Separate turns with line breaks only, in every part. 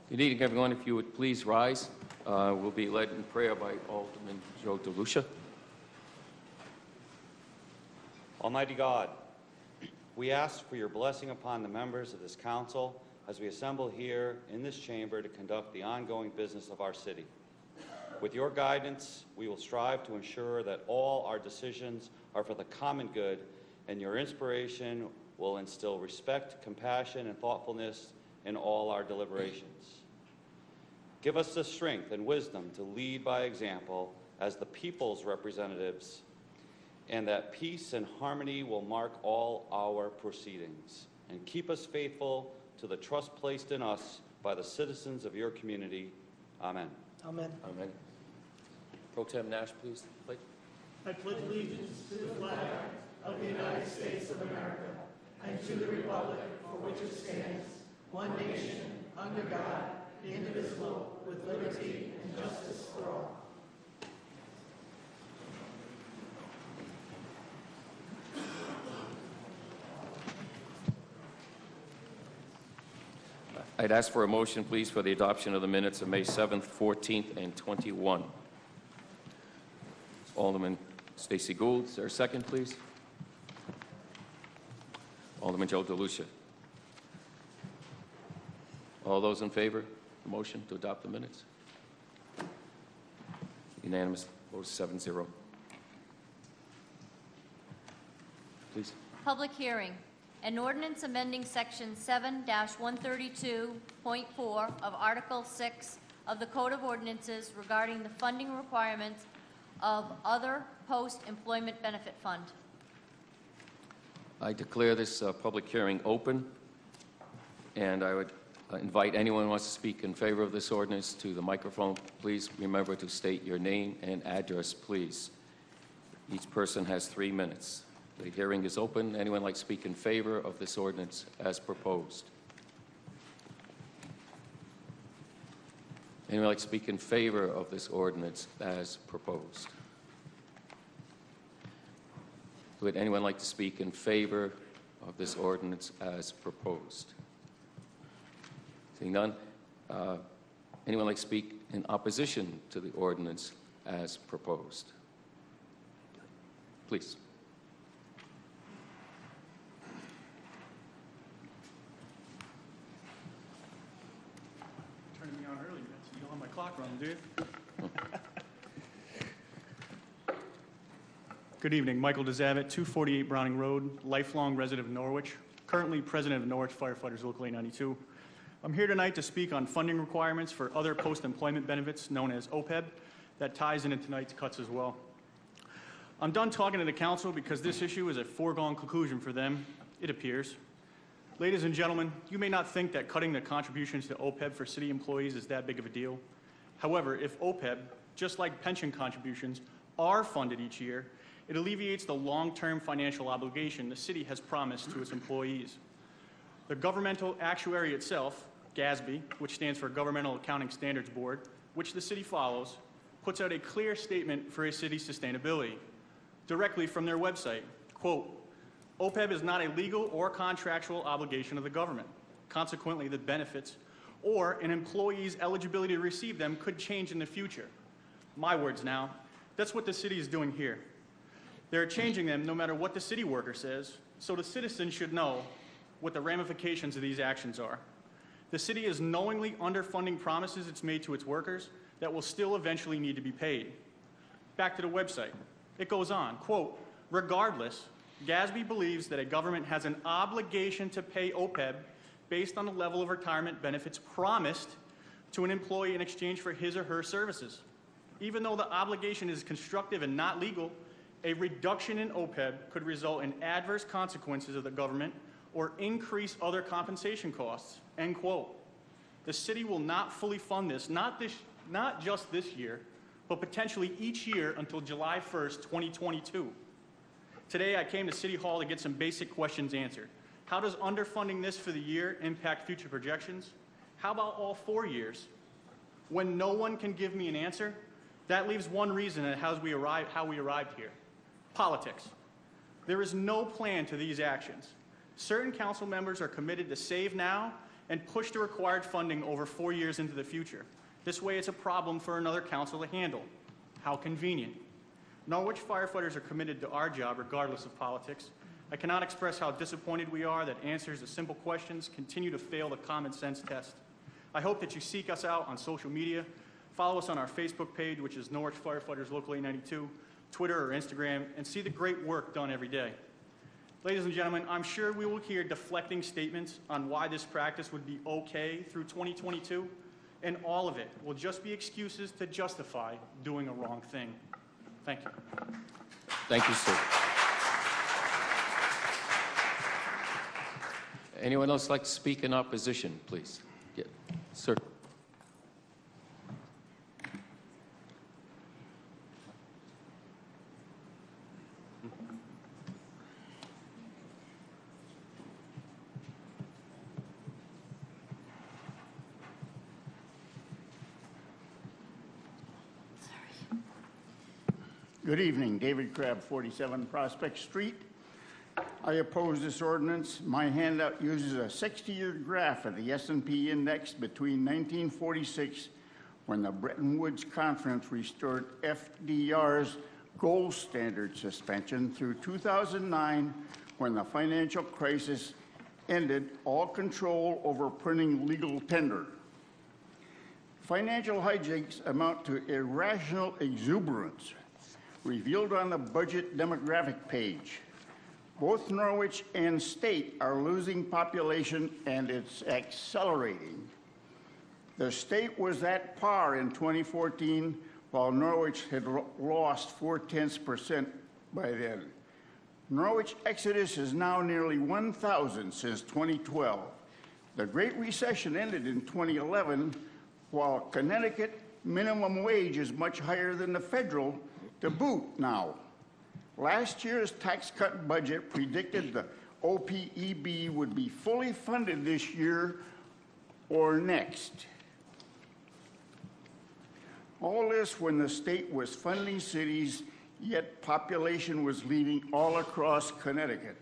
Good evening, everyone. If you would please rise, we'll be led in prayer by Alderman Joe DeLucia.
Almighty God, we ask for your blessing upon the members of this council as we assemble here in this chamber to conduct the ongoing business of our city. With your guidance, we will strive to ensure that all our decisions are for the common good, and your inspiration will instill respect, compassion, and thoughtfulness in all our deliberations. Give us the strength and wisdom to lead by example as the people's representatives, and that peace and harmony will mark all our proceedings. And keep us faithful to the trust placed in us by the citizens of your community. Amen.
Amen.
Amen. Pro Tem Nash, please. Pledge.
I pledge allegiance to the flag of the United States of America and to the republic for which it stands, one nation, under God, indivisible, with liberty and justice for all.
I'd ask for a motion, please, for the adoption of the minutes of May 7th, 14th, and 21. Alderman Stacey Gould, is there a second, please? Alderman Joe DeLucia. All those in favor of the motion to adopt the minutes? Unanimous. Vote 7-0. Please.
Public hearing. An ordinance amending Section 7-132.4 of Article 6 of the Code of Ordinances regarding the funding requirements of other post-employment benefit fund.
I declare this public hearing open, and I would invite anyone who wants to speak in favor of this ordinance to the microphone. Please remember to state your name and address, please. Each person has 3 minutes. The hearing is open. Anyone like to speak in favor of this ordinance as proposed? Anyone like to speak in favor of this ordinance as proposed? Would anyone like to speak in favor of this ordinance as proposed? Seeing none, anyone like to speak in opposition to the ordinance as proposed? Please.
Turning me on early, you don't have my clock running, do you? Good evening, Michael DeZavitt, 248 Browning Road, lifelong resident of Norwich, currently president of Norwich Firefighters Local 892. I'm here tonight to speak on funding requirements for other post-employment benefits known as OPEB. That ties into tonight's cuts as well. I'm done talking to the council because this issue is a foregone conclusion for them, it appears. Ladies and gentlemen, you may not think that cutting the contributions to OPEB for city employees is that big of a deal. However, if OPEB, just like pension contributions, are funded each year, it alleviates the long-term financial obligation the city has promised to its employees. The governmental actuary itself, GASB, which stands for Governmental Accounting Standards Board, which the city follows, puts out a clear statement for a city's sustainability. Directly from their website, quote, OPEB is not a legal or contractual obligation of the government. Consequently, the benefits or an employee's eligibility to receive them could change in the future. My words now, that's what the city is doing here. They're changing them no matter what the city worker says, so the citizens should know what the ramifications of these actions are. The city is knowingly underfunding promises it's made to its workers that will still eventually need to be paid. Back to the website. It goes on, quote, regardless, GASB believes that a government has an obligation to pay OPEB based on the level of retirement benefits promised to an employee in exchange for his or her services. Even though the obligation is constructive and not legal, a reduction in OPEB could result in adverse consequences of the government or increase other compensation costs, end quote. The city will not fully fund this, not just this year, but potentially each year until July 1st, 2022. Today, I came to City Hall to get some basic questions answered. How does underfunding this for the year impact future projections? How about all 4 years? When no one can give me an answer, that leaves one reason at how we arrived here. Politics. There is no plan to these actions. Certain council members are committed to save now and push the required funding over 4 years into the future. This way, it's a problem for another council to handle. How convenient. Norwich firefighters are committed to our job regardless of politics. I cannot express how disappointed we are that answers to simple questions continue to fail the common sense test. I hope that you seek us out on social media, follow us on our Facebook page, which is Norwich Firefighters Local 892, Twitter or Instagram, and see the great work done every day. Ladies and gentlemen, I'm sure we will hear deflecting statements on why this practice would be okay through 2022, and all of it will just be excuses to justify doing a wrong thing. Thank you.
Thank you, sir. Anyone else like to speak in opposition, please? Yeah. Sir.
Good evening, David Crabb, 47 Prospect Street. I oppose this ordinance. My handout uses a 60-year graph of the S&P index between 1946, when the Bretton Woods Conference restored FDR's gold standard suspension, through 2009, when the financial crisis ended all control over printing legal tender. Financial hijinks amount to irrational exuberance, revealed on the budget demographic page. Both Norwich and state are losing population, and it's accelerating. The state was at par in 2014, while Norwich had lost 0.4% by then. Norwich exodus is now nearly 1,000 since 2012. The Great Recession ended in 2011, while Connecticut minimum wage is much higher than the federal to boot now. Last year's tax cut budget predicted the OPEB would be fully funded this year or next. All this when the state was funding cities, yet population was leaving all across Connecticut.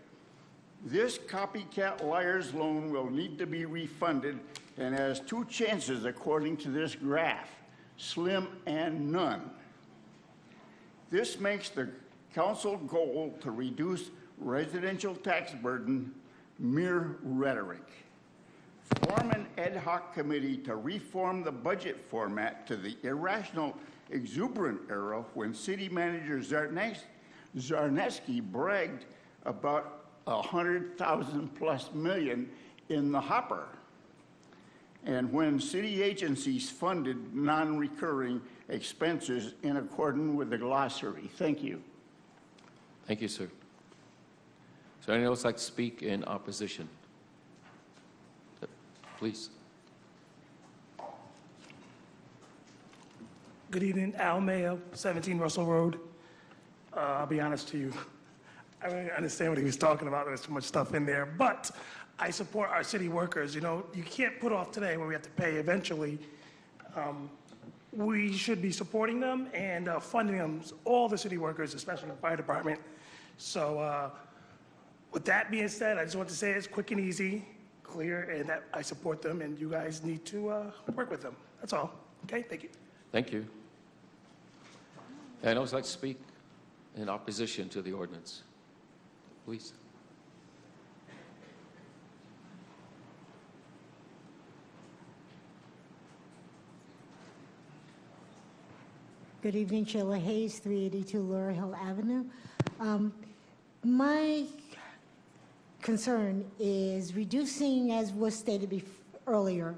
This copycat liar's loan will need to be refunded and has two chances according to this graph, slim and none. This makes the council goal to reduce residential tax burden mere rhetoric. Form an ad hoc committee to reform the budget format to the irrational, exuberant era when city manager Zarneski bragged about 100,000 plus million in the hopper, and when city agencies funded non-recurring expenses in accordance with the glossary. Thank you.
Thank you, sir. So anyone else like to speak in opposition? Please.
Good evening, Al Mayo, 17 Russell Road. I'll be honest to you, I don't understand what he was talking about. There's too much stuff in there, but I support our city workers. You know, you can't put off today when we have to pay eventually. We should be supporting them and funding them, all the city workers, especially the fire department. So with that being said, I just want to say it's quick and easy, clear, and that I support them, and you guys need to work with them. That's all. Okay, thank you.
Thank you. Anyone else like to speak in opposition to the ordinance? Please.
Good evening, Sheila Hayes, 382 Laurel Hill Avenue. My concern is reducing, as was stated earlier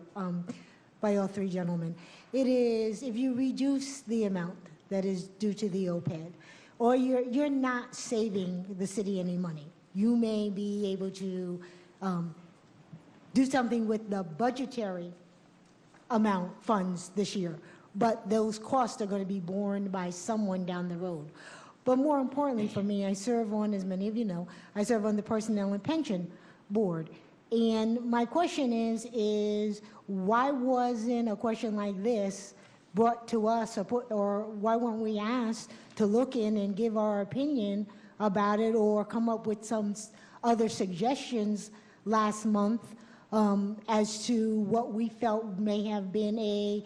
by all three gentlemen. It is, if you reduce the amount that is due to the OPEB, or you're not saving the city any money. You may be able to do something with the budgetary amount funds this year, but those costs are going to be borne by someone down the road. But more importantly for me, I serve on, as many of you know, I serve on the Personnel and Pension Board. And my question is why wasn't a question like this brought to us, or why weren't we asked to look in and give our opinion about it, or come up with some other suggestions last month as to what we felt may have been a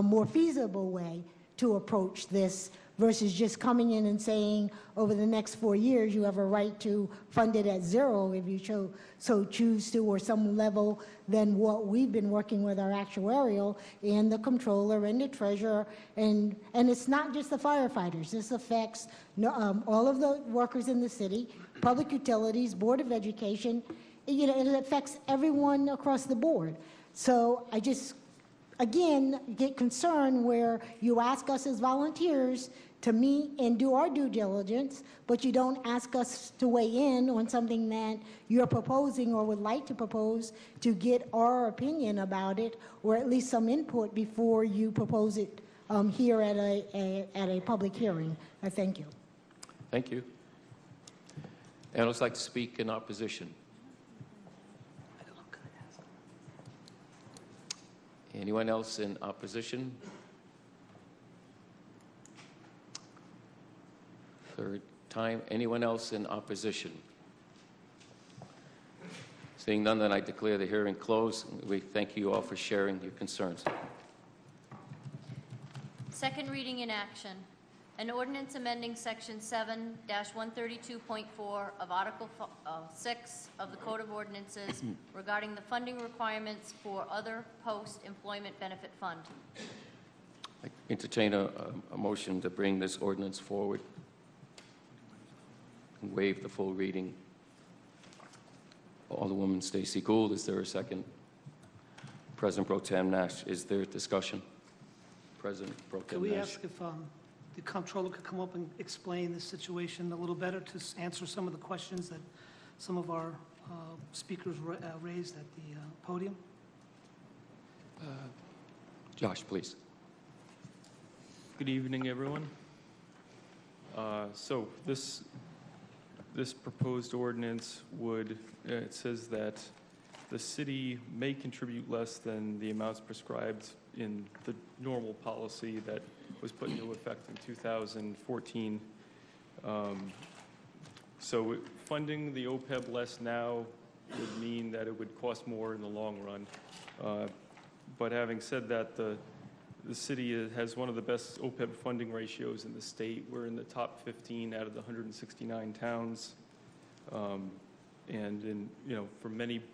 more feasible way to approach this versus just coming in and saying, over the next 4 years, you have a right to fund it at zero if you so choose to, or some level than what we've been working with our actuarial and the controller and the treasurer. And it's not just the firefighters. This affects all of the workers in the city, public utilities, Board of Education. You know, it affects everyone across the board. So I just, again, get concerned where you ask us as volunteers to meet and do our due diligence, but you don't ask us to weigh in on something that you're proposing or would like to propose to get our opinion about it, or at least some input before you propose it here at a public hearing. I thank you.
Thank you. Analysts like to speak in opposition? Anyone else in opposition? Third time. Anyone else in opposition? Seeing none, then I declare the hearing closed. We thank you all for sharing your concerns.
Second reading in action. An ordinance amending Section 7-132.4 of Article 6 of the Code of Ordinances regarding the funding requirements for other post-employment benefit fund.
I entertain a motion to bring this ordinance forward and waive the full reading. Alderwoman Stacey Gould, is there a second? President Pro Tem Nash, is there discussion? President Pro Tem
Could we
Nash.
ask if the comptroller could come up and explain the situation a little better to answer some of the questions that some of our speakers raised at the podium?
Josh, please.
Good evening, everyone. So this proposed ordinance would, it says that the city may contribute less than the amounts prescribed in the normal policy that was put into effect in 2014. So funding the OPEB less now would mean that it would cost more in the long run. But having said that, the city has one of the best OPEB funding ratios in the state. We're in the top 15 out of the 169 towns. And in, for many of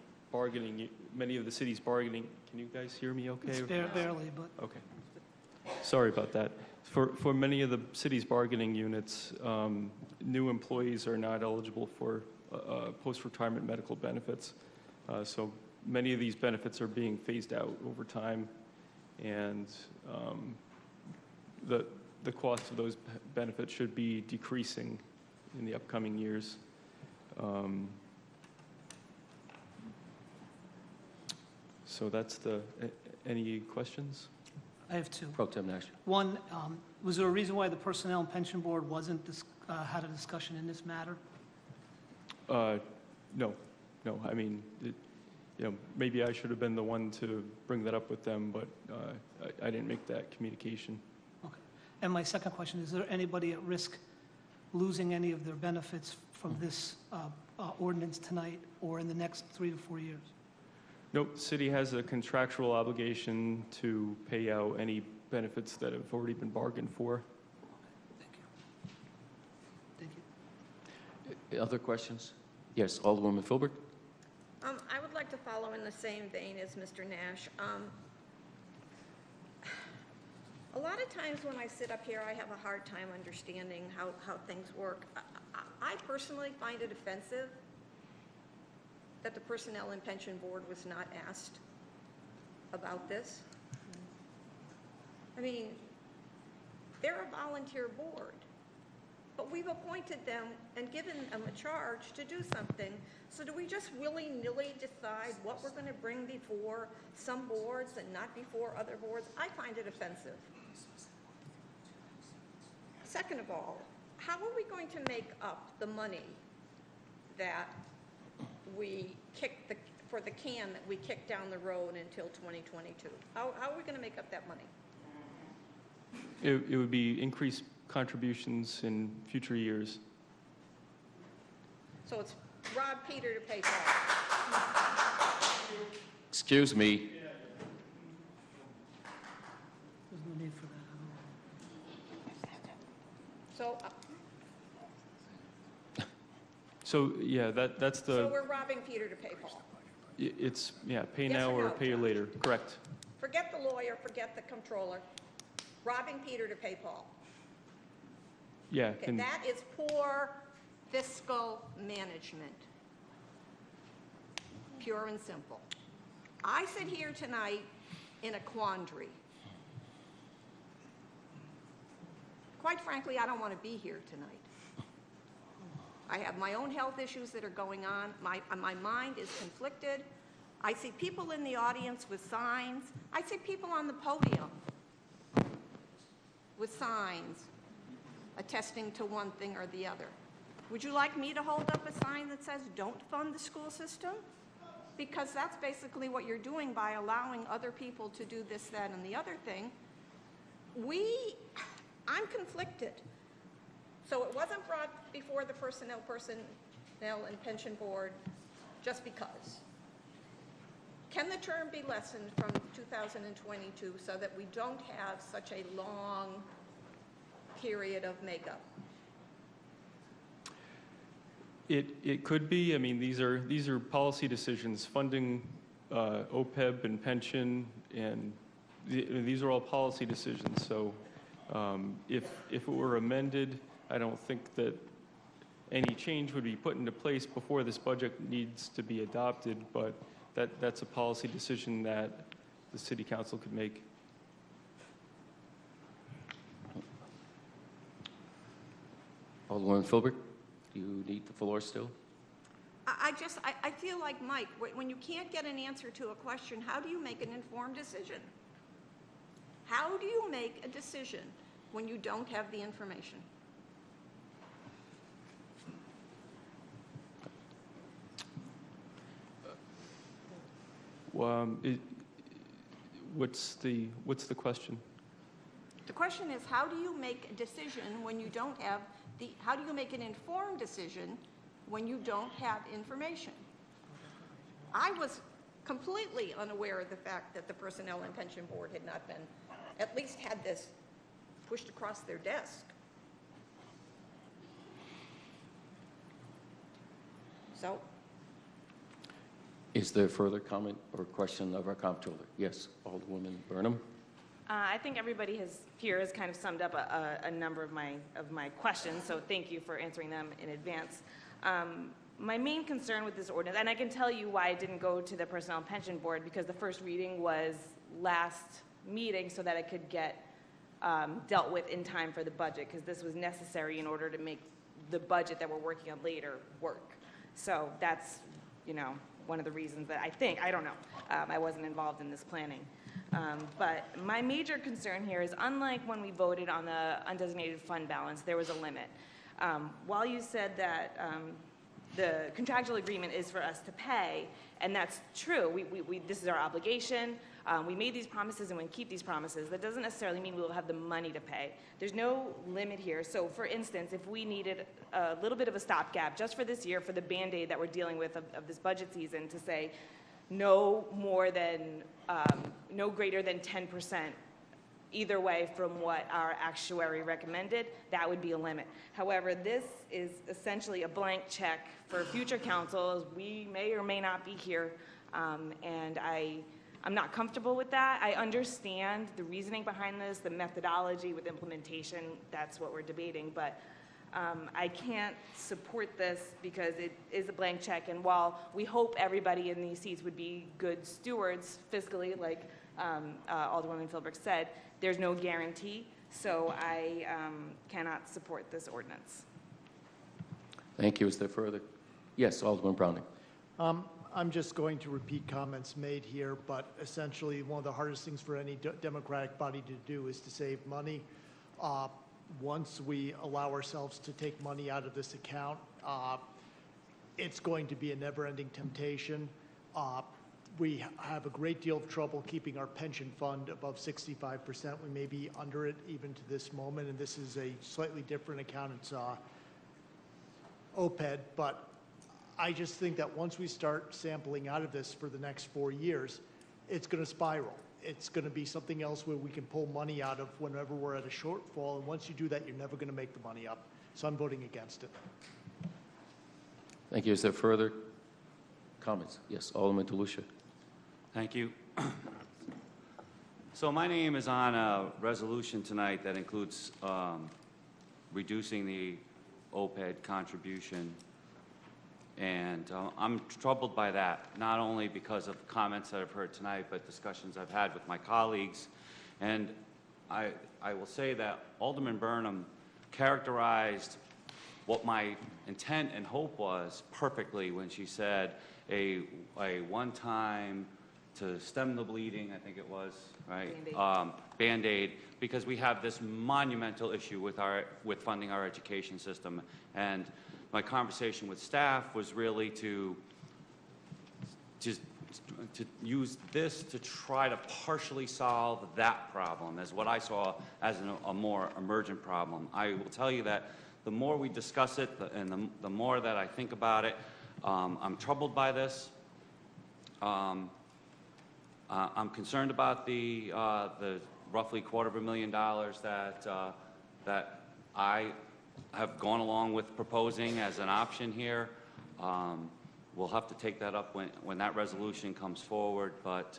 the city's bargaining, can you guys hear me okay?
It's barely, but...
Okay. Sorry about that. For many of the city's bargaining units, new employees are not eligible for post-retirement medical benefits. So many of these benefits are being phased out over time, and the cost of those benefits should be decreasing in the upcoming years. So that's any questions?
I have two.
Pro Tem Nash.
One, was there a reason why the Personnel and Pension Board wasn't had a discussion in this matter?
No. I mean, maybe I should have been the one to bring that up with them, but I didn't make that communication.
Okay. And my second question, is there anybody at risk losing any of their benefits from this ordinance tonight or in the next 3 to 4 years?
Nope, the city has a contractual obligation to pay out any benefits that have already been bargained for.
Thank you. Thank you.
Other questions? Yes, Alderwoman Filbert.
I would like to follow in the same vein as Mr. Nash. A lot of times when I sit up here, I have a hard time understanding how things work. I personally find it offensive that the Personnel and Pension Board was not asked about this. I mean, they're a volunteer board, but we've appointed them and given them a charge to do something. So do we just willy-nilly decide what we're going to bring before some boards and not before other boards? I find it offensive. Second of all, how are we going to make up the money that we kicked for the can that we kicked down the road until 2022? How are we going to make up that money?
It would be increased contributions in future years.
So it's rob Peter to pay Paul.
Excuse me.
There's no need for that.
So,
So, yeah, that's
so
the,
we're robbing Peter to pay Paul.
it's, yeah, pay
Yes
now
or
or
no,
pay
Josh?
later, correct.
Forget the lawyer, forget the controller. Robbing Peter to pay Paul.
Yeah,
Okay,
and
that is poor fiscal management. Pure and simple. I sit here tonight in a quandary. Quite frankly, I don't want to be here tonight. I have my own health issues that are going on. My mind is conflicted. I see people in the audience with signs. I see people on the podium with signs attesting to one thing or the other. Would you like me to hold up a sign that says, "Don't fund the school system"? Because that's basically what you're doing by allowing other people to do this, that, and the other thing. I'm conflicted. So it wasn't brought before the Personnel and Pension Board just because. Can the term be lessened from 2022 so that we don't have such a long period of makeup?
it could be, I mean, these are policy decisions, funding OPEB and pension, and these are all policy decisions. So if it were amended, I don't think that any change would be put into place before this budget needs to be adopted, but that's a policy decision that the City Council could make.
Alderwoman Philbrick, do you need the floor still?
I feel like, Mike, when you can't get an answer to a question, how do you make an informed decision? How do you make a decision when you don't have the information?
What's the question?
The question is, how do you make a decision when you don't have how do you make an informed decision when you don't have information? I was completely unaware of the fact that the Personnel and Pension Board had not been, at least had this pushed across their desk. So,
Is there further comment or question of our comptroller? Yes, Alderwoman Burnham.
I think everybody here has kind of summed up a number of my questions, so thank you for answering them in advance. My main concern with this ordinance, and I can tell you why I didn't go to the Personnel and Pension Board, because the first reading was last meeting so that it could get dealt with in time for the budget, because this was necessary in order to make the budget that we're working on later work. So that's, one of the reasons that I don't know, I wasn't involved in this planning. But my major concern here is, unlike when we voted on the undesignated fund balance, there was a limit. While you said that the contractual agreement is for us to pay, and that's true, this is our obligation, we made these promises and we keep these promises, that doesn't necessarily mean we will have the money to pay. There's no limit here. So for instance, if we needed a little bit of a stopgap just for this year, for the Band-Aid that we're dealing with of this budget season, to say no greater than 10% either way from what our actuary recommended, that would be a limit. However, this is essentially a blank check for future councils. We may or may not be here, and I'm not comfortable with that. I understand the reasoning behind this, the methodology with implementation, that's what we're debating, but I can't support this because it is a blank check, and while we hope everybody in these seats would be good stewards fiscally, like Alderwoman Philbrick said, there's no guarantee, so I cannot support this ordinance.
Thank you. Is there further? Yes, Alderman Browning.
I'm just going to repeat comments made here, but essentially one of the hardest things for any democratic body to do is to save money. Once we allow ourselves to take money out of this account, it's going to be a never-ending temptation. We have a great deal of trouble keeping our pension fund above 65%. We may be under it even to this moment, and this is a slightly different account. It's OPEB, but I just think that once we start sampling out of this for the next 4 years, it's going to spiral. It's going to be something else where we can pull money out of whenever we're at a shortfall, and once you do that, you're never going to make the money up. So I'm voting against it.
Thank you. Is there further comments? Yes, Alderman DeLucia.
Thank you. So my name is on a resolution tonight that includes reducing the OPEB contribution, and I'm troubled by that, not only because of comments that I've heard tonight, but discussions I've had with my colleagues. And I will say that Alderman Burnham characterized what my intent and hope was perfectly when she said a one-time to stem the bleeding, I think it was, right? Band-Aid, because we have this monumental issue with funding our education system. And my conversation with staff was really to use this to try to partially solve that problem, as what I saw as a more emergent problem. I will tell you that the more we discuss it and the more that I think about it, I'm troubled by this. I'm concerned about the roughly $250,000 that I have gone along with proposing as an option here. We'll have to take that up when that resolution comes forward, but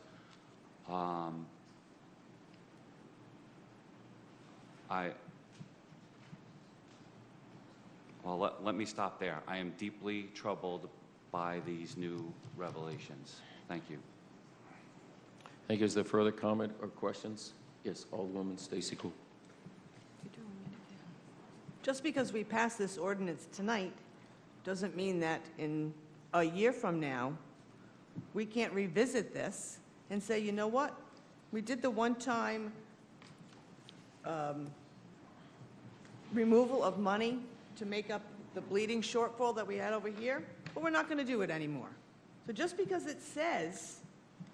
let me stop there. I am deeply troubled by these new revelations. Thank you.
Thank you. Is there further comment or questions? Yes, Alderwoman Stacey Cool.
Just because we pass this ordinance tonight doesn't mean that in a year from now, we can't revisit this and say, you know what? We did the one-time removal of money to make up the bleeding shortfall that we had over here, but we're not going to do it anymore. So just because it says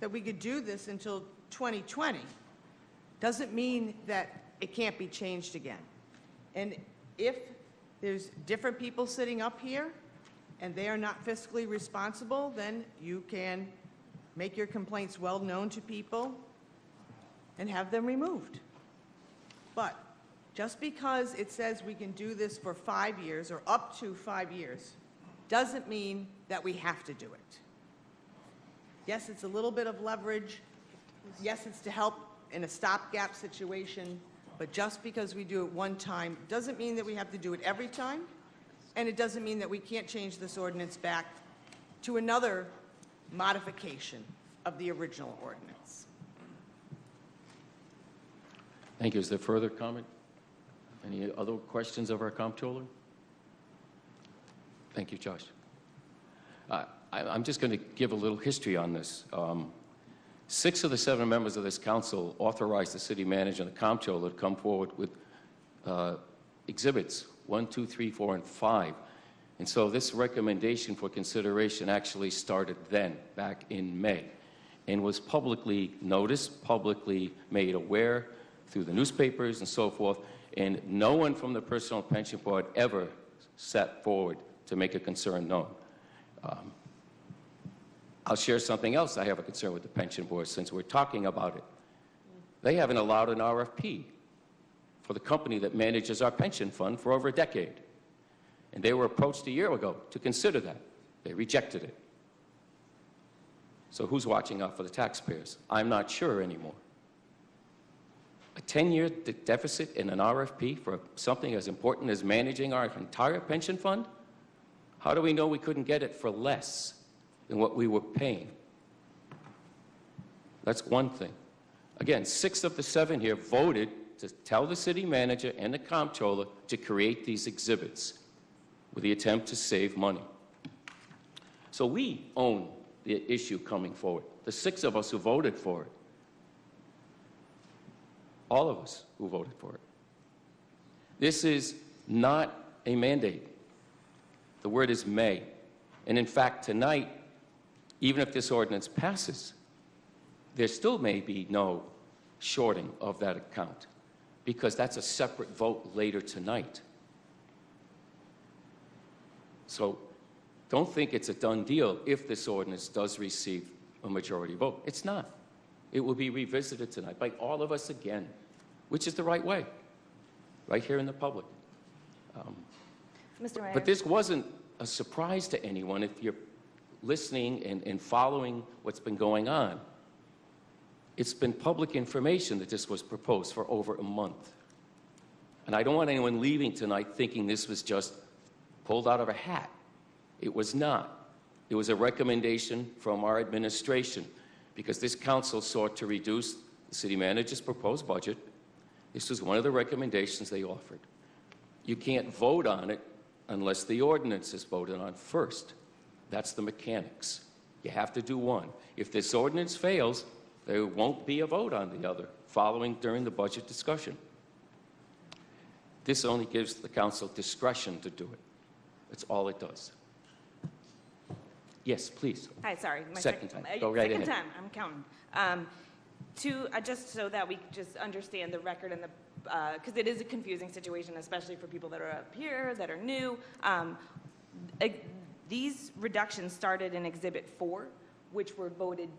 that we could do this until 2020 doesn't mean that it can't be changed again. And if there's different people sitting up here and they are not fiscally responsible, then you can make your complaints well known to people and have them removed. But just because it says we can do this for 5 years or up to 5 years doesn't mean that we have to do it. Yes, it's a little bit of leverage. Yes, it's to help in a stopgap situation. But just because we do it one time doesn't mean that we have to do it every time. And it doesn't mean that we can't change this ordinance back to another modification of the original ordinance.
Thank you. Is there further comment? Any other questions of our comptroller? Thank you, Josh. I'm just going to give a little history on this. 6 of the 7 members of this council authorized the city manager and the comptroller to come forward with exhibits 1, 2, 3, 4, and 5. And so this recommendation for consideration actually started then, back in May, and was publicly noticed, publicly made aware through the newspapers and so forth, and no one from the Personal Pension Board ever sat forward to make a concern known. I'll share something else I have a concern with the Pension Board since we're talking about it. They haven't allowed an RFP for the company that manages our pension fund for over a decade. And they were approached a year ago to consider that. They rejected it. So who's watching out for the taxpayers? I'm not sure anymore. A 10-year deficit in an RFP for something as important as managing our entire pension fund? How do we know we couldn't get it for less than what we were paying? That's one thing. Again, 6 of the 7 here voted to tell the city manager and the comptroller to create these exhibits with the attempt to save money. So we own the issue coming forward. The 6 of us who voted for it. All of us who voted for it. This is not a mandate. The word is may. And in fact, tonight, even if this ordinance passes, there still may be no shorting of that account, because that's a separate vote later tonight. So don't think it's a done deal if this ordinance does receive a majority vote. It's not. It will be revisited tonight by all of us again, which is the right way, right here in the public.
Mr. Mayor.
But this wasn't a surprise to anyone if you're listening and following what's been going on. It's been public information that this was proposed for over a month. And I don't want anyone leaving tonight thinking this was just pulled out of a hat. It was not. It was a recommendation from our administration because this council sought to reduce the city manager's proposed budget. This was one of the recommendations they offered. You can't vote on it unless the ordinance is voted on first. That's the mechanics. You have to do one. If this ordinance fails, there won't be a vote on the other following during the budget discussion. This only gives the council discretion to do it. That's all it does. Yes, please.
Hi, sorry. My
Second time. Go right
second
ahead.
time, I'm counting. Just so that we just understand the record and the, because it is a confusing situation, especially for people that are up here, that are new. These reductions started in Exhibit 4, which were voted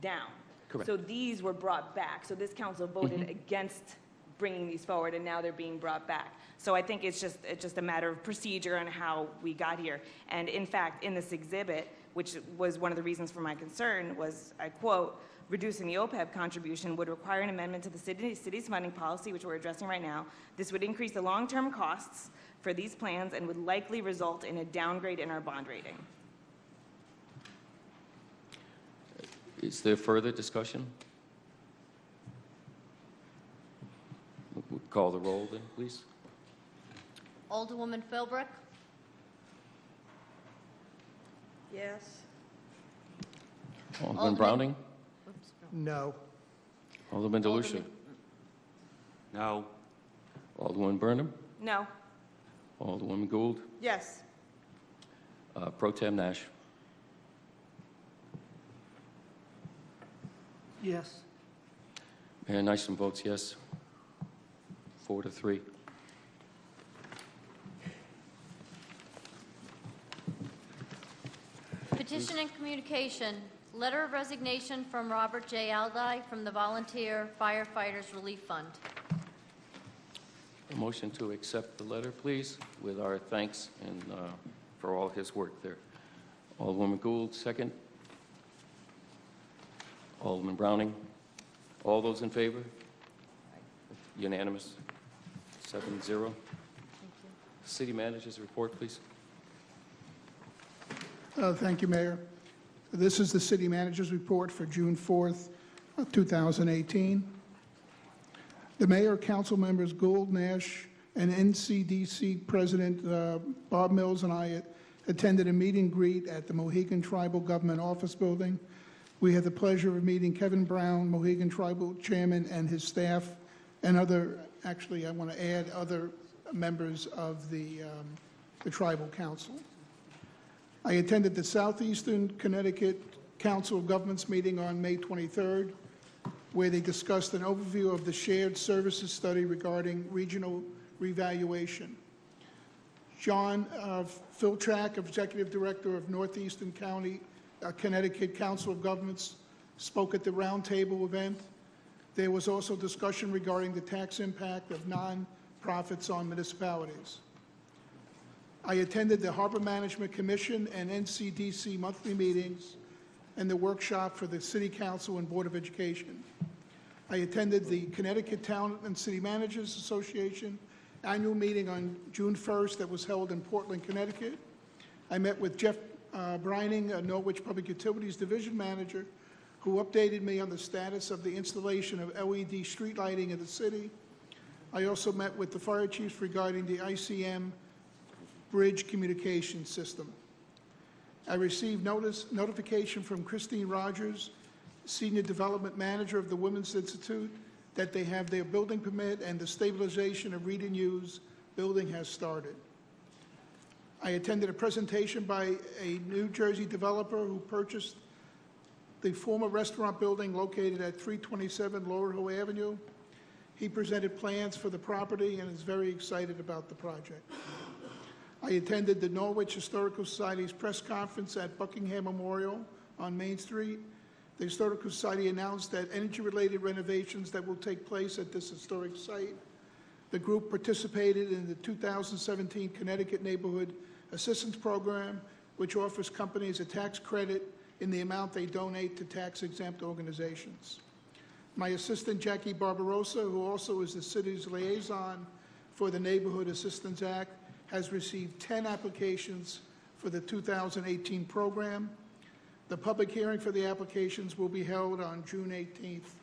down.
Correct.
So these were brought back. So this council voted against bringing these forward, and now they're being brought back. So I think it's just a matter of procedure and how we got here. And in fact, in this exhibit, which was one of the reasons for my concern, was, I quote, reducing the OPEB contribution would require an amendment to the city's funding policy, which we're addressing right now. This would increase the long-term costs for these plans and would likely result in a downgrade in our bond rating.
Is there further discussion? We'll call the roll then, please.
Alderwoman Philbrick,
Yes.
Alderman Browning?
No.
Alderman DeLucia?
No.
Alderman Burnham?
No.
Alderwoman Gould?
Yes.
Pro Tem Nash?
Yes.
Mayor Nyssen votes yes, 4-3.
petition and communication, letter of resignation from Robert J. Aldi from the Volunteer Firefighters Relief Fund.
A motion to accept the letter, please, with our thanks and for all his work there. Alderwoman Gould, second. Alderman Browning. All those in favor? Unanimous. 7-0. City Manager's report, please.
Thank you, Mayor. This is the City Manager's report for June 4th, 2018. The Mayor, Council members Gould, Nash, and NCDC President Bob Mills and I attended a meet and greet at the Mohegan Tribal Government Office Building. We had the pleasure of meeting Kevin Brown, Mohegan Tribal Chairman, and his staff, and other, actually I want to add other members of the Tribal Council. I attended the Southeastern Connecticut Council of Governments meeting on May 23rd, where they discussed an overview of the shared services study regarding regional revaluation. John Filtrack, Executive Director of Northeastern County Connecticut Council of Governments, spoke at the roundtable event. There was also discussion regarding the tax impact of non-profits on municipalities. I attended the Harbor Management Commission and NCDC monthly meetings and the workshop for the City Council and Board of Education. I attended the Connecticut Town and City Managers Association annual meeting on June 1st that was held in Portland, Connecticut. I met with Jeff Brining, Norwich Public Utilities Division Manager, who updated me on the status of the installation of LED street lighting in the city. I also met with the fire chiefs regarding the ICM bridge communication system. I received notification from Christine Rogers, Senior Development Manager of the Women's Institute, that they have their building permit and the stabilization of Read and Use building has started. I attended a presentation by a New Jersey developer who purchased the former restaurant building located at 327 Lower Hill Avenue. He presented plans for the property and is very excited about the project. I attended the Norwich Historical Society's press conference at Buckingham Memorial on Main Street, The Historical Society announced that energy-related renovations that will take place at this historic site. The group participated in the 2017 Connecticut Neighborhood Assistance Program, which offers companies a tax credit in the amount they donate to tax-exempt organizations. My assistant, Jackie Barbarossa, who also is the city's liaison for the Neighborhood Assistance Act, has received 10 applications for the 2018 program. The public hearing for the applications will be held on June 18th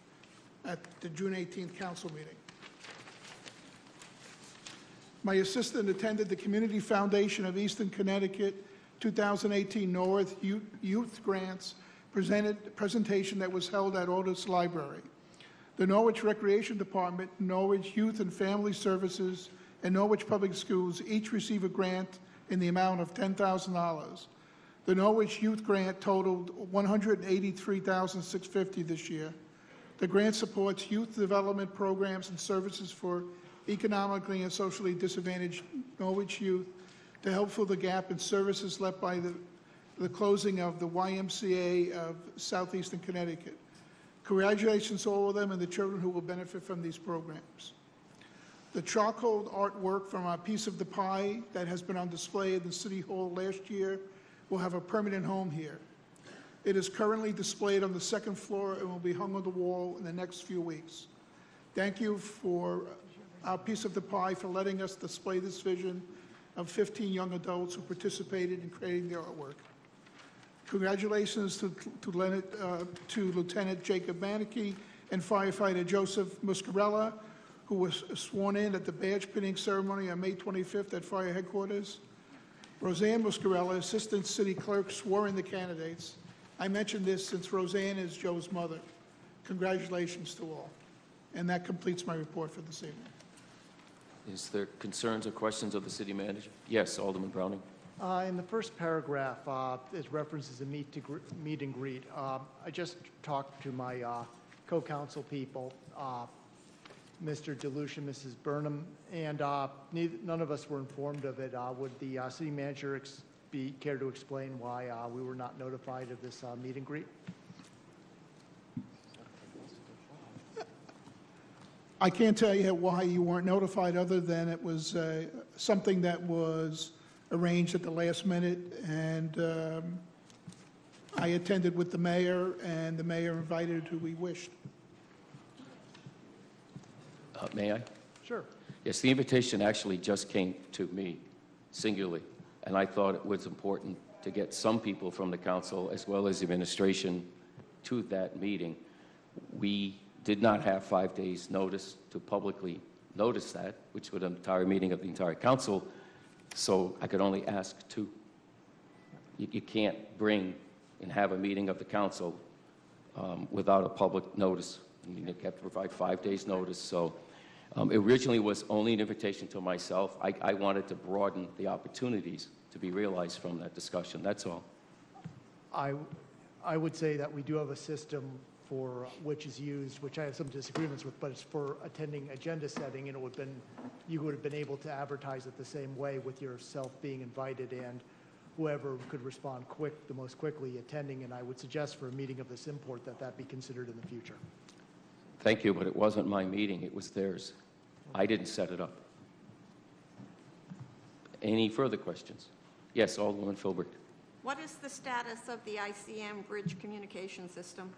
at the June 18th council meeting. My assistant attended the Community Foundation of Eastern Connecticut 2018 North Youth Grants presentation that was held at Otis Library. The Norwich Recreation Department, Norwich Youth and Family Services, and Norwich Public Schools each receive a grant in the amount of $10,000. The Norwich Youth Grant totaled $183,650 this year. The grant supports youth development programs and services for economically and socially disadvantaged Norwich youth to help fill the gap in services left by the closing of the YMCA of Southeastern Connecticut. Congratulations to all of them and the children who will benefit from these programs. The charcoal artwork from our Piece of the Pie that has been on display at the City Hall last year will have a permanent home here. It is currently displayed on the second floor and will be hung on the wall in the next few weeks. Thank you for our Piece of the Pie for letting us display this vision of 15 young adults who participated in creating the artwork. Congratulations to Lieutenant Jacob Manicki and firefighter Joseph Muscarella, who was sworn in at the badge pinning ceremony on May 25th at Fire Headquarters. Roseanne Muscarella, Assistant City Clerk, swore in the candidates. I mention this since Roseanne is Joe's mother. Congratulations to all. And that completes my report for this evening.
Is there concerns or questions of the city manager? Yes, Alderman Browning.
In the first paragraph, it references a meet and greet. I just talked to my co-counsel people, Mr. DeLucia, Mrs. Burnham, and none of us were informed of it. Would the city manager care to explain why we were not notified of this meet and greet?
I can't tell you why you weren't notified other than it was something that was arranged at the last minute, and I attended with the mayor, and the mayor invited who we wished.
May I?
Sure.
Yes, the invitation actually just came to me singularly, and I thought it was important to get some people from the council as well as the administration to that meeting. We did not have 5 days' notice to publicly notice that, which was an entire meeting of the entire council, so I could only ask two. You can't bring and have a meeting of the council without a public notice. I mean, you have to provide 5 days' notice, so it originally was only an invitation to myself. I wanted to broaden the opportunities to be realized from that discussion, that's all.
I would say that we do have a system for which is used, which I have some disagreements with, but it's for attending agenda setting, and you would have been able to advertise it the same way with yourself being invited and whoever could respond the most quickly attending, and I would suggest for a meeting of this import that be considered in the future.
Thank you, but it wasn't my meeting, it was theirs. I didn't set it up. Any further questions? Yes, Alderwoman Filbert.
What is the status of the ICM bridge communication system?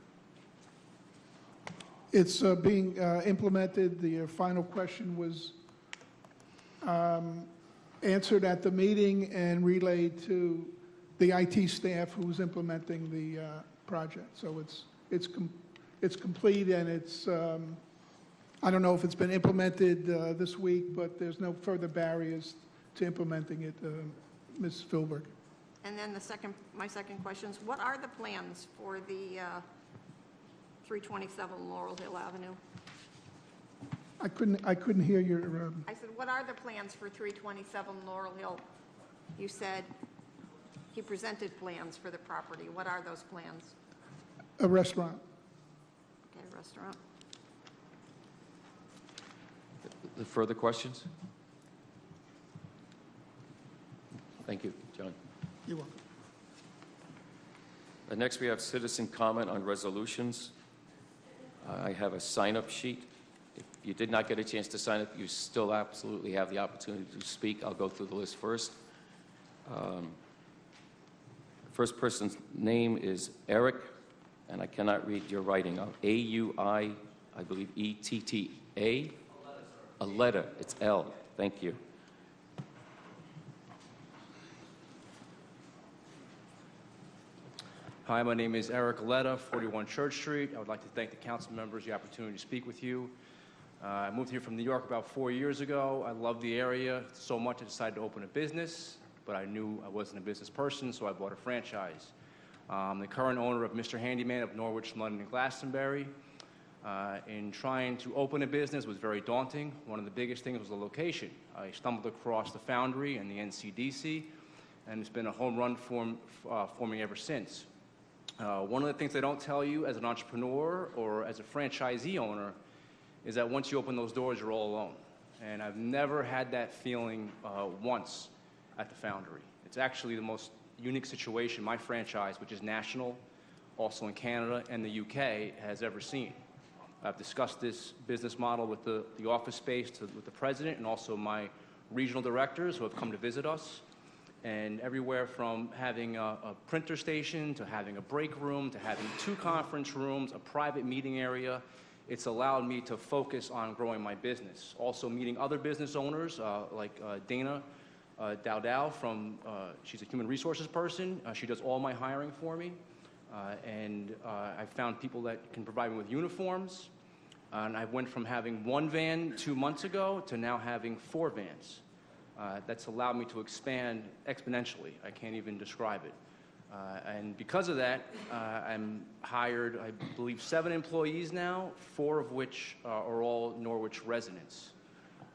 It's being implemented. The final question was answered at the meeting and relayed to the IT staff who was implementing the project. So it's complete, and it's I don't know if it's been implemented this week, but there's no further barriers to implementing it, Ms. Filbert.
And then my second question is, what are the plans for the 327 Laurel Hill Avenue?
I couldn't hear your.
I said, what are the plans for 327 Laurel Hill? You said he presented plans for the property. What are those plans?
A restaurant.
Okay, restaurant.
The further questions? Thank you, John.
You're welcome.
Next, we have citizen comment on resolutions. I have a sign-up sheet. If you did not get a chance to sign up, you still absolutely have the opportunity to speak. I'll go through the list first. First person's name is Eric, and I cannot read your writing. A-U-I, I believe, E-T-T-A? A letter. It's L. Thank you.
Hi, my name is Eric Aletta, 41 Church Street. I would like to thank the council members for the opportunity to speak with you. I moved here from New York about 4 years ago. I love the area so much I decided to open a business, but I knew I wasn't a business person, so I bought a franchise. I'm the current owner of Mr. Handyman of Norwich, London, and Glastonbury. In trying to open a business was very daunting. One of the biggest things was the location. I stumbled across the Foundry and the NCDC, and it's been a home run for me ever since. One of the things they don't tell you as an entrepreneur or as a franchisee owner is that once you open those doors, you're all alone. And I've never had that feeling once at the Foundry. It's actually the most unique situation my franchise, which is national, also in Canada and the UK, has ever seen. I've discussed this business model with the office space with the president and also my regional directors who have come to visit us. And everywhere from having a printer station to having a break room to having 2 conference rooms, a private meeting area, it's allowed me to focus on growing my business. Also meeting other business owners like Dana Dowdow from, she's a human resources person. She does all my hiring for me. And I found people that can provide me with uniforms. And I went from having 1 van 2 months ago to now having 4 vans. That's allowed me to expand exponentially. I can't even describe it. And because of that, I'm hired, I believe, 7 employees now, 4 of which are all Norwich residents.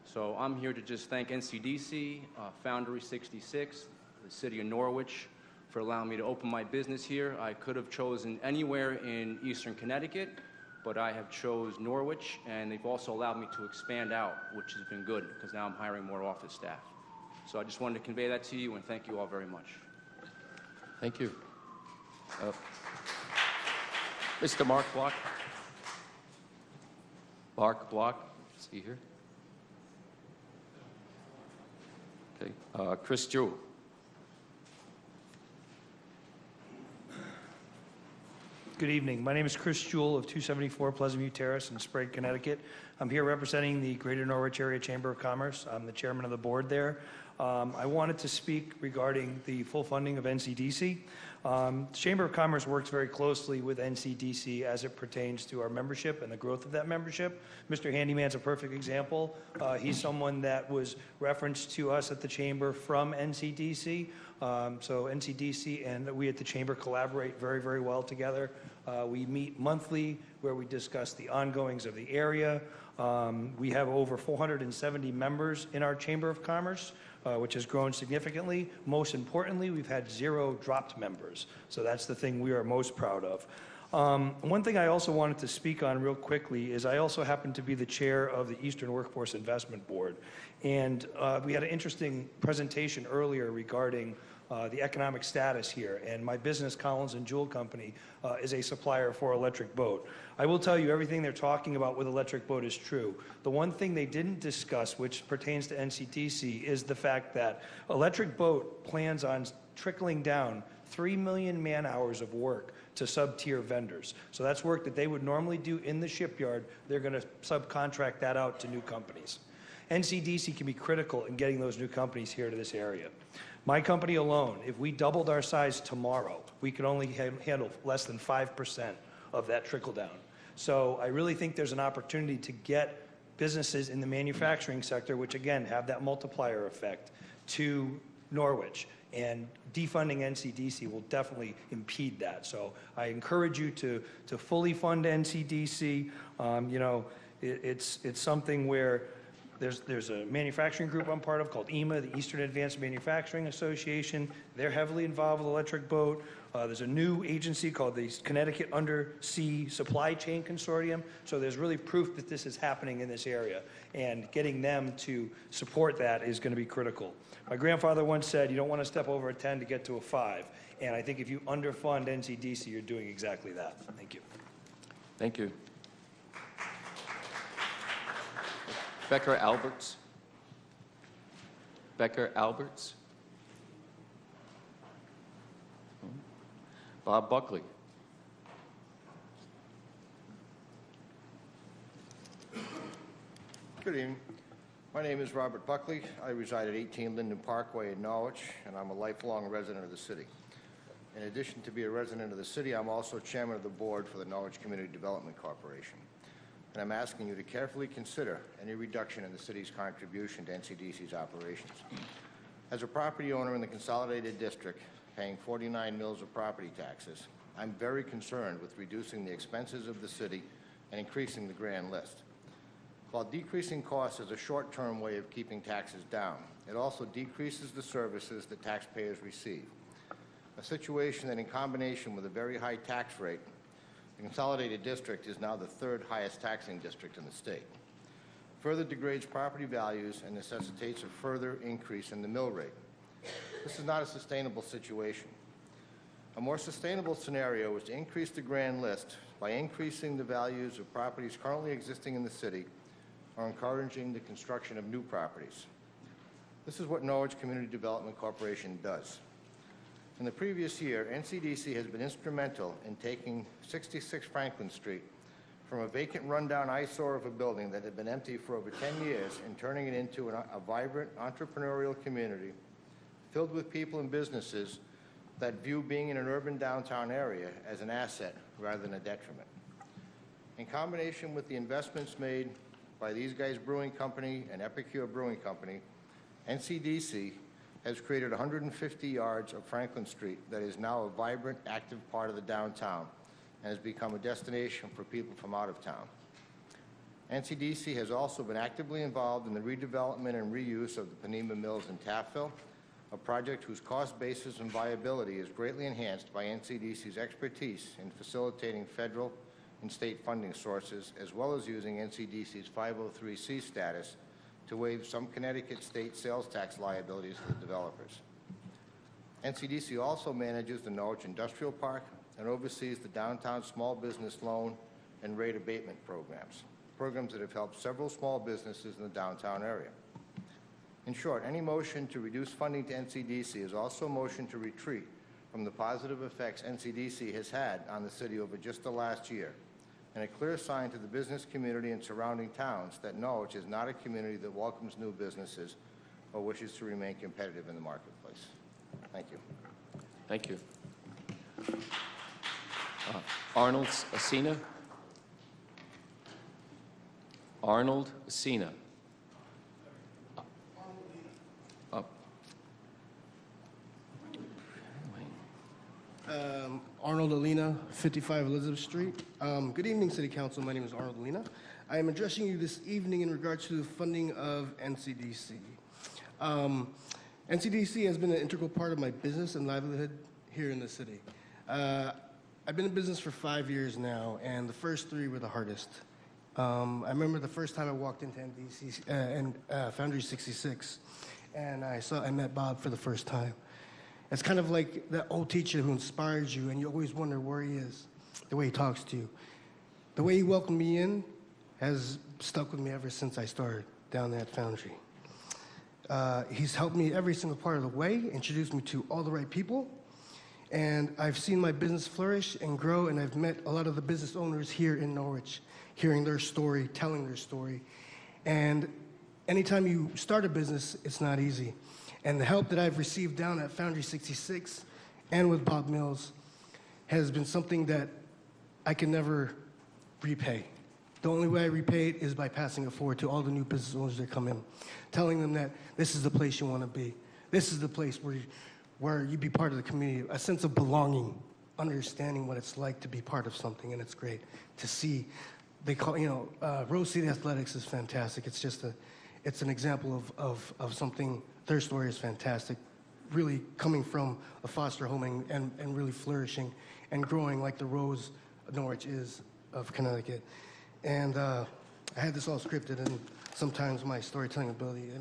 So I'm here to just thank NCDC, Foundry 66, the city of Norwich, for allowing me to open my business here. I could have chosen anywhere in Eastern Connecticut, but I have chose Norwich, and they've also allowed me to expand out, which has been good, because now I'm hiring more office staff. So I just wanted to convey that to you, and thank you all very much.
Thank you. Mr. Mark Block. Mark Block, is he here? Okay. Chris Jewell.
Good evening. My name is Chris Jewell of 274 Pleasant View Terrace in Sprague, Connecticut. I'm here representing the Greater Norwich Area Chamber of Commerce. I'm the chairman of the board there. I wanted to speak regarding the full funding of NCDC. The Chamber of Commerce works very closely with NCDC as it pertains to our membership and the growth of that membership. Mr. Handyman's a perfect example. He's someone that was referenced to us at the Chamber from NCDC. So NCDC and we at the Chamber collaborate very, very well together. We meet monthly where we discuss the ongoings of the area. We have over 470 members in our Chamber of Commerce, which has grown significantly. Most importantly, we've had 0 dropped members. So that's the thing we are most proud of. One thing I also wanted to speak on real quickly is I also happen to be the chair of the Eastern Workforce Investment Board. And we had an interesting presentation earlier regarding the economic status here. And my business, Collins and Jewell Company, is a supplier for Electric Boat. I will tell you everything they're talking about with Electric Boat is true. The one thing they didn't discuss, which pertains to NCDC, is the fact that Electric Boat plans on trickling down 3 million man-hours of work to sub-tier vendors. So that's work that they would normally do in the shipyard. They're going to subcontract that out to new companies. NCDC can be critical in getting those new companies here to this area. My company alone, if we doubled our size tomorrow, we could only handle less than 5% of that trickle down. So I really think there's an opportunity to get businesses in the manufacturing sector, which again have that multiplier effect, to Norwich. And defunding NCDC will definitely impede that. So I encourage you to fully fund NCDC. You know, it's something where there's a manufacturing group I'm part of called EMA, the Eastern Advanced Manufacturing Association. They're heavily involved with Electric Boat. There's a new agency called the Connecticut Undersea Supply Chain Consortium, so there's really proof that this is happening in this area, and getting them to support that is going to be critical. My grandfather once said, you don't want to step over a 10 to get to a 5, and I think if you underfund NCDC, you're doing exactly that. Thank you.
Thank you. Becker Alberts. Becker Alberts. Bob Buckley.
Good evening. My name is Robert Buckley. I reside at 18 Linden Parkway in Norwich, and I'm a lifelong resident of the city. In addition to be a resident of the city, I'm also chairman of the board for the Norwich Community Development Corporation. And I'm asking you to carefully consider any reduction in the city's contribution to NCDC's operations. As a property owner in the Consolidated District, paying 49 mills of property taxes, I'm very concerned with reducing the expenses of the city and increasing the grand list. While decreasing costs is a short-term way of keeping taxes down, it also decreases the services that taxpayers receive, a situation that, in combination with a very high tax rate, the Consolidated District is now the third highest taxing district in the state. Further degrades property values and necessitates a further increase in the mill rate. This is not a sustainable situation. A more sustainable scenario is to increase the grand list by increasing the values of properties currently existing in the city or encouraging the construction of new properties. This is what Norwich Community Development Corporation does. In the previous year, NCDC has been instrumental in taking 66 Franklin Street from a vacant, rundown eyesore of a building that had been empty for over 10 years and turning it into a vibrant entrepreneurial community filled with people and businesses that view being in an urban downtown area as an asset rather than a detriment. In combination with the investments made by These Guys Brewing Company and Epicure Brewing Company, NCDC has created 150 yards of Franklin Street that is now a vibrant, active part of the downtown and has become a destination for people from out of town. NCDC has also been actively involved in the redevelopment and reuse of the Panema Mills in Taffville, a project whose cost basis and viability is greatly enhanced by NCDC's expertise in facilitating federal and state funding sources, as well as using NCDC's 503C status to waive some Connecticut state sales tax liabilities to the developers. NCDC also manages the Norwich Industrial Park and oversees the downtown small business loan and rate abatement programs that have helped several small businesses in the downtown area. In short, any motion to reduce funding to NCDC is also a motion to retreat from the positive effects NCDC has had on the city over just the last year, and a clear sign to the business community and surrounding towns that Norwich is not a community that welcomes new businesses or wishes to remain competitive in the marketplace. Thank you.
Thank you. Arnold Acina. Arnold Acina.
Arnold Alina, 55 Elizabeth Street. Good evening, City Council. My name is Arnold Alina. I am addressing you this evening in regards to the funding of NCDC. NCDC has been an integral part of my business and livelihood here in the city. I've been in business for 5 years now, and the first 3 were the hardest. I remember the first time I walked into NCDC and Foundry 66, and I met Bob for the first time. It's kind of like that old teacher who inspires you, and you always wonder where he is, the way he talks to you. The way he welcomed me in has stuck with me ever since I started down there at Foundry. He's helped me every single part of the way, introduced me to all the right people, and I've seen my business flourish and grow, and I've met a lot of the business owners here in Norwich, hearing their story, telling their story. And anytime you start a business, it's not easy. And the help that I've received down at Foundry 66 and with Bob Mills has been something that I can never repay. The only way I repay it is by passing it forward to all the new business owners that come in, telling them that this is the place you want to be. This is the place where you be part of the community, a sense of belonging, understanding what it's like to be part of something, and it's great to see. They call, Rose City Athletics is fantastic. It's just it's an example of something. Their story is fantastic. really coming from a foster home and really flourishing and growing like the Rose Norwich is of Connecticut. And I had this all scripted, and sometimes my storytelling ability,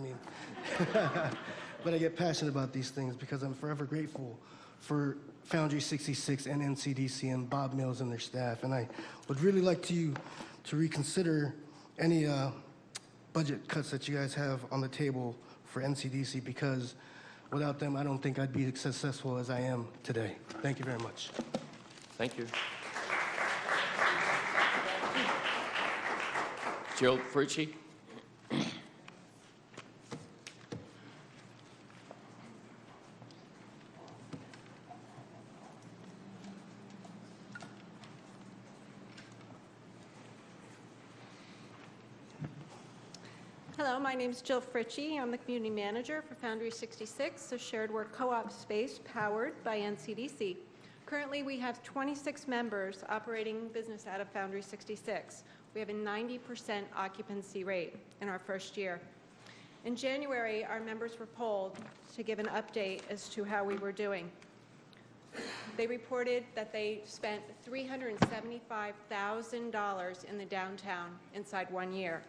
but I get passionate about these things because I'm forever grateful for Foundry 66 and NCDC and Bob Mills and their staff. And I would really like to reconsider any budget cuts that you guys have on the table for NCDC, because without them, I don't think I'd be as successful as I am today. Thank you very much.
Thank you. Jill Fritchie.
Hello, my name is Jill Fritchie. I'm the community manager for Foundry 66, a shared work co-op space powered by NCDC. Currently, we have 26 members operating business out of Foundry 66. We have a 90% occupancy rate in our first year. In January, our members were polled to give an update as to how we were doing. They reported that they spent $375,000 in the downtown inside 1 year.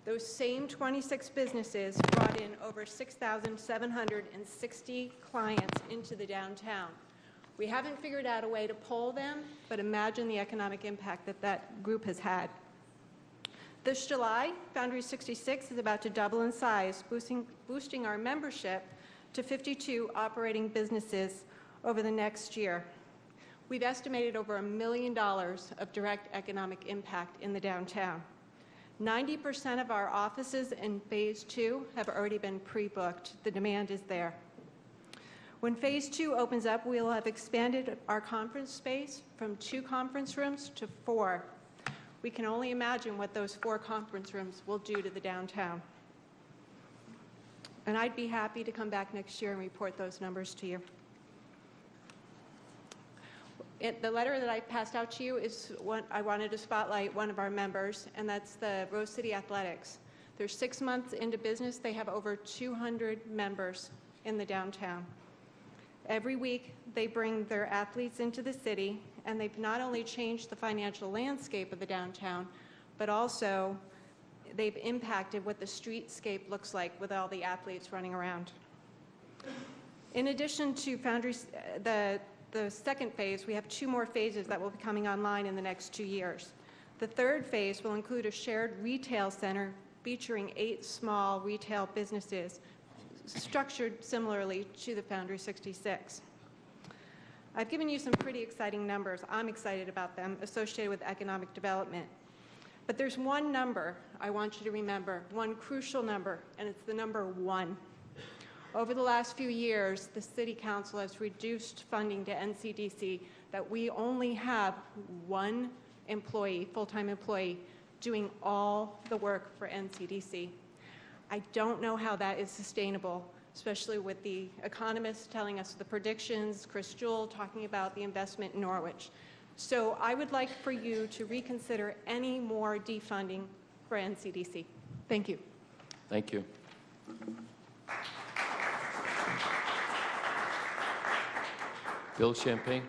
Those same 26 businesses brought in over 6,760 clients into the downtown. We haven't figured out a way to poll them, but imagine the economic impact that that group has had. This July, Foundry 66 is about to double in size, boosting our membership to 52 operating businesses over the next year. We've estimated over $1 million of direct economic impact in the downtown. 90% of our offices in Phase 2 have already been pre-booked. The demand is there. When Phase 2 opens up, we'll have expanded our conference space from 2 conference rooms to 4. We can only imagine what those 4 conference rooms will do to the downtown. And I'd be happy to come back next year and report those numbers to you. The letter that I passed out to you is what I wanted to spotlight one of our members, and that's the Rose City Athletics. They're 6 months into business. They have over 200 members in the downtown. Every week, they bring their athletes into the city, and they've not only changed the financial landscape of the downtown, but also they've impacted what the streetscape looks like with all the athletes running around. In addition to Foundry's, the second phase, we have 2 more phases that will be coming online in the next 2 years. The third phase will include a shared retail center featuring 8 small retail businesses structured similarly to the Foundry 66. I've given you some pretty exciting numbers. I'm excited about them associated with economic development. But there's one number I want you to remember, one crucial number, and it's the number 1. Over the last few years, the City Council has reduced funding to NCDC that we only have 1 employee, full-time employee, doing all the work for NCDC. I don't know how that is sustainable, especially with the economists telling us the predictions, Chris Jewell talking about the investment in Norwich. So I would like for you to reconsider any more defunding for NCDC. Thank you.
Thank you. Bill Champagne.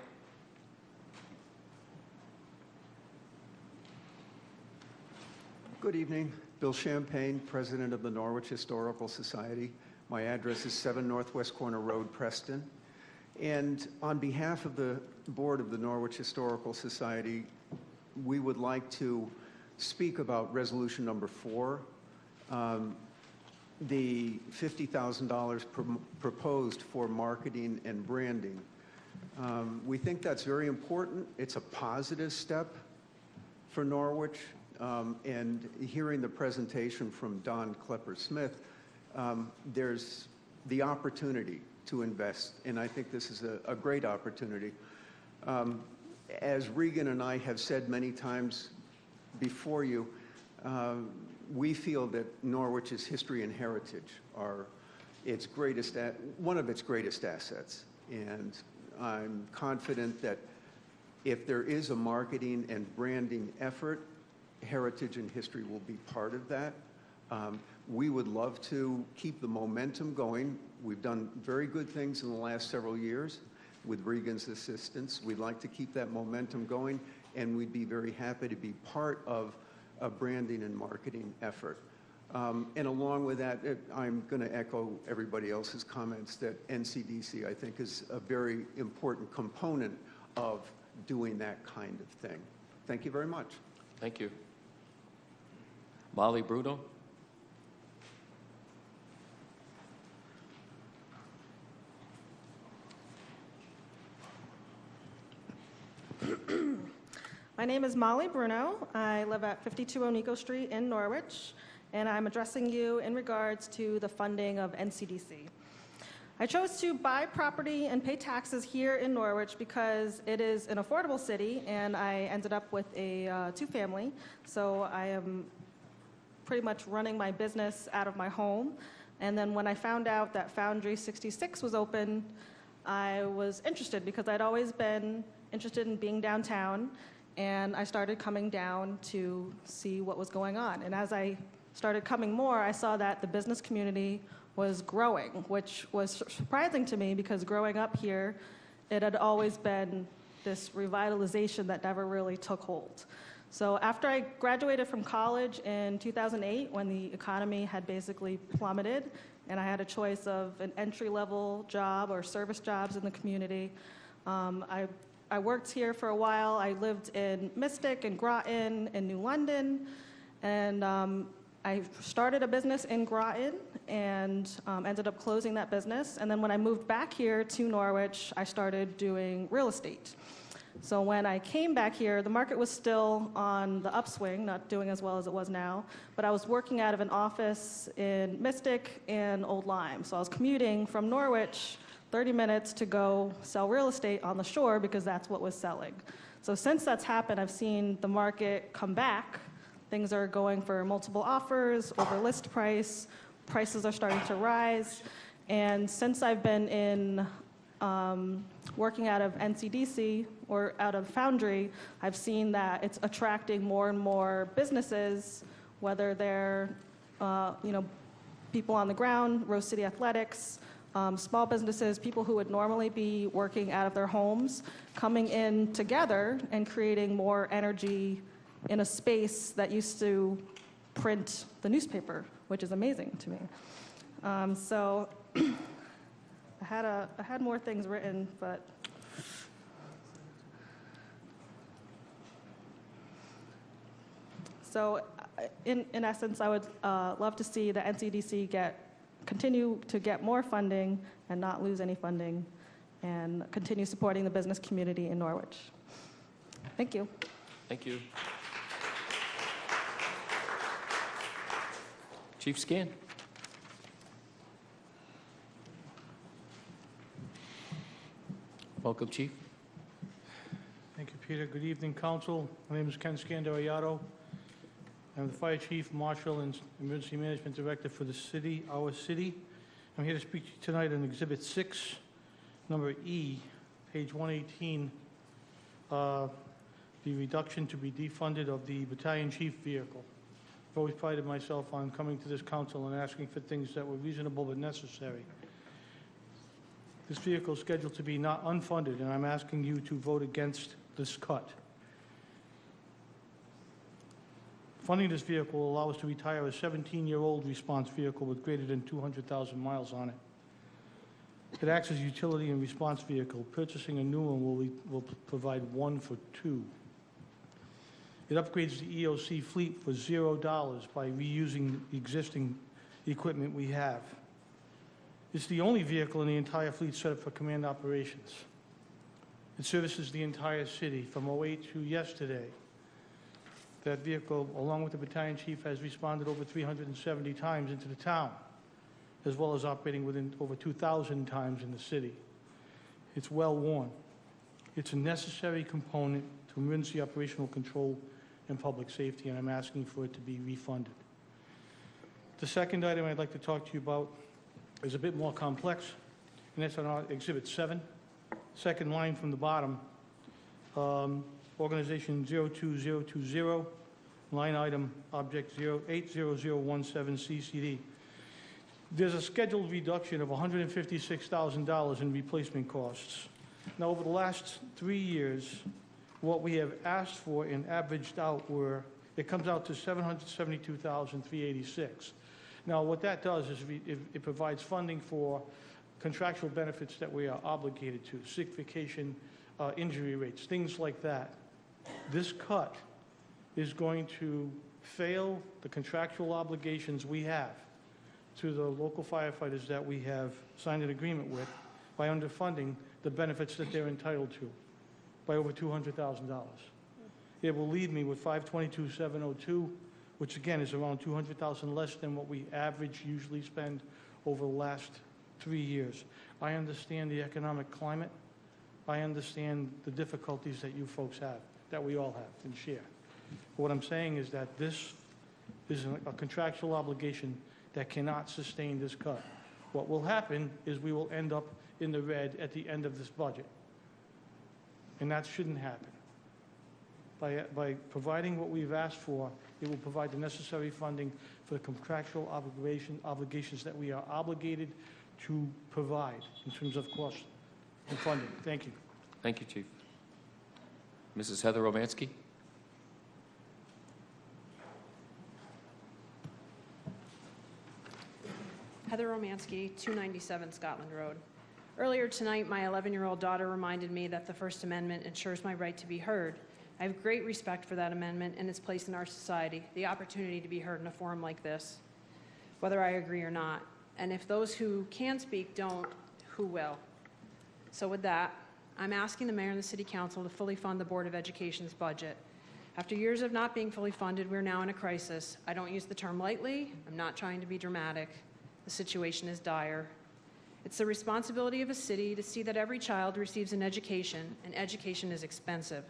Good evening. Bill Champagne, President of the Norwich Historical Society. My address is 7 Northwest Corner Road, Preston. And on behalf of the Board of the Norwich Historical Society, we would like to speak about Resolution Number 4, the $50,000 proposed for marketing and branding. We think that's very important. It's a positive step for Norwich. And hearing the presentation from Don Klepper-Smith, there's the opportunity to invest, and I think this is a great opportunity. As Regan and I have said many times before you, we feel that Norwich's history and heritage are one of its greatest assets, and I'm confident that if there is a marketing and branding effort, heritage and history will be part of that. We would love to keep the momentum going. We've done very good things in the last several years with Regan's assistance. We'd like to keep that momentum going, and we'd be very happy to be part of a branding and marketing effort. And along with that, I'm going to echo everybody else's comments that NCDC, I think, is a very important component of doing that kind of thing. Thank you very much.
Thank you. Molly Bruno?
My name is Molly Bruno. I live at 52 Onico Street in Norwich, and I'm addressing you in regards to the funding of NCDC. I chose to buy property and pay taxes here in Norwich because it is an affordable city, and I ended up with a two-family, so I am pretty much running my business out of my home. And then when I found out that Foundry 66 was open, I was interested because I'd always been interested in being downtown, and I started coming down to see what was going on. And as I started coming more, I saw that the business community was growing, which was surprising to me because growing up here, it had always been this revitalization that never really took hold. So after I graduated from college in 2008, when the economy had basically plummeted, and I had a choice of an entry-level job or service jobs in the community, I worked here for a while. I lived in Mystic and Groton and New London, and I started a business in Groton and ended up closing that business. And then when I moved back here to Norwich, I started doing real estate. So when I came back here, the market was still on the upswing, not doing as well as it was now, but I was working out of an office in Mystic and Old Lyme. So I was commuting from Norwich 30 minutes to go sell real estate on the shore because that's what was selling. So since that's happened, I've seen the market come back. Things are going for multiple offers, over list price, prices are starting to rise. And since I've been in working out of NCDC or out of Foundry, I've seen that it's attracting more and more businesses, whether they're people on the ground, Rose City Athletics, small businesses, people who would normally be working out of their homes, coming in together and creating more energy in a space that used to print the newspaper, which is amazing to me. So I had more things written, but so in essence, I would love to see the NCDC continue to get more funding and not lose any funding, and continue supporting the business community in Norwich. Thank you.
Thank you. Chief Scan. Welcome, Chief.
Thank you, Peter. Good evening, Council. My name is Ken Scandariato. I'm the Fire Chief, Marshal, and Emergency Management Director for the city, our city. I'm here to speak to you tonight on Exhibit 6, number E, page 118, the reduction to be defunded of the Battalion Chief vehicle. I've always prided myself on coming to this council and asking for things that were reasonable but necessary. This vehicle is scheduled to be not unfunded, and I'm asking you to vote against this cut. Funding this vehicle will allow us to retire a 17-year-old response vehicle with greater than 200,000 miles on it. It acts as a utility and response vehicle. Purchasing a new one will provide one for two. It upgrades the EOC fleet for $0 by reusing the existing equipment we have. It's the only vehicle in the entire fleet set up for command operations. It services the entire city from 08 to yesterday. That vehicle, along with the battalion chief, has responded over 370 times into the town, as well as operating within over 2,000 times in the city. It's well worn. It's a necessary component to emergency operational control and public safety, and I'm asking for it to be refunded. The second item I'd like to talk to you about is a bit more complex, and that's on our Exhibit 7, second line from the bottom. Organization 02020, line item object 80017 CCD. There's a scheduled reduction of $156,000 in replacement costs. Now, over the last 3 years, what we have asked for and averaged out it comes out to $772,386. Now, what that does is it provides funding for contractual benefits that we are obligated to, sick vacation, injury rates, things like that. This cut is going to fail the contractual obligations we have to the local firefighters that we have signed an agreement with by underfunding the benefits that they're entitled to by over $200,000. It will leave me with $522,702, which again is around $200,000 less than what we usually spend over the last 3 years. I understand the economic climate. I understand the difficulties that you folks have, that we all have and share. What I'm saying is that this is a contractual obligation that cannot sustain this cut. What will happen is we will end up in the red at the end of this budget. And that shouldn't happen. By providing what we've asked for, it will provide the necessary funding for the contractual obligations that we are obligated to provide in terms of cost and funding. Thank you.
Thank you, Chief. Mrs. Heather Romansky?
Heather Romansky, 297 Scotland Road. Earlier tonight, my 11-year-old daughter reminded me that the First Amendment ensures my right to be heard. I have great respect for that amendment and its place in our society, the opportunity to be heard in a forum like this, whether I agree or not. And if those who can speak don't, who will? So with that, I'm asking the mayor and the city council to fully fund the Board of Education's budget. After years of not being fully funded, we're now in a crisis. I don't use the term lightly. I'm not trying to be dramatic. The situation is dire. It's the responsibility of a city to see that every child receives an education, and education is expensive.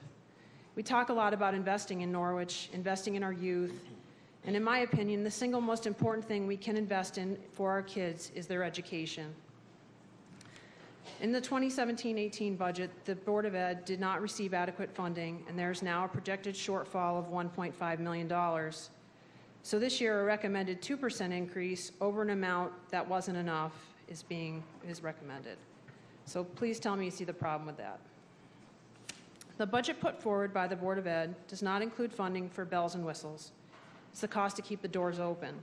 We talk a lot about investing in Norwich, investing in our youth, and in my opinion, the single most important thing we can invest in for our kids is their education. In the 2017-18 budget, the Board of Ed did not receive adequate funding, and there's now a projected shortfall of $1.5 million. So this year, a recommended 2% increase over an amount that wasn't enough is recommended. So please tell me you see the problem with that. The budget put forward by the Board of Ed does not include funding for bells and whistles. It's the cost to keep the doors open,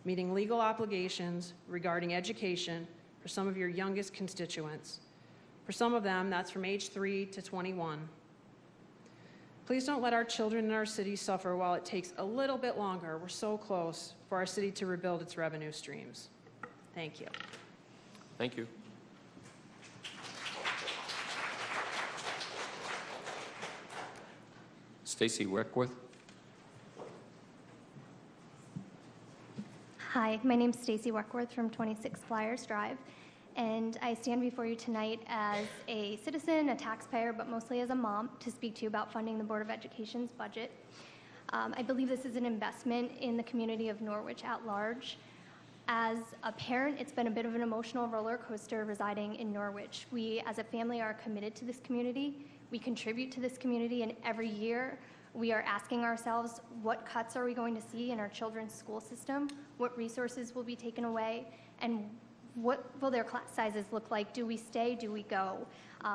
meeting legal obligations regarding education for some of your youngest constituents. For some of them, that's from age 3 to 21. Please don't let our children in our city suffer while it takes a little bit longer. We're so close for our city to rebuild its revenue streams. Thank you.
Thank you. Stacy Weckworth.
Hi, my name's Stacy Weckworth from 26 Flyers Drive, and I stand before you tonight as a citizen, a taxpayer, but mostly as a mom to speak to you about funding the Board of Education's budget. I believe this is an investment in the community of Norwich at large. As a parent, it's been a bit of an emotional roller coaster residing in Norwich. We, as a family, are committed to this community. We contribute to this community, and every year we are asking ourselves, what cuts are we going to see in our children's school system? What resources will be taken away? And what will their class sizes look like? Do we stay? Do we go?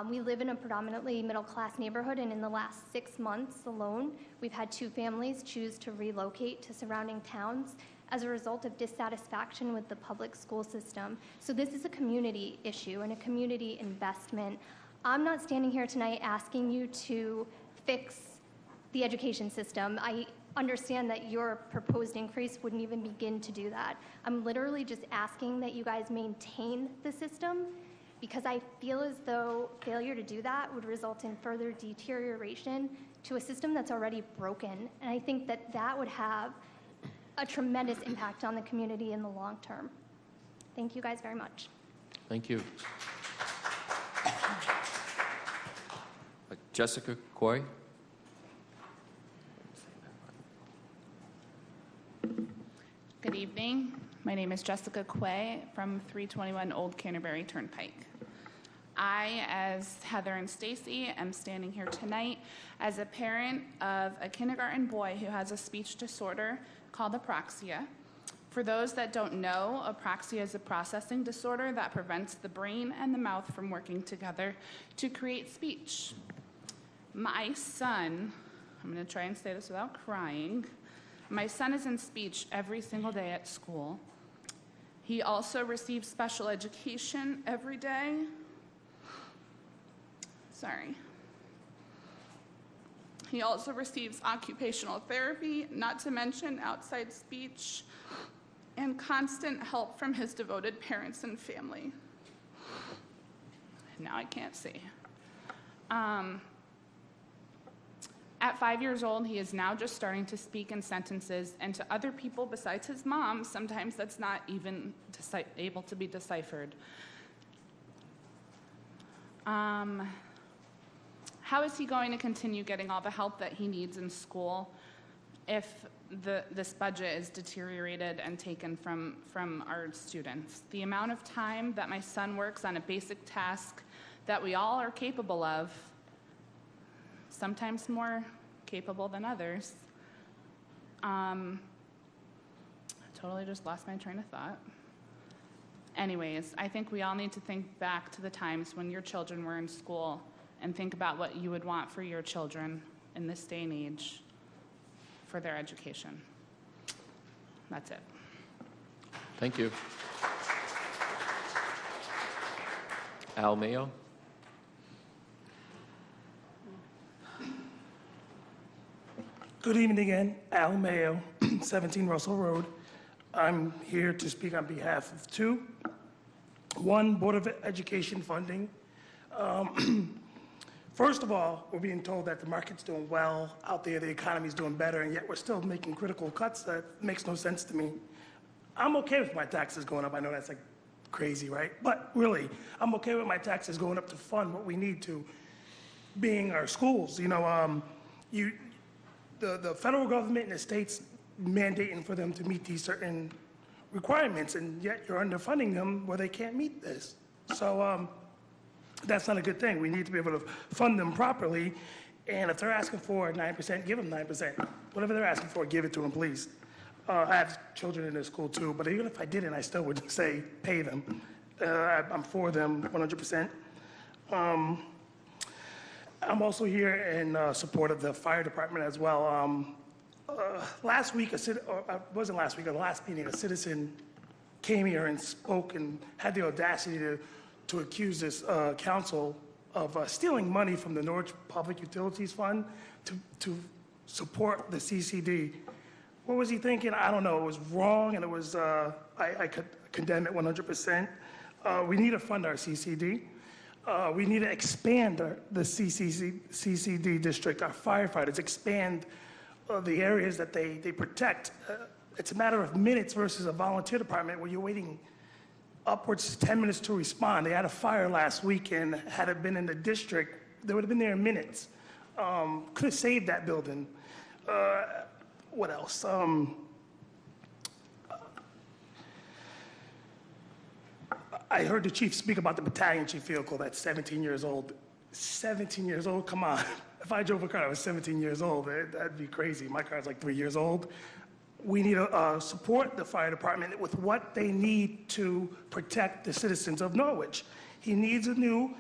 We live in a predominantly middle-class neighborhood, and in the last 6 months alone, we've had 2 families choose to relocate to surrounding towns as a result of dissatisfaction with the public school system. So this is a community issue and a community investment. I'm not standing here tonight asking you to fix the education system. I understand that your proposed increase wouldn't even begin to do that. I'm literally just asking that you guys maintain the system, because I feel as though failure to do that would result in further deterioration to a system that's already broken. And I think that that would have a tremendous impact on the community in the long term. Thank you guys very much.
Thank you. Jessica Coy.
Good evening. My name is Jessica Quay from 321 Old Canterbury Turnpike. I, as Heather and Stacy, am standing here tonight as a parent of a kindergarten boy who has a speech disorder called apraxia. For those that don't know, apraxia is a processing disorder that prevents the brain and the mouth from working together to create speech. My son, I'm going to try and say this without crying, my son is in speech every single day at school. He also receives special education every day. Sorry. He also receives occupational therapy, not to mention outside speech, and constant help from his devoted parents and family. Now I can't see. At 5 years old, he is now just starting to speak in sentences, and to other people besides his mom, sometimes that's not even able to be deciphered. How is he going to continue getting all the help that he needs in school if this budget is deteriorated and taken from our students? The amount of time that my son works on a basic task that we all are capable of, sometimes more capable than others. Totally just lost my train of thought. Anyways, I think we all need to think back to the times when your children were in school and think about what you would want for your children in this day and age for their education. That's it.
Thank you. Al Mayo.
Good evening again, Al Mayo, 17 Russell Road. I'm here to speak on behalf of two. One, Board of Education funding. First of all, we're being told that the market's doing well out there, the economy's doing better, and yet we're still making critical cuts. That makes no sense to me. I'm okay with my taxes going up. I know that's like crazy, right? But really, I'm okay with my taxes going up to fund what we need to, being our schools. You know, the federal government and the states mandating for them to meet these certain requirements, and yet you're underfunding them where they can't meet this. So that's not a good thing. We need to be able to fund them properly, and if they're asking for 9%, give them 9%. Whatever they're asking for, give it to them, please. I have children in this school too, but even if I didn't, I still would say pay them. I'm for them 100%. I'm also here in support of the fire department as well. Last week, wasn't last week, or the last meeting, a citizen came here and spoke and had the audacity to accuse this council of stealing money from the Norwich Public Utilities Fund to support the CCD. What was he thinking? I don't know. It was wrong, and it was, I could condemn it 100%. We need to fund our CCD. We need to expand the CCD district, our firefighters, expand the areas that they protect. It's a matter of minutes versus a volunteer department where you're waiting upwards to 10 minutes to respond. They had a fire last week, and had it been in the district, they would have been there in minutes. Could have saved that building. What else? I heard the chief speak about the battalion chief vehicle that's 17 years old. 17 years old? Come on. If I drove a car that was 17 years old, that'd be crazy. My car's like 3 years old. We need to support the fire department with what they need to protect the citizens of Norwich. He needs a new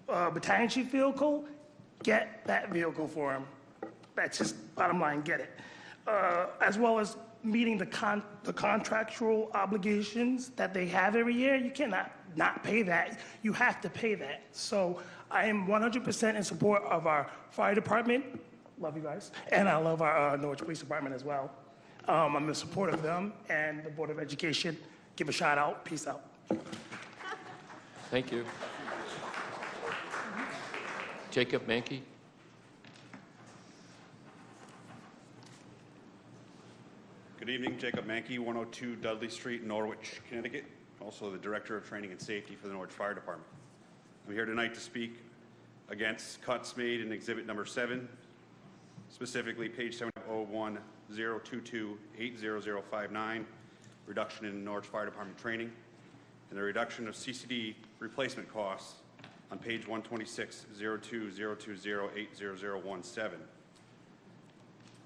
battalion chief vehicle. Get that vehicle for him. That's just bottom line, get it. As well as meeting the contractual obligations that they have every year. You cannot not pay that. You have to pay that. So I am 100% in support of our fire department. Love you guys. And I love our Norwich Police Department as well. I'm in support of them and the Board of Education. Give a shout out. Peace out.
Thank you. Jacob Mankey.
Good evening, Jacob Mankey, 102 Dudley Street, Norwich, Connecticut. Also the Director of Training and Safety for the Norwich Fire Department. I'm here tonight to speak against cuts made in Exhibit Number 7, specifically page 701-022-80059, reduction in Norwich Fire Department training, and the reduction of CCD replacement costs on page 126, 0202080017.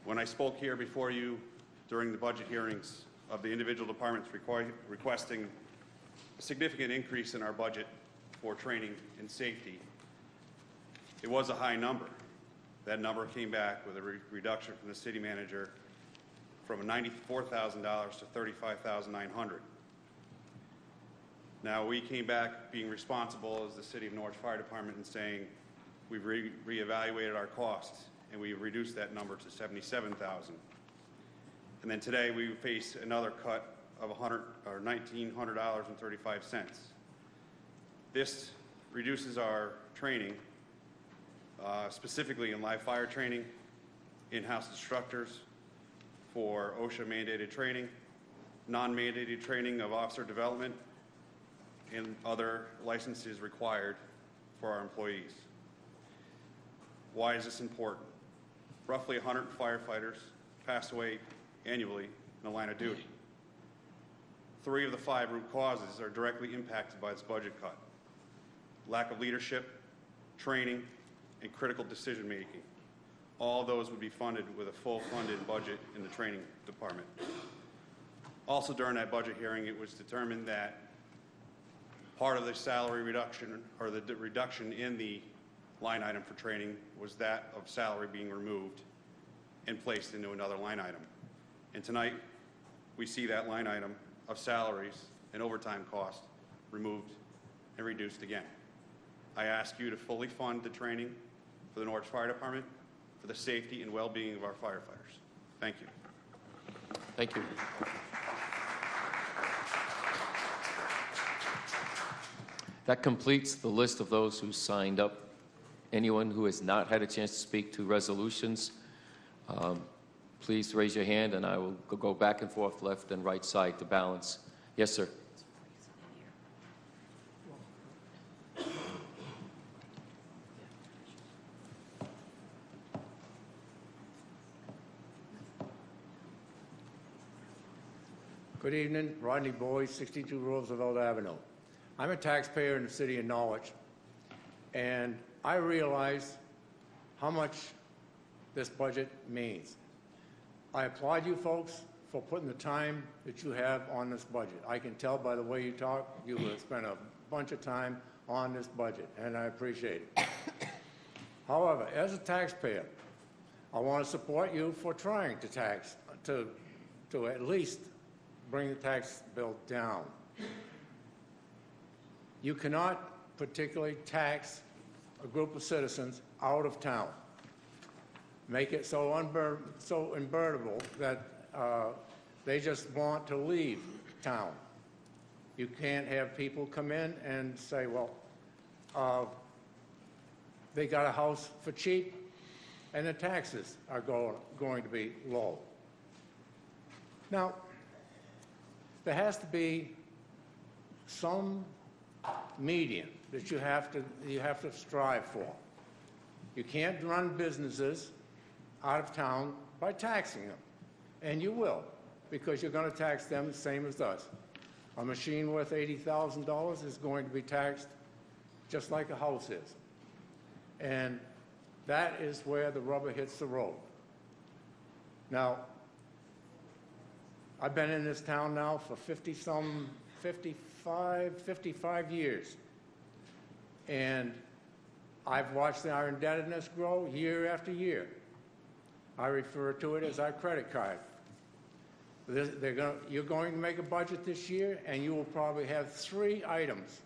When I spoke here before you during the budget hearings of the individual departments requesting a significant increase in our budget for training and safety, it was a high number. That number came back with a reduction from the city manager from $94,000 to $35,900. Now, we came back being responsible as the City of Norwich Fire Department and saying we've reevaluated our costs and we reduced that number to $77,000. And then today we face another cut of $1,900.35. This reduces our training, specifically in live fire training, in-house instructors for OSHA mandated training, non-mandated training of officer development, and other licenses required for our employees. Why is this important? Roughly 100 firefighters pass away annually in the line of duty. 3 of the 5 root causes are directly impacted by this budget cut: lack of leadership, training, and critical decision making. All those would be funded with a full funded budget in the training department. Also during that budget hearing, it was determined that part of the salary reduction, or the reduction in the line item for training, was that of salary being removed and placed into another line item. And tonight, we see that line item of salaries and overtime cost removed and reduced again. I ask you to fully fund the training for the Norwich Fire Department for the safety and well-being of our firefighters. Thank you.
Thank you. That completes the list of those who signed up. Anyone who has not had a chance to speak to resolutions, please raise your hand and I will go back and forth, left and right side to balance. Yes, sir.
Good evening, Rodney Boyd, 62 Roosevelt Avenue. I'm a taxpayer in the city of Norwich, and I realize how much this budget means. I applaud you folks for putting the time that you have on this budget. I can tell by the way you talk, you have spent a bunch of time on this budget, and I appreciate it. However, as a taxpayer, I want to support you for trying to at least bring the tax bill down. You cannot particularly tax a group of citizens out of town. Make it so unbearable that they just want to leave town. You can't have people come in and say, well, they got a house for cheap and the taxes are going to be low. Now, there has to be some median that you have to strive for. You can't run businesses out of town by taxing them, and you will, because you're going to tax them the same as us. A machine worth $80,000 is going to be taxed just like a house is, and that is where the rubber hits the road. Now, I've been in this town now for 55 years. And I've watched our indebtedness grow year after year. I refer to it as our credit card. You're going to make a budget this year, and you will probably have 3 items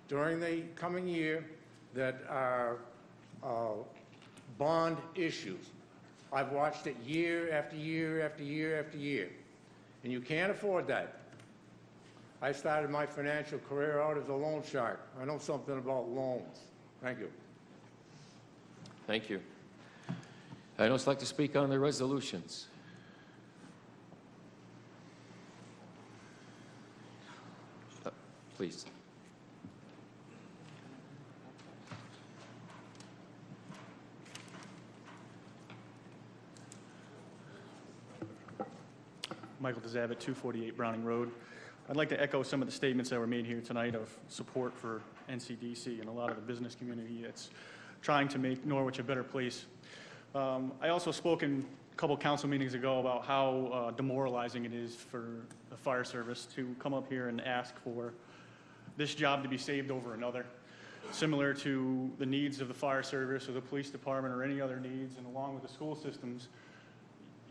during the coming year that are bond issues. I've watched it year after year after year after year, and you can't afford that. I started my financial career out as a loan shark. I know something about loans. Thank you.
Thank you. I'd also like to speak on the resolutions. Please.
Michael DeZabat, 248 Browning Road. I'd like to echo some of the statements that were made here tonight of support for NCDC and a lot of the business community that's trying to make Norwich a better place. I also spoke in a couple council meetings ago about how demoralizing it is for the fire service to come up here and ask for this job to be saved over another, similar to the needs of the fire service or the police department or any other needs, and along with the school systems.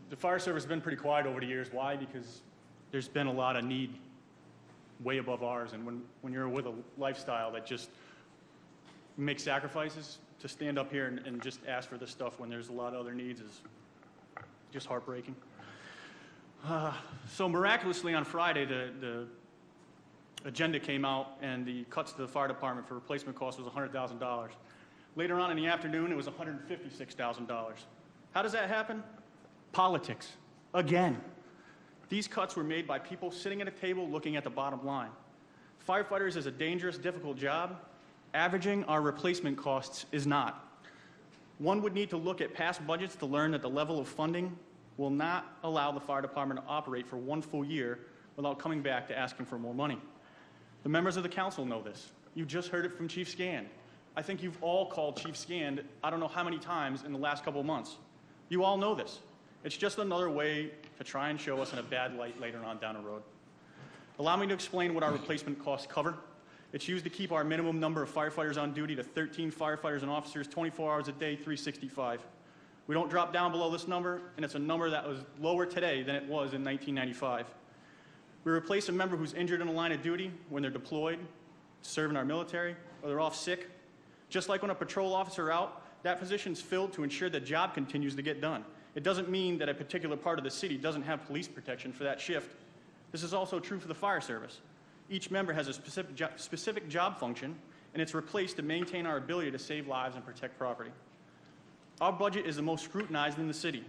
The fire service has been pretty quiet over the years. Why? Because there's been a lot of need way above ours, and when you're with a lifestyle that just makes sacrifices, to stand up here and just ask for this stuff when there's a lot of other needs is just heartbreaking. So miraculously on Friday, the agenda came out and the cuts to the fire department for replacement costs was $100,000. Later on in the afternoon, it was $156,000. How does that happen? Politics. Again. These cuts were made by people sitting at a table looking at the bottom line. Firefighters is a dangerous, difficult job. Averaging our replacement costs is not. One would need to look at past budgets to learn that the level of funding will not allow the fire department to operate for one full year without coming back to asking for more money. The members of the council know this. You just heard it from Chief Scand. I think you've all called Chief Scand I don't know how many times in the last couple of months. You all know this. It's just another way to try and show us in a bad light later on down the road. Allow me to explain what our replacement costs cover. It's used to keep our minimum number of firefighters on duty to 13 firefighters and officers, 24 hours a day, 365. We don't drop down below this number, and it's a number that was lower today than it was in 1995. We replace a member who's injured in the line of duty when they're deployed, serving our military, or they're off sick. Just like when a patrol officer out, that position's filled to ensure the job continues to get done. It doesn't mean that a particular part of the city doesn't have police protection for that shift. This is also true for the fire service. Each member has a specific job function, and it's replaced to maintain our ability to save lives and protect property. Our budget is the most scrutinized in the city.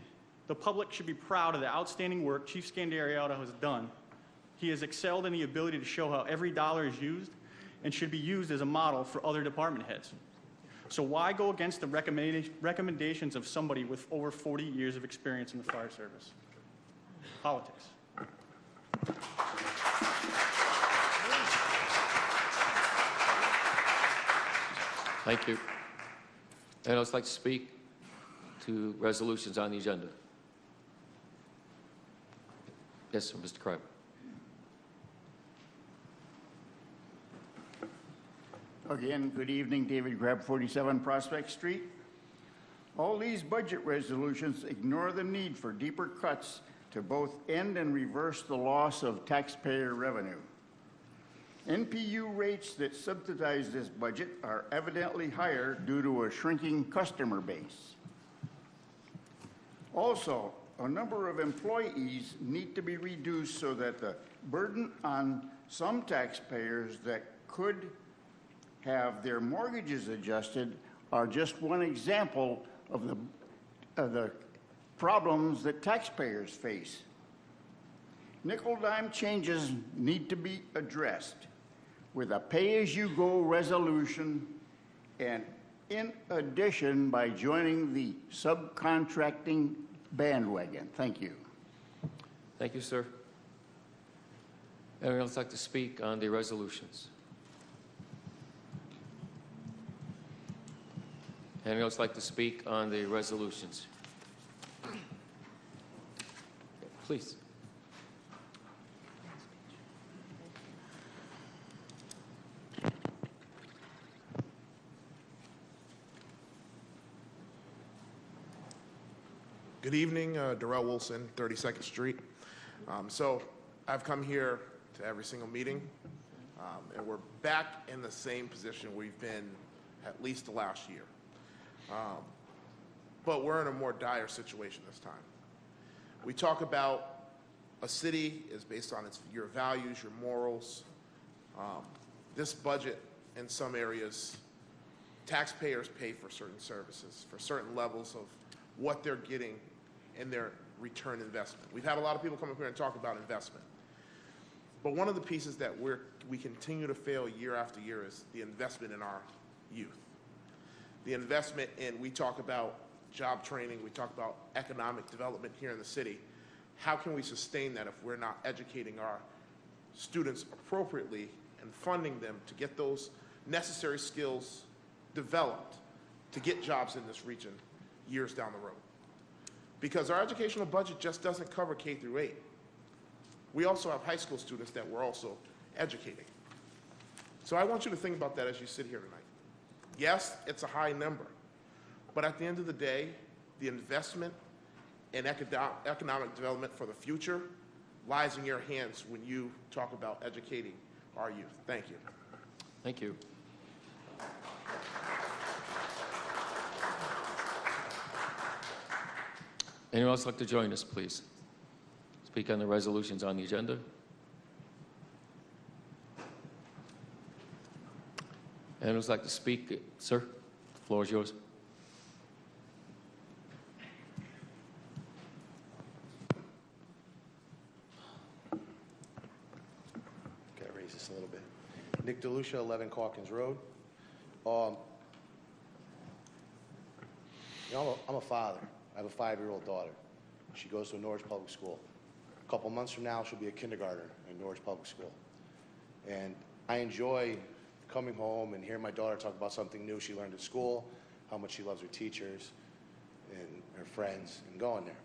The public should be proud of the outstanding work Chief Scandariota has done. He has excelled in the ability to show how every dollar is used and should be used as a model for other department heads. So why go against the recommendations of somebody with over 40 years of experience in the fire service? Politics.
Thank you. Anyone else like to speak to resolutions on the agenda? Yes, sir, Mr. Kreiber.
Again, good evening, David Grab, 47 Prospect Street. All these budget resolutions ignore the need for deeper cuts to both end and reverse the loss of taxpayer revenue. NPU rates that subsidize this budget are evidently higher due to a shrinking customer base. Also, a number of employees need to be reduced so that the burden on some taxpayers that could have their mortgages adjusted are just one example of the problems that taxpayers face. Nickel-dime changes need to be addressed with a pay-as-you-go resolution, and in addition by joining the subcontracting bandwagon. Thank you.
Thank you, sir. Anyone else like to speak on the resolutions? Anyone else like to speak on the resolutions? Please.
Good evening, Darrell Wilson, 32nd Street. So I've come here to every single meeting, and we're back in the same position we've been at least the last year. But we're in a more dire situation this time. We talk about a city is based on your values, your morals. This budget, in some areas, taxpayers pay for certain services, for certain levels of what they're getting in their return investment. We've had a lot of people come up here and talk about investment. But one of the pieces that we continue to fail year after year is the investment in our youth. The investment in, we talk about job training, we talk about economic development here in the city. How can we sustain that if we're not educating our students appropriately and funding them to get those necessary skills developed to get jobs in this region years down the road. Because our educational budget just doesn't cover K through 8. We also have high school students that we're also educating. So I want you to think about that as you sit here tonight. Yes, it's a high number, but at the end of the day, the investment in economic development for the future lies in your hands when you talk about educating our youth. Thank you.
Thank you. Anyone else like to join us, please? Speak on the resolutions on the agenda. Anyone else like to speak? Sir, the floor is yours.
Gotta raise this a little bit. Nick DeLucia, 11 Calkins Road. I'm a father. I have a 5-year-old daughter. She goes to a Norwich Public School. A couple months from now, she'll be a kindergartner in Norwich Public School. And I enjoy coming home and hearing my daughter talk about something new she learned at school, how much she loves her teachers and her friends, and going there.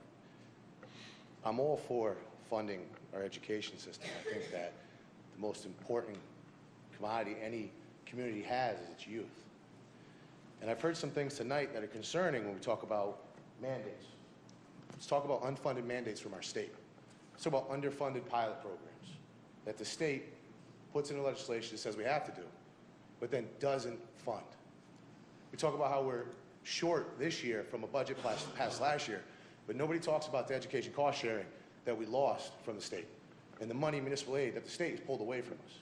I'm all for funding our education system. I think that the most important commodity any community has is its youth. And I've heard some things tonight that are concerning when we talk about mandates. Let's talk about unfunded mandates from our state. Let's talk about underfunded pilot programs that the state puts into legislation that says we have to do, but then doesn't fund. We talk about how we're short this year from a budget passed last year, but nobody talks about the education cost sharing that we lost from the state and the money municipal aid that the state has pulled away from us.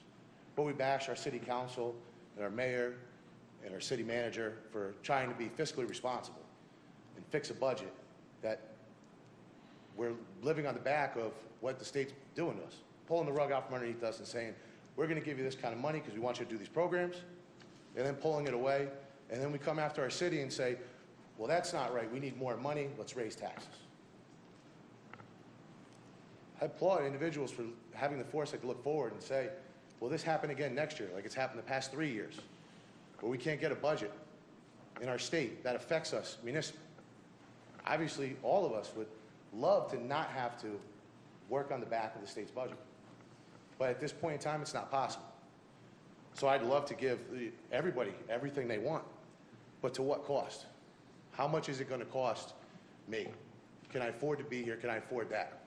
But we bash our city council and our mayor and our city manager for trying to be fiscally responsible and fix a budget that we're living on the back of what the state's doing to us, pulling the rug out from underneath us and saying, we're going to give you this kind of money because we want you to do these programs, and then pulling it away. And then we come after our city and say, well, that's not right. We need more money. Let's raise taxes. I applaud individuals for having the foresight to look forward and say, well, this happened again next year, like it's happened the past 3 years, but we can't get a budget in our state that affects us municipally. Obviously, all of us would love to not have to work on the back of the state's budget. But at this point in time, it's not possible. So I'd love to give everybody everything they want, but to what cost? How much is it going to cost me? Can I afford to be here? Can I afford that?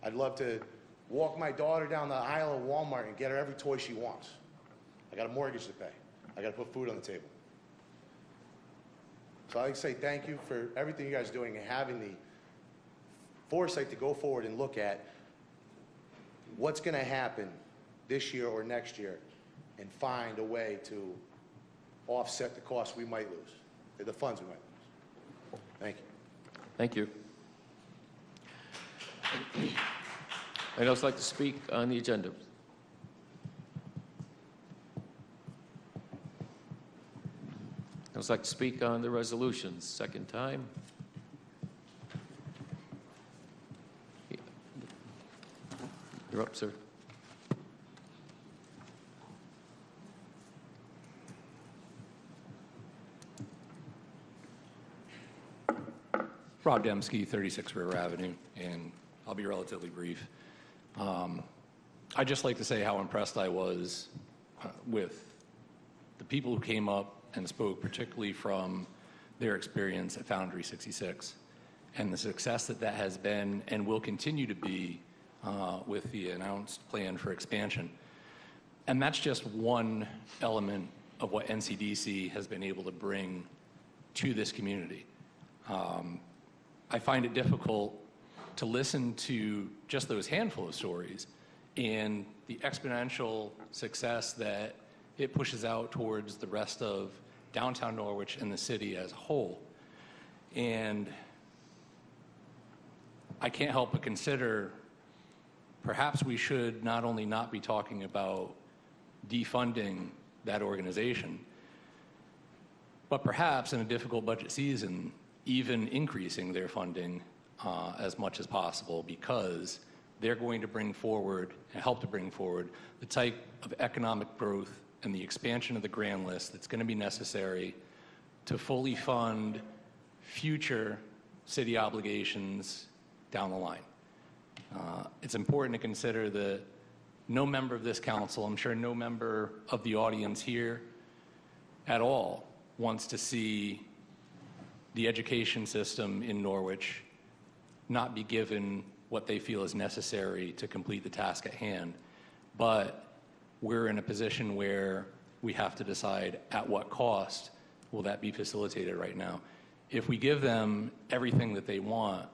I'd love to walk my daughter down the aisle of Walmart and get her every toy she wants. I got a mortgage to pay. I got to put food on the table. So I'd like to say thank you for everything you guys are doing and having the foresight to go forward and look at what's going to happen this year or next year and find a way to offset the costs we might lose, the funds we might lose. Thank you.
Thank you. Anyone else like to speak on the agenda? Anyone else like to speak on the resolutions? Second time. You're up, sir.
Rob Demsky, 36 River Avenue, and I'll be relatively brief. I'd just like to say how impressed I was with the people who came up and spoke, particularly from their experience at Foundry 66, and the success that that has been and will continue to be with the announced plan for expansion. And that's just one element of what NCDC has been able to bring to this community. I find it difficult to listen to just those handful of stories and the exponential success that it pushes out towards the rest of downtown Norwich and the city as a whole. And I can't help but consider perhaps we should not only not be talking about defunding that organization, but perhaps in a difficult budget season, even increasing their funding as much as possible, because they're going to bring forward and help to bring forward the type of economic growth and the expansion of the grand list that's going to be necessary to fully fund future city obligations down the line. It's important to consider that no member of this council, I'm sure no member of the audience here at all, wants to see the education system in Norwich not be given what they feel is necessary to complete the task at hand. But we're in a position where we have to decide at what cost will that be facilitated right now. If we give them everything that they want,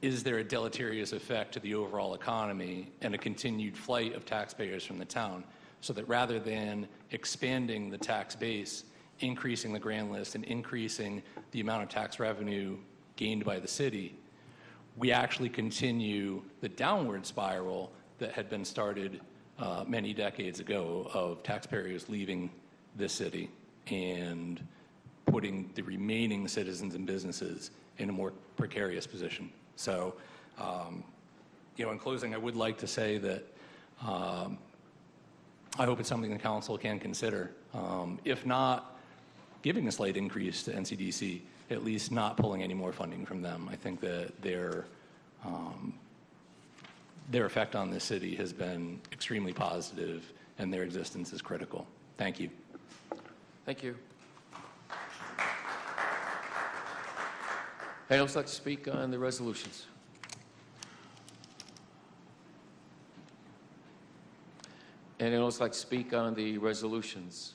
is there a deleterious effect to the overall economy and a continued flight of taxpayers from the town? So that rather than expanding the tax base, increasing the grand list, and increasing the amount of tax revenue gained by the city, we actually continue the downward spiral that had been started many decades ago of taxpayers leaving this city and putting the remaining citizens and businesses in a more precarious position. So, in closing, I would like to say that I hope it's something the council can consider. If not giving a slight increase to NCDC, at least not pulling any more funding from them. I think that their effect on this city has been extremely positive, and their existence is critical. Thank you.
Thank you. Anyone else like to speak on the resolutions? Anyone else like to speak on the resolutions?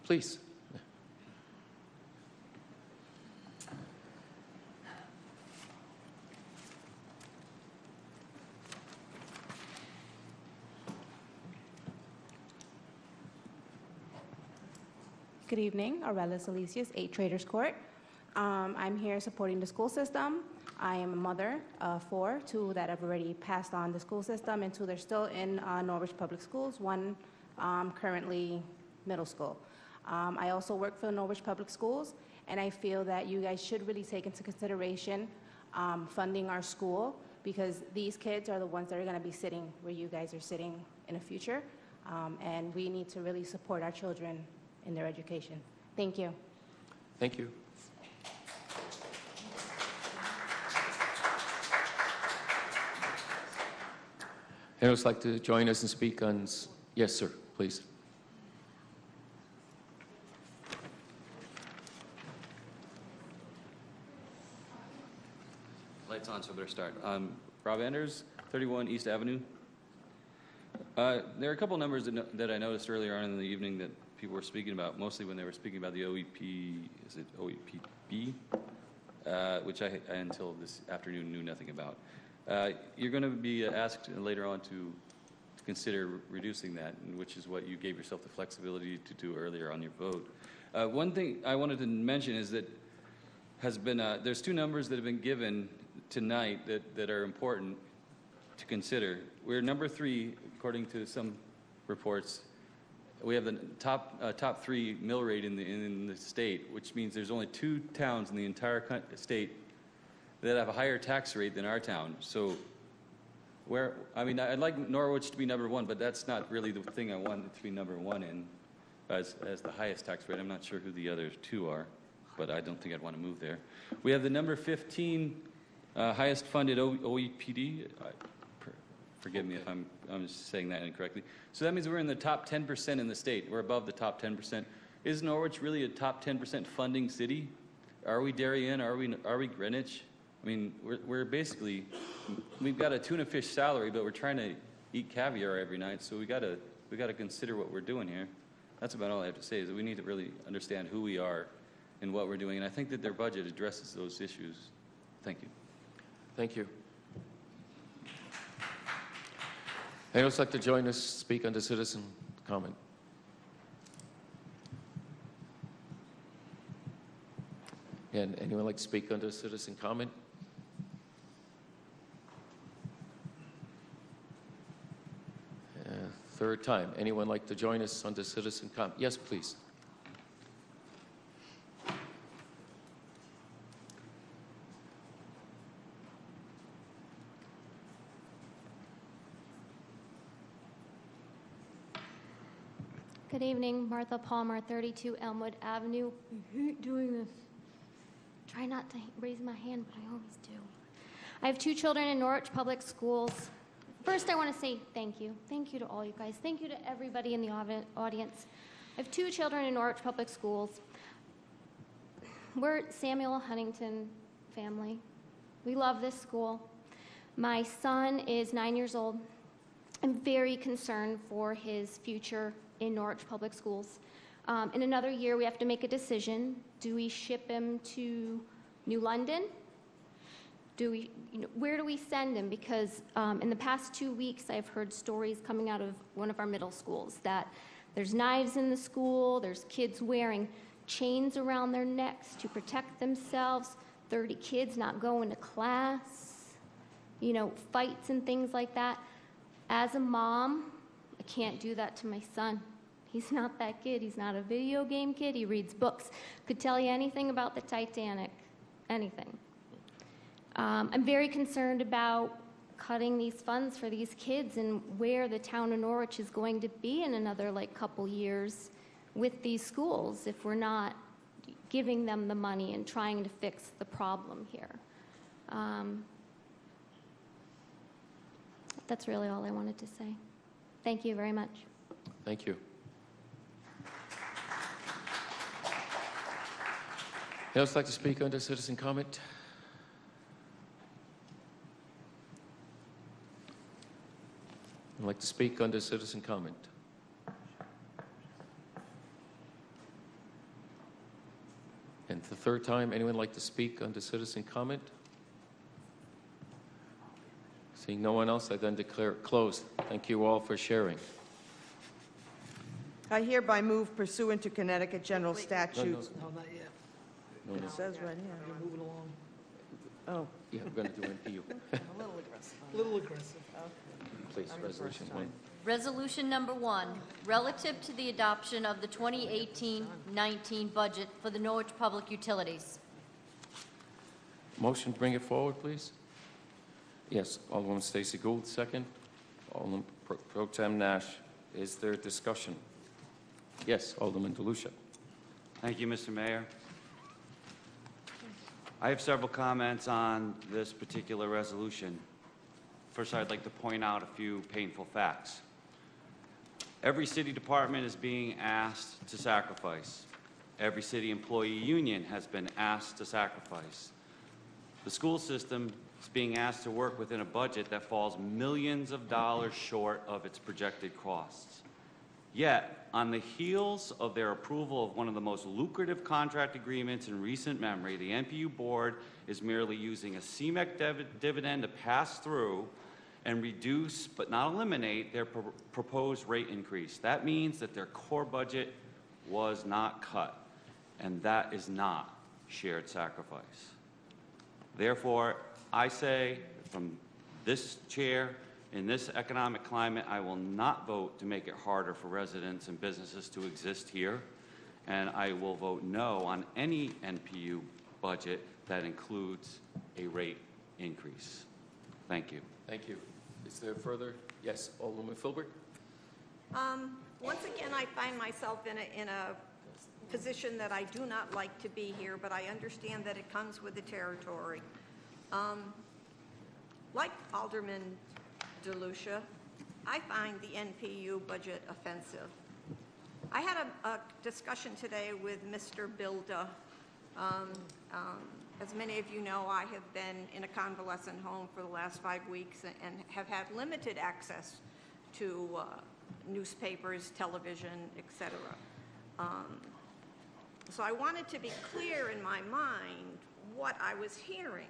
Please.
Good evening, Aurelia Salesius, 8 Traders Court. I'm here supporting the school system. I am a mother of 4, 2 that have already passed on the school system, and 2 that are still in Norwich Public Schools, 1 currently middle school. I also work for the Norwich Public Schools, and I feel that you guys should really take into consideration funding our school, because these kids are the ones that are going to be sitting where you guys are sitting in the future, and we need to really support our children in their education. Thank you.
Thank you. Anyone else like to join us and speak on? Yes, sir, please.
Lights on, so better start. Rob Anders, 31 East Avenue. There are a couple numbers that I noticed earlier on in the evening that people were speaking about, mostly when they were speaking about the OEP, is it OEPB? Which I until this afternoon knew nothing about. You're going to be asked later on to consider reducing that, which is what you gave yourself the flexibility to do earlier on your vote. One thing I wanted to mention is that there's 2 numbers that have been given tonight that are important to consider. We're number 3, according to some reports. We have the top 3 mill rate in the state, which means there's only 2 towns in the entire state that have a higher tax rate than our town. So, I'd like Norwich to be number 1, but that's not really the thing I want it to be number 1 in, as the highest tax rate. I'm not sure who the other 2 are, but I don't think I'd want to move there. We have the number 15 highest funded OEPD. Forgive me if I'm saying that incorrectly. So that means we're in the top 10% in the state. We're above the top 10%. Is Norwich really a top 10% funding city? Are we Darien? Are we Greenwich? I mean, we're basically, we've got a tuna fish salary, but we're trying to eat caviar every night. So we got to consider what we're doing here. That's about all I have to say. Is that we need to really understand who we are and what we're doing. And I think that their budget addresses those issues. Thank you.
Thank you. Anyone else like to join us, speak on the citizen comment? And anyone like to speak on the citizen comment? Third time. Anyone like to join us on the citizen comment? Yes, please.
Good evening, Martha Palmer, 32 Elmwood Avenue. I hate doing this. Try not to raise my hand, but I always do. I have 2 children in Norwich Public Schools. First, I want to say thank you. Thank you to all you guys. Thank you to everybody in the audience. I have 2 children in Norwich Public Schools. We're Samuel Huntington family. We love this school. My son is 9 years old. I'm very concerned for his future in Norwich Public Schools. In another year, we have to make a decision. Do we ship him to New London? Where do we send him? Because in the past 2 weeks, I've heard stories coming out of one of our middle schools that there's knives in the school, there's kids wearing chains around their necks to protect themselves, 30 kids not going to class, fights and things like that. As a mom, I can't do that to my son. He's not that kid. He's not a video game kid. He reads books. Could tell you anything about the Titanic, anything. I'm very concerned about cutting these funds for these kids and where the town of Norwich is going to be in another couple years with these schools if we're not giving them the money and trying to fix the problem here. That's really all I wanted to say. Thank you very much.
Thank you. Anyone else like to speak under citizen comment? I'd like to speak under citizen comment. And the third time, anyone like to speak under citizen comment? Seeing no one else, I then declare it closed. Thank you all for sharing.
I hereby move pursuant to Connecticut General Statute.
No, not yet.
No, no.
It says right here.
You're moving along.
Oh.
Yeah, we're going to do NPU.
A little aggressive. A little aggressive.
Please, resolution 1.
Resolution number 1, relative to the adoption of the 2018-19 budget for the Norwich Public Utilities.
Motion to bring it forward, please. Yes, Alderwoman Stacey Gould, second. Alderman Pro Tem Nash. Is there discussion? Yes, Alderman DeLucia.
Thank you, Mr. Mayor. I have several comments on this particular resolution. First, I'd like to point out a few painful facts. Every city department is being asked to sacrifice. Every city employee union has been asked to sacrifice. The school system is being asked to work within a budget that falls millions of dollars short of its projected costs. Yet, on the heels of their approval of one of the most lucrative contract agreements in recent memory, the NPU board is merely using a CMEC dividend to pass through and reduce, but not eliminate, their proposed rate increase. That means that their core budget was not cut, and that is not shared sacrifice. Therefore, I say from this chair, in this economic climate, I will not vote to make it harder for residents and businesses to exist here, and I will vote no on any NPU budget that includes a rate increase. Thank you.
Thank you. Is there further? Yes, Alderwoman Filbert.
Once again, I find myself in a position that I do not like to be here, but I understand that it comes with the territory. Like Alderman DeLucia, I find the NPU budget offensive. I had a discussion today with Mr. Bilda. As many of you know, I have been in a convalescent home for the last 5 weeks and have had limited access to newspapers, television, etc. So I wanted to be clear in my mind what I was hearing.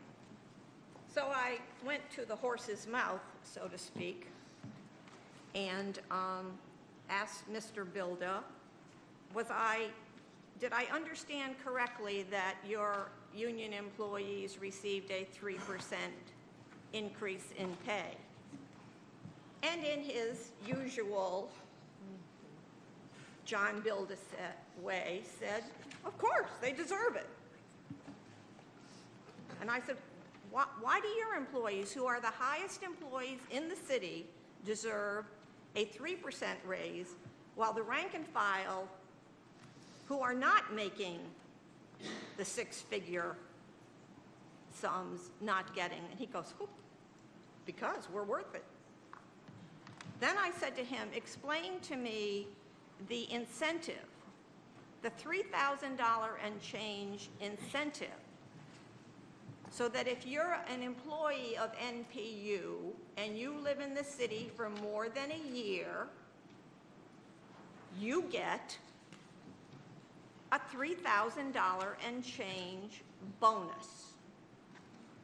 So I went to the horse's mouth, so to speak, and asked Mr. Bilda, did I understand correctly that your union employees received a 3% increase in pay? And in his usual John Bilda way, said, of course, they deserve it. And I said, why do your employees, who are the highest employees in the city, deserve a 3% raise while the rank and file, who are not making the six-figure sums, not getting. And he goes, whoop, because we're worth it. Then I said to him, explain to me the incentive, the $3,000 and change incentive, so that if you're an employee of NPU and you live in the city for more than a year, you get a $3,000 and change bonus.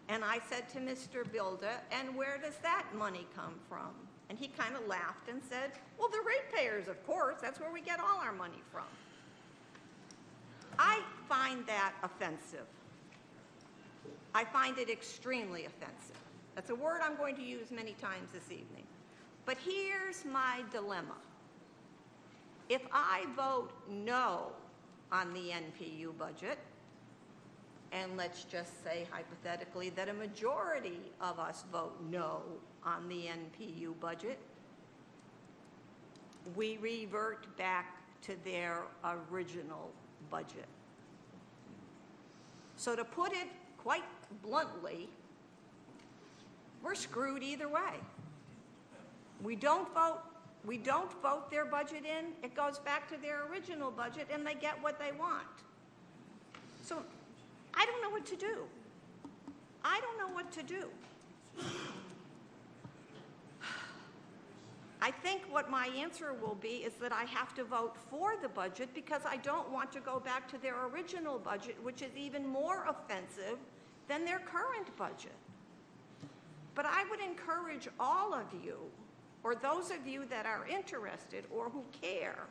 And I said to Mr. Bilda, and where does that money come from? And he kind of laughed and said, well, the ratepayers, of course, that's where we get all our money from. I find that offensive. I find it extremely offensive. That's a word I'm going to use many times this evening. But here's my dilemma. If I vote no on the NPU budget, and let's just say hypothetically that a majority of us vote no on the NPU budget, we revert back to their original budget. So to put it quite bluntly, we're screwed either way. We don't vote their budget in, it goes back to their original budget, and they get what they want. So I don't know what to do. I don't know what to do. I think what my answer will be is that I have to vote for the budget because I don't want to go back to their original budget, which is even more offensive than their current budget. But I would encourage all of you, or those of you that are interested or who care,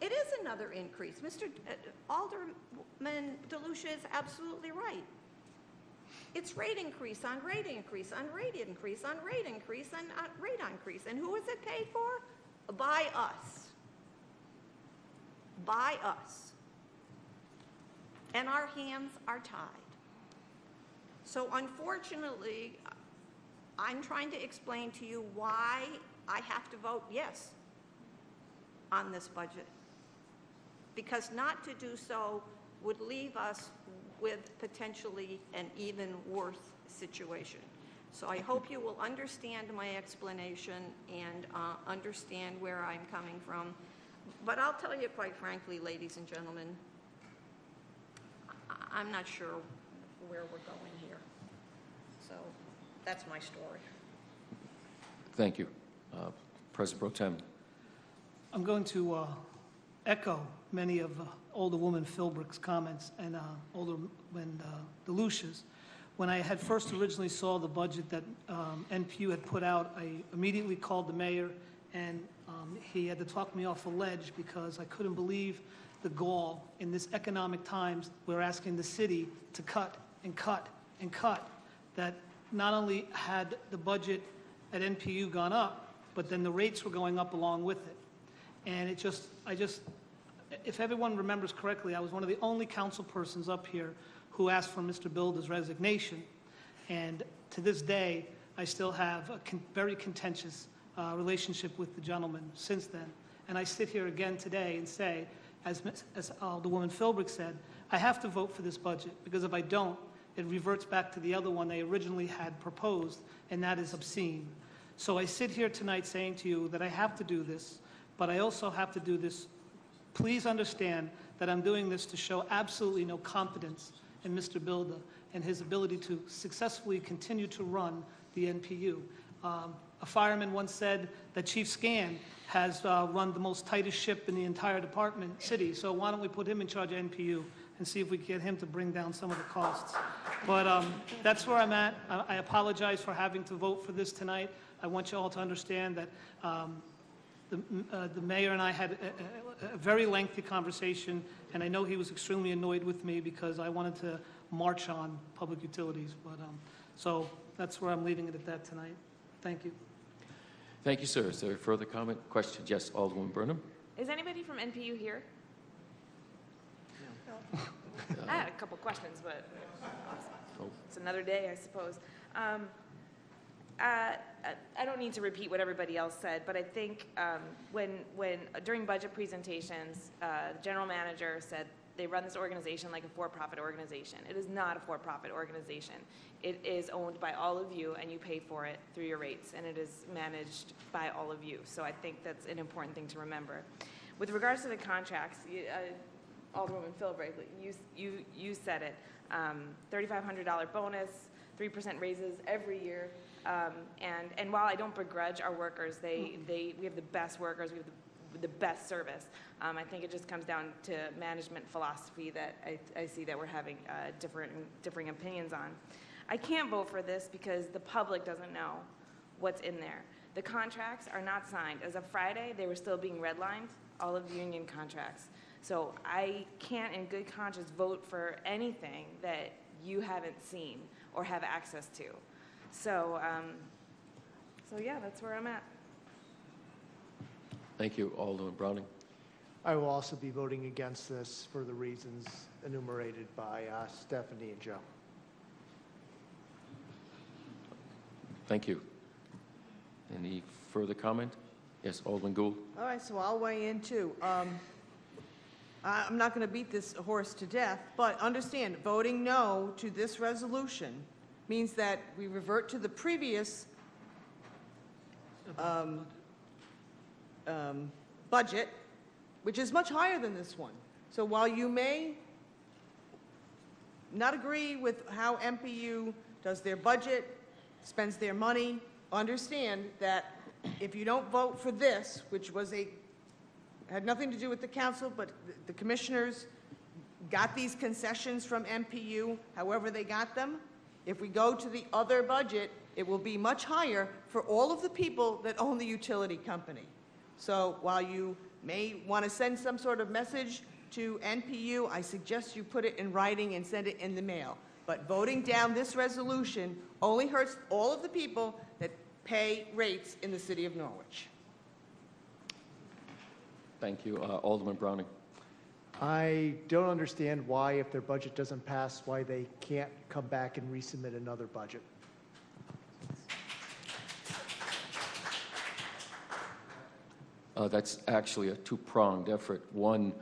it is another increase. Mr. Alderman DeLucia is absolutely right. It's rate increase on rate increase on rate increase on rate increase on rate increase. And who is it paid for? By us. By us. And our hands are tied. So unfortunately, I'm trying to explain to you why I have to vote yes on this budget. Because not to do so would leave us with potentially an even worse situation. So I hope you will understand my explanation and understand where I'm coming from. But I'll tell you quite frankly, ladies and gentlemen, I'm not sure where we're going here. So that's my story.
Thank you. President Pro Tem.
I'm going to echo many of Alderwoman Philbrick's comments and Alderman DeLucia's. When I had first originally saw the budget that NPU had put out, I immediately called the mayor, and he had to talk me off a ledge because I couldn't believe the gall in this economic times. We're asking the city to cut and cut and cut. That not only had the budget at NPU gone up, but then the rates were going up along with it. And if everyone remembers correctly, I was one of the only council persons up here who asked for Mr. Bilda's resignation. And to this day, I still have a very contentious relationship with the gentleman since then. And I sit here again today and say, as Alderwoman Philbrick said, I have to vote for this budget, because if I don't, it reverts back to the other one they originally had proposed, and that is obscene. So I sit here tonight saying to you that I have to do this, but I also have to do this. Please understand that I'm doing this to show absolutely no confidence in Mr. Bilda and his ability to successfully continue to run the NPU. A fireman once said that Chief Scan has run the most tightest ship in the entire department city, so why don't we put him in charge of NPU and see if we can get him to bring down some of the costs. But that's where I'm at. I apologize for having to vote for this tonight. I want you all to understand that the mayor and I had a very lengthy conversation, and I know he was extremely annoyed with me because I wanted to march on public utilities. But so that's where I'm leaving it at that tonight. Thank you.
Thank you, sir. Is there a further comment, question? Yes, Alderwoman Burnham.
Is anybody from NPU here? No. I had a couple questions, but it's another day, I suppose. I don't need to repeat what everybody else said, but I think during budget presentations, the general manager said they run this organization like a for-profit organization. It is not a for-profit organization. It is owned by all of you, and you pay for it through your rates, and it is managed by all of you. So I think that's an important thing to remember. With regards to the contracts, Alderwoman Philbrick, you said it, $3,500 bonus, 3% raises every year. And while I don't begrudge our workers, we have the best workers, we have the best service. I think it just comes down to management philosophy that I see that we're having differing opinions on. I can't vote for this because the public doesn't know what's in there. The contracts are not signed. As of Friday, they were still being redlined, all of the union contracts. So I can't in good conscience vote for anything that you haven't seen or have access to. So yeah, that's where I'm at.
Thank you, Alderman Browning.
I will also be voting against this for the reasons enumerated by Stephanie and Joe.
Thank you. Any further comment? Yes, Alderman Gould.
All right, so I'll weigh in too. I'm not going to beat this horse to death, but understand, voting no to this resolution means that we revert to the previous budget, which is much higher than this one. So while you may not agree with how MPU does their budget, spends their money, understand that if you don't vote for this, which had nothing to do with the council, but the commissioners got these concessions from MPU, however they got them. If we go to the other budget, it will be much higher for all of the people that own the utility company. So while you may want to send some sort of message to NPU, I suggest you put it in writing and send it in the mail. But voting down this resolution only hurts all of the people that pay rates in the city of Norwich.
Thank you. Alderman Browning.
I don't understand why, if their budget doesn't pass, why they can't come back and resubmit another budget.
That's actually a two-pronged effort. One,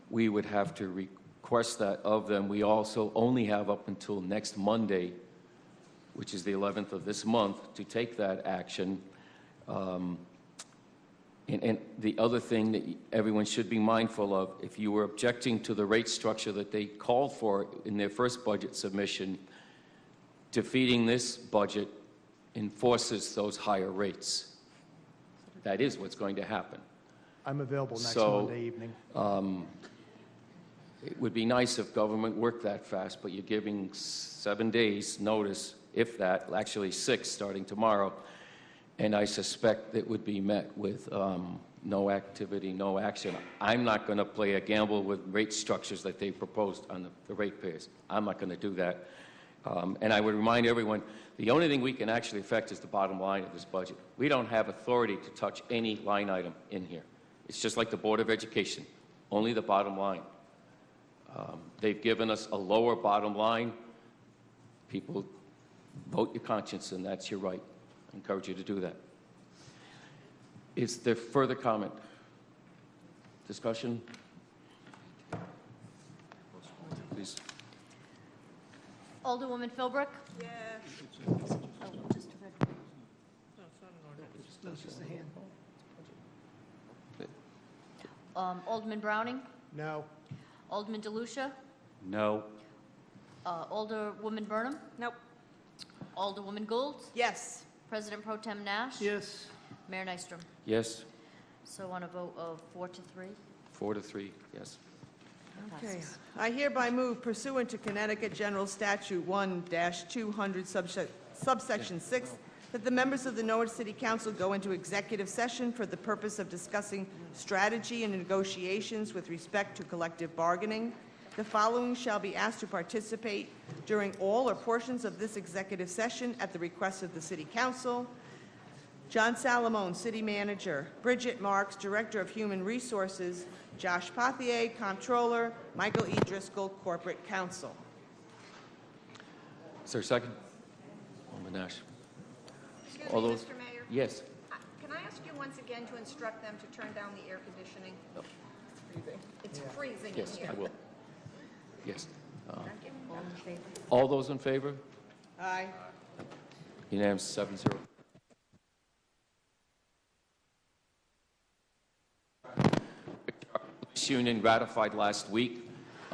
we would have to request that of them. We also only have up until next Monday, which is the 11th of this month, to take that action. And the other thing that everyone should be mindful of, if you were objecting to the rate structure that they called for in their first budget submission, defeating this budget enforces those higher rates. That is what's going to happen.
I'm available next Monday evening.
It would be nice if government worked that fast, but you're giving 7 days notice, if that, actually 6 starting tomorrow. And I suspect it would be met with no activity, no action. I'm not going to play a gamble with rate structures that they proposed on the ratepayers. I'm not going to do that. And I would remind everyone, the only thing we can actually affect is the bottom line of this budget. We don't have authority to touch any line item in here. It's just like the Board of Education, only the bottom line. They've given us a lower bottom line. People, vote your conscience, and that's your right. I encourage you to do that. Is there further comment? Discussion? Please.
Alderwoman Philbrick?
Yes.
Oh, just a red.
No, it's just a hand.
Alderman Browning?
No.
Alderman DeLucia?
No.
Alderwoman Burnham?
Nope.
Alderwoman Gould?
Yes.
President Pro Tem Nash?
Yes.
Mayor Nystrom?
Yes.
So on a vote of 4 to 3?
4 to 3, yes.
Okay. I hereby move pursuant to Connecticut General Statute 1-200 subsection 6 that the members of the Norwich City Council go into executive session for the purpose of discussing strategy and negotiations with respect to collective bargaining. The following shall be asked to participate during all or portions of this executive session at the request of the City Council: John Salamone, City Manager; Bridget Marks, Director of Human Resources; Josh Pothier, Comptroller; Michael E. Driscoll, Corporate Counsel.
Is there a second? Alderman Nash.
Excuse
All
me,
those?
Mr. Mayor?
Yes.
Can I ask you once again to instruct them to turn down the air conditioning? It's freezing in
Yes,
here.
I will. Yes.
Thank you.
All those in favor?
Aye.
Unanimous, 7-0. Police union ratified last week,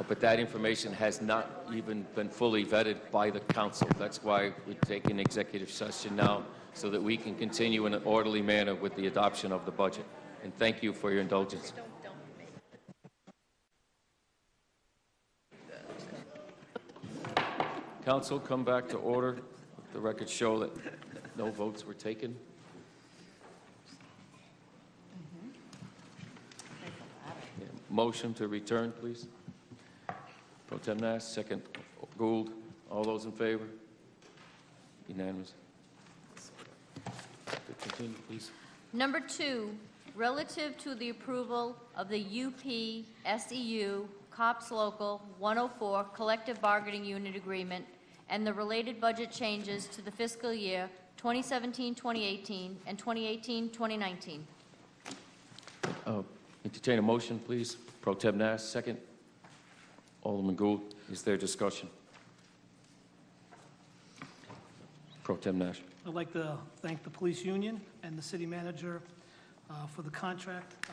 but that information has not even been fully vetted by the council. That's why we're taking executive session now, so that we can continue in an orderly manner with the adoption of the budget. And thank you for your indulgence. Council, come back to order. The records show that no votes were taken. Yeah, motion to return, please. Pro Tem Nash, second Gould. All those in favor? Unanimous. Continue, please.
Number 2, relative to the approval of the UP-SEU COPS Local 104 Collective Bargaining Unit Agreement and the related budget changes to the fiscal year 2017-2018 and 2018-2019.
Entertain a motion, please. Pro Tem Nash, second. Alderman Gould, is there discussion? Pro Tem Nash.
I'd like to thank the police union and the city manager for the contract.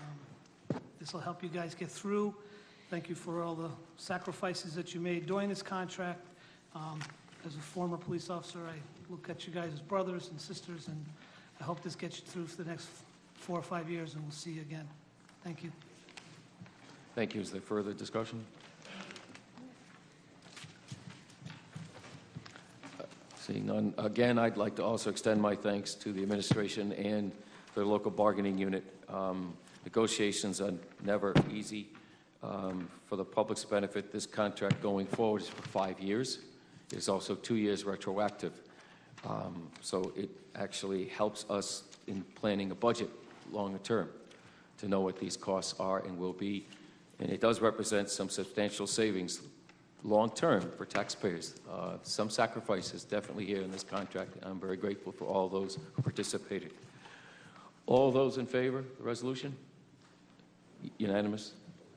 This will help you guys get through. Thank you for all the sacrifices that you made during this contract. As a former police officer, I look at you guys as brothers and sisters, and I hope this gets you through for the next 4 or 5 years, and we'll see you again. Thank you.
Thank you. Is there further discussion? Seeing none. Again, I'd like to also extend my thanks to the administration and the local bargaining unit. Negotiations are never easy. For the public's benefit, this contract going forward is for 5 years. It's also 2 years retroactive. So it actually helps us in planning a budget longer term to know what these costs are and will be. And it does represent some substantial savings long term for taxpayers. Some sacrifices definitely here in this contract. I'm very grateful for all those who participated. All those in favor of the resolution? Unanimous.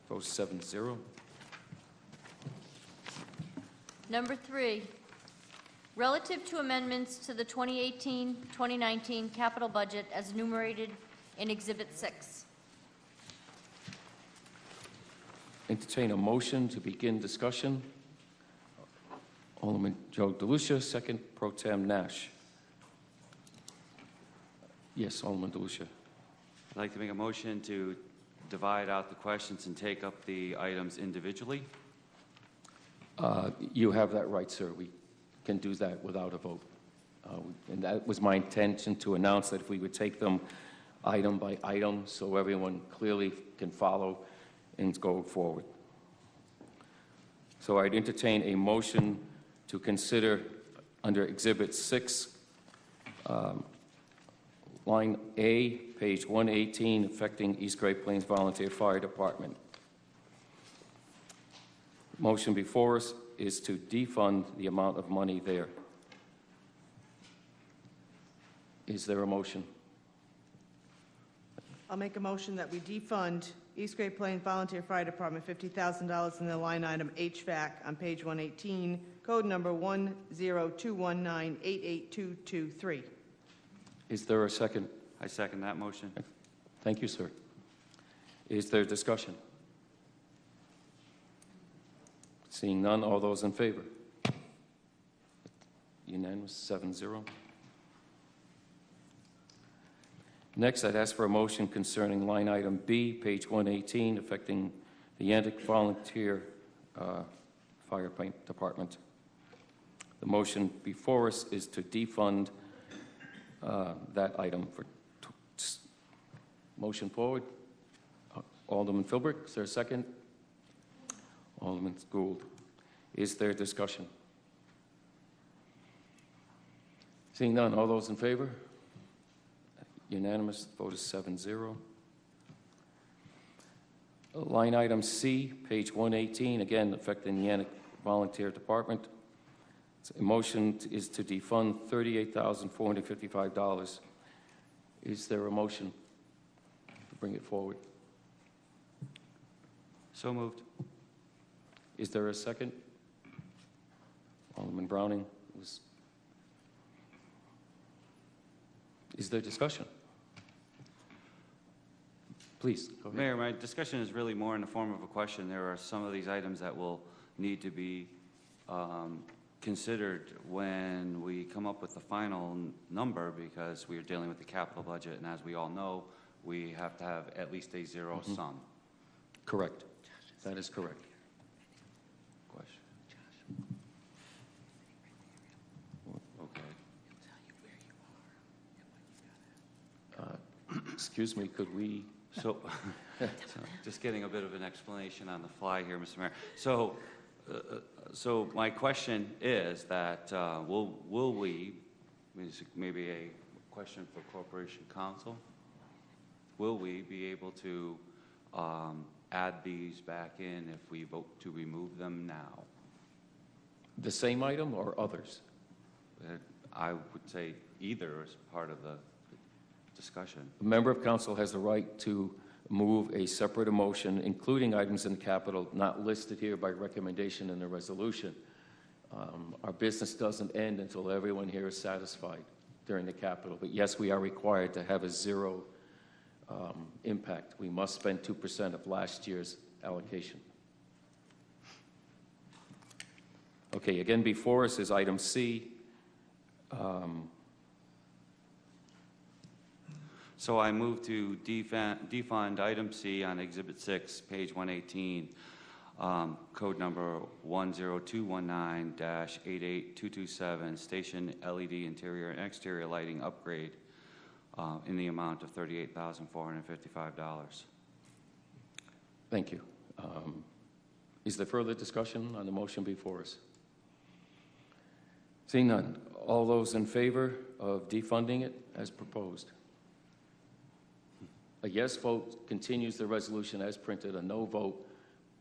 Vote 7-0.
Number 3, relative to amendments to the 2018-2019 capital budget as enumerated in Exhibit 6.
Entertain a motion to begin discussion. Alderman Joe DeLucia, second. Pro Tem Nash. Yes, Alderman DeLucia.
I'd like to make a motion to divide out the questions and take up the items individually.
You have that right, sir. We can do that without a vote. And that was my intention, to announce that if we would take them item by item so everyone clearly can follow and go forward. So I'd entertain a motion to consider under Exhibit 6, line A, page 118, affecting East Great Plains Volunteer Fire Department. Motion before us is to defund the amount of money there. Is there a motion?
I'll make a motion that we defund East Great Plains Volunteer Fire Department $50,000 in the line item HVAC on page 118, code number 10219882223.
Is there a second?
I second that motion.
Thank you, sir. Is there discussion? Seeing none, all those in favor? Unanimous, 7-0. Next, I'd ask for a motion concerning line item B, page 118, affecting the Yantic Volunteer Fire Department. The motion before us is to defund that item. Motion forward. Alderman Philbrick, is there a second? Alderman Gould. Is there discussion? Seeing none, all those in favor? Unanimous, vote is 7-0. Line item C, page 118, again affecting the Yantic Volunteer Department. A motion is to defund $38,455. Is there a motion to bring it forward?
So moved.
Is there a second? Alderman Browning. Is there discussion? Please, go ahead.
Mayor, my discussion is really more in the form of a question. There are some of these items that will need to be considered when we come up with the final number, because we are dealing with the capital budget, and as we all know, we have to have at least a zero sum.
Correct. That is correct.
Question. Okay.
Excuse me, could we?
So, just getting a bit of an explanation on the fly here, Mr. Mayor. So my question is that will we, maybe a question for Corporation Counsel, will we be able to add these back in if we vote to remove them now?
The same item or others?
I would say either as part of the discussion.
A member of council has the right to move a separate motion, including items in the capital not listed here by recommendation in the resolution. Our business doesn't end until everyone here is satisfied during the capital. But yes, we are required to have a zero impact. We must spend 2% of last year's allocation. Okay, again, before us is item C.
So I move to defund item C on Exhibit 6, page 118, code number 10219-88227, station LED interior and exterior lighting upgrade in the amount of $38,455.
Thank you. Is there further discussion on the motion before us? Seeing none, all those in favor of defunding it as proposed? A yes vote continues the resolution as printed. A no vote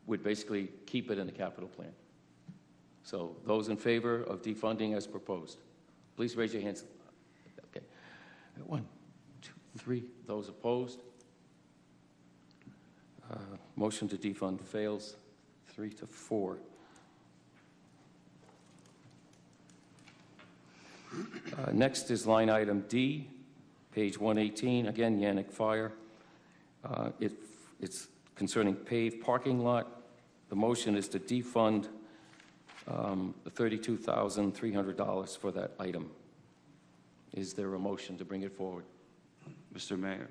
would basically keep it in the capital plan. So those in favor of defunding as proposed, please raise your hands. Okay. 1, 2, 3. Those opposed? Motion to defund fails 3-4. Next is line item D, page 118. Again, Yannick Fire. It's concerning paved parking lot. The motion is to defund the $32,300 for that item. Is there a motion to bring it forward?
Mr. Mayor.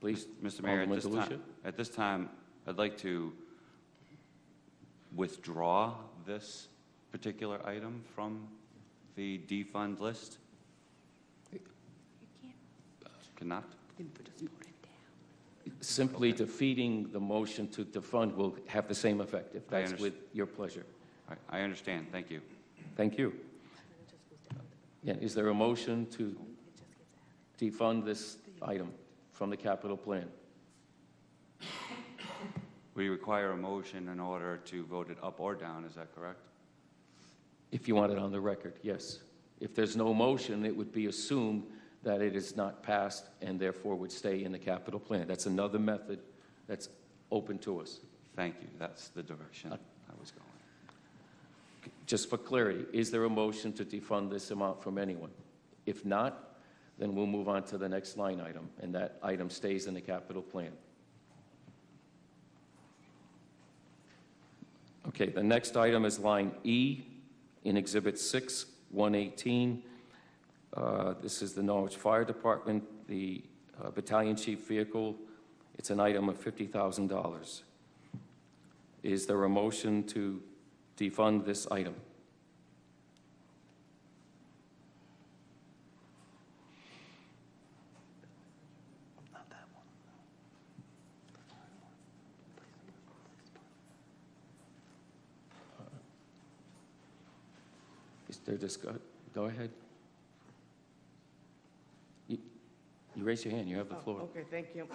Please,
Mr. Mayor,
Alderman
at this time, I'd like to withdraw this particular item from the defund list. Cannot?
Simply defeating the motion to defund will have the same effect, if that's with your pleasure.
I understand. Thank you.
Thank you. Yeah, is there a motion to defund this item from the capital plan?
We require a motion in order to vote it up or down. Is that correct?
If you want it on the record, yes. If there's no motion, it would be assumed that it is not passed and therefore would stay in the capital plan. That's another method that's open to us.
Thank you. That's the direction I was going.
Just for clarity, is there a motion to defund this amount from anyone? If not, then we'll move on to the next line item, and that item stays in the capital plan. Okay, the next item is line E in Exhibit 6, 118. This is the Norwich Fire Department, the battalion chief vehicle. It's an item of $50,000. Is there a motion to defund this item? Is there discussion? Go ahead. You raise your hand. You have the floor.
Okay, thank you.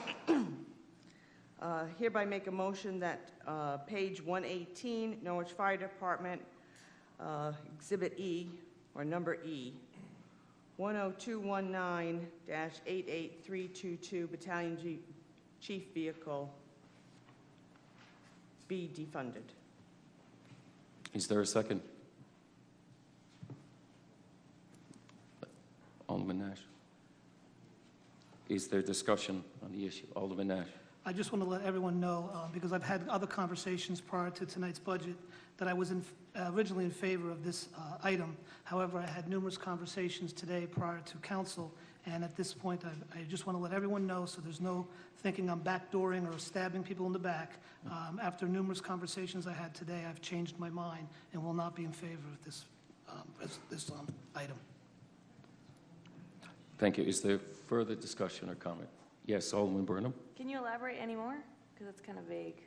Hereby make a motion that page 118, Norwich Fire Department, Exhibit E, or number E, 10219-88322 Battalion Chief Vehicle be defunded.
Is there a second? Alderman Nash. Is there discussion on the issue? Alderman Nash.
I just want to let everyone know, because I've had other conversations prior to tonight's budget, that I was originally in favor of this item. However, I had numerous conversations today prior to council, and at this point, I just want to let everyone know so there's no thinking I'm backdooring or stabbing people in the back. After numerous conversations I had today, I've changed my mind and will not be in favor of this item.
Thank you. Is there further discussion or comment? Yes, Alderman Burnham.
Can you elaborate any more? Because it's kind of vague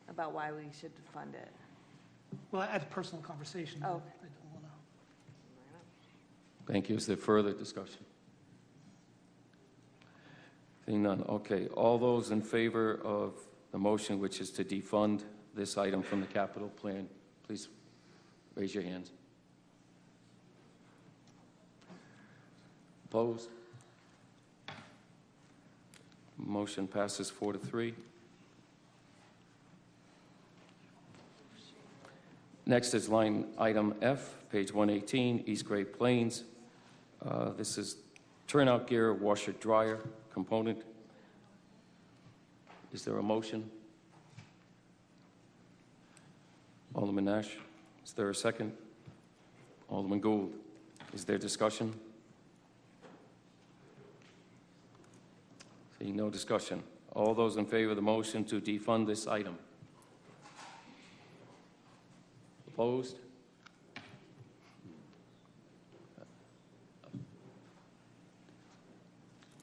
about why we should fund it.
Well, I had a personal conversation.
Oh.
I don't want to.
Thank you. Is there further discussion? Seeing none. Okay. All those in favor of the motion, which is to defund this item from the capital plan, please raise your hands. Opposed? Motion passes 4-3. Next is line item F, page 118, East Great Plains. This is turnout gear, washer, dryer component. Is there a motion? Alderman Nash. Is there a second? Alderman Gould. Is there discussion? Seeing no discussion. All those in favor of the motion to defund this item? Opposed?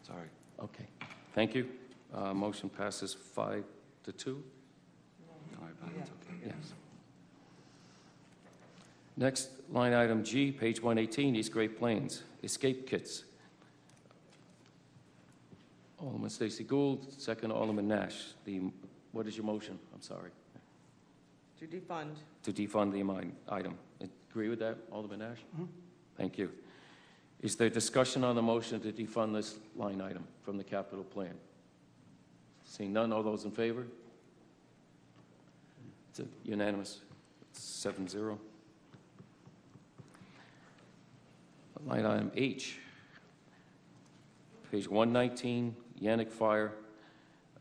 Sorry. Okay. Thank you. Motion passes 5-2. Yes. Next, line item G, page 118, East Great Plains, escape kits. Alderman Stacey Gould, second Alderman Nash. What is your motion? I'm sorry.
To defund.
To defund the item. Agree with that, Alderman Nash?
Mm-hmm.
Thank you. Is there discussion on the motion to defund this line item from the capital plan? Seeing none, all those in favor? It's unanimous. It's 7-0. Line item H, page 119, Yannick Fire.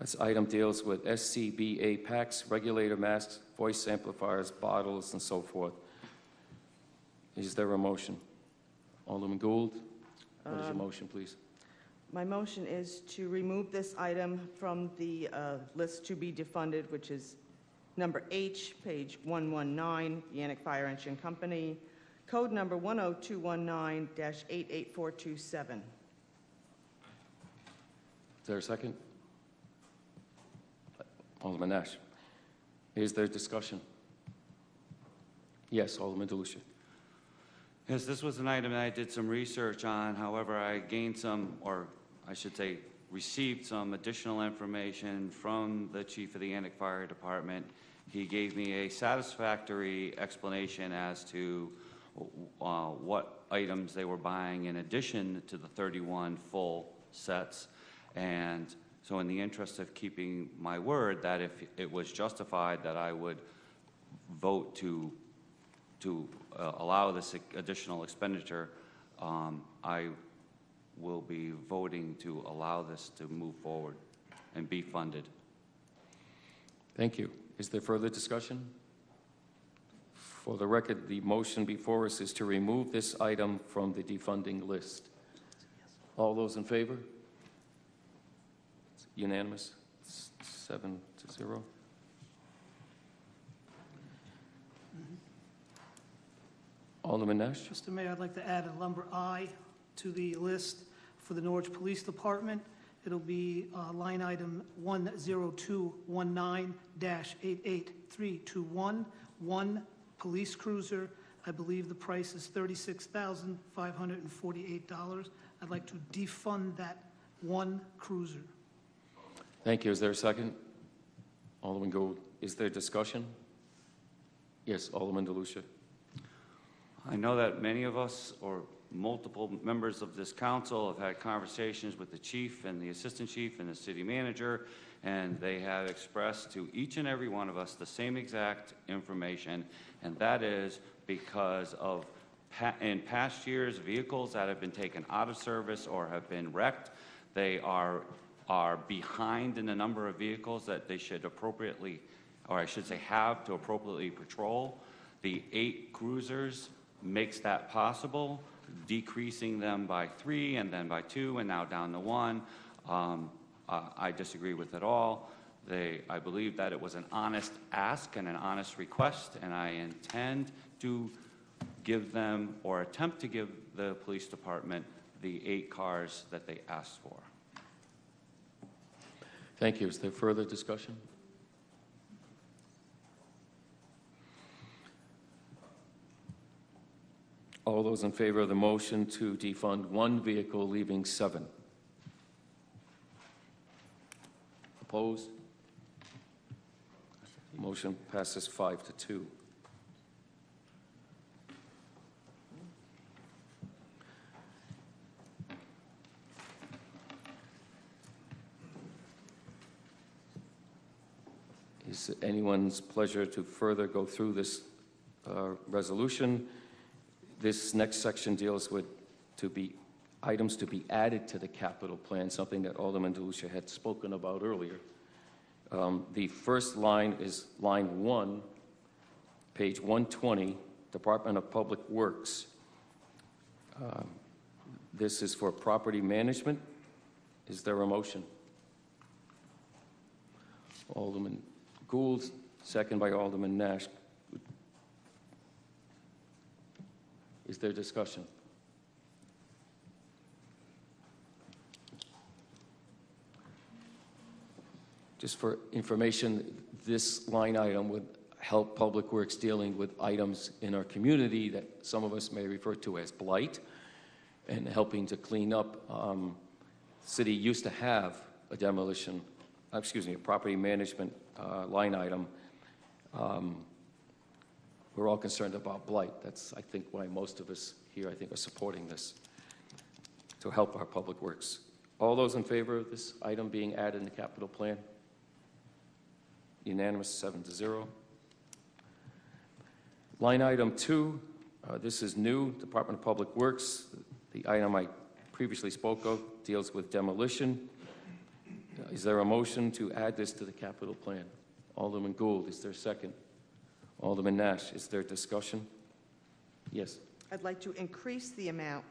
This item deals with SCBA packs, regulator masks, voice amplifiers, bottles, and so forth. Is there a motion? Alderman Gould, what is your motion, please?
My motion is to remove this item from the list to be defunded, which is number H, page 119, Yannick Fire Engine Company, code number 10219-88427.
Is there a second? Alderman Nash. Is there discussion? Yes, Alderman DeLucia.
Yes, this was an item that I did some research on. However, I gained some, or I should say, received some additional information from the chief of the Yannick Fire Department. He gave me a satisfactory explanation as to what items they were buying in addition to the 31 full sets. And so in the interest of keeping my word that if it was justified that I would vote to allow this additional expenditure, I will be voting to allow this to move forward and be funded.
Thank you. Is there further discussion? For the record, the motion before us is to remove this item from the defunding list. All those in favor? It's unanimous. It's 7-0. Alderman Nash?
Mr. Mayor, I'd like to add a number I to the list for the Norwich Police Department. It'll be line item 10219-88321, one police cruiser. I believe the price is $36,548. I'd like to defund that one cruiser.
Thank you. Is there a second? Alderman Gould. Is there discussion? Yes, Alderman DeLucia.
I know that many of us, or multiple members of this council, have had conversations with the chief and the assistant chief and the city manager, and they have expressed to each and every one of us the same exact information, and that is because of in past years, vehicles that have been taken out of service or have been wrecked, they are behind in the number of vehicles that they should appropriately, or I should say have to appropriately patrol. The 8 cruisers makes that possible, decreasing them by 3 and then by 2 and now down to 1. I disagree with it all. I believe that it was an honest ask and an honest request, and I intend to give them, or attempt to give the police department, the 8 cars that they asked for.
Thank you. Is there further discussion? All those in favor of the motion to defund 1 vehicle, leaving 7? Opposed? Motion passes 5-2. Is it anyone's pleasure to further go through this resolution? This next section deals with items to be added to the capital plan, something that Alderman DeLucia had spoken about earlier. The first line is line 1, page 120, Department of Public Works. This is for property management. Is there a motion? Alderman Gould, second by Alderman Nash. Is there discussion? Just for information, this line item would help Public Works dealing with items in our community that some of us may refer to as blight, and helping to clean up. City used to have a a property management line item. We're all concerned about blight. That's, I think, why most of us here, I think, are supporting this to help our public works. All those in favor of this item being added in the capital plan? Unanimous, 7-0. Line item 2, this is new, Department of Public Works. The item I previously spoke of deals with demolition. Is there a motion to add this to the capital plan? Alderman Gould, is there a second? Alderman Nash, is there discussion? Yes.
I'd like to increase the amount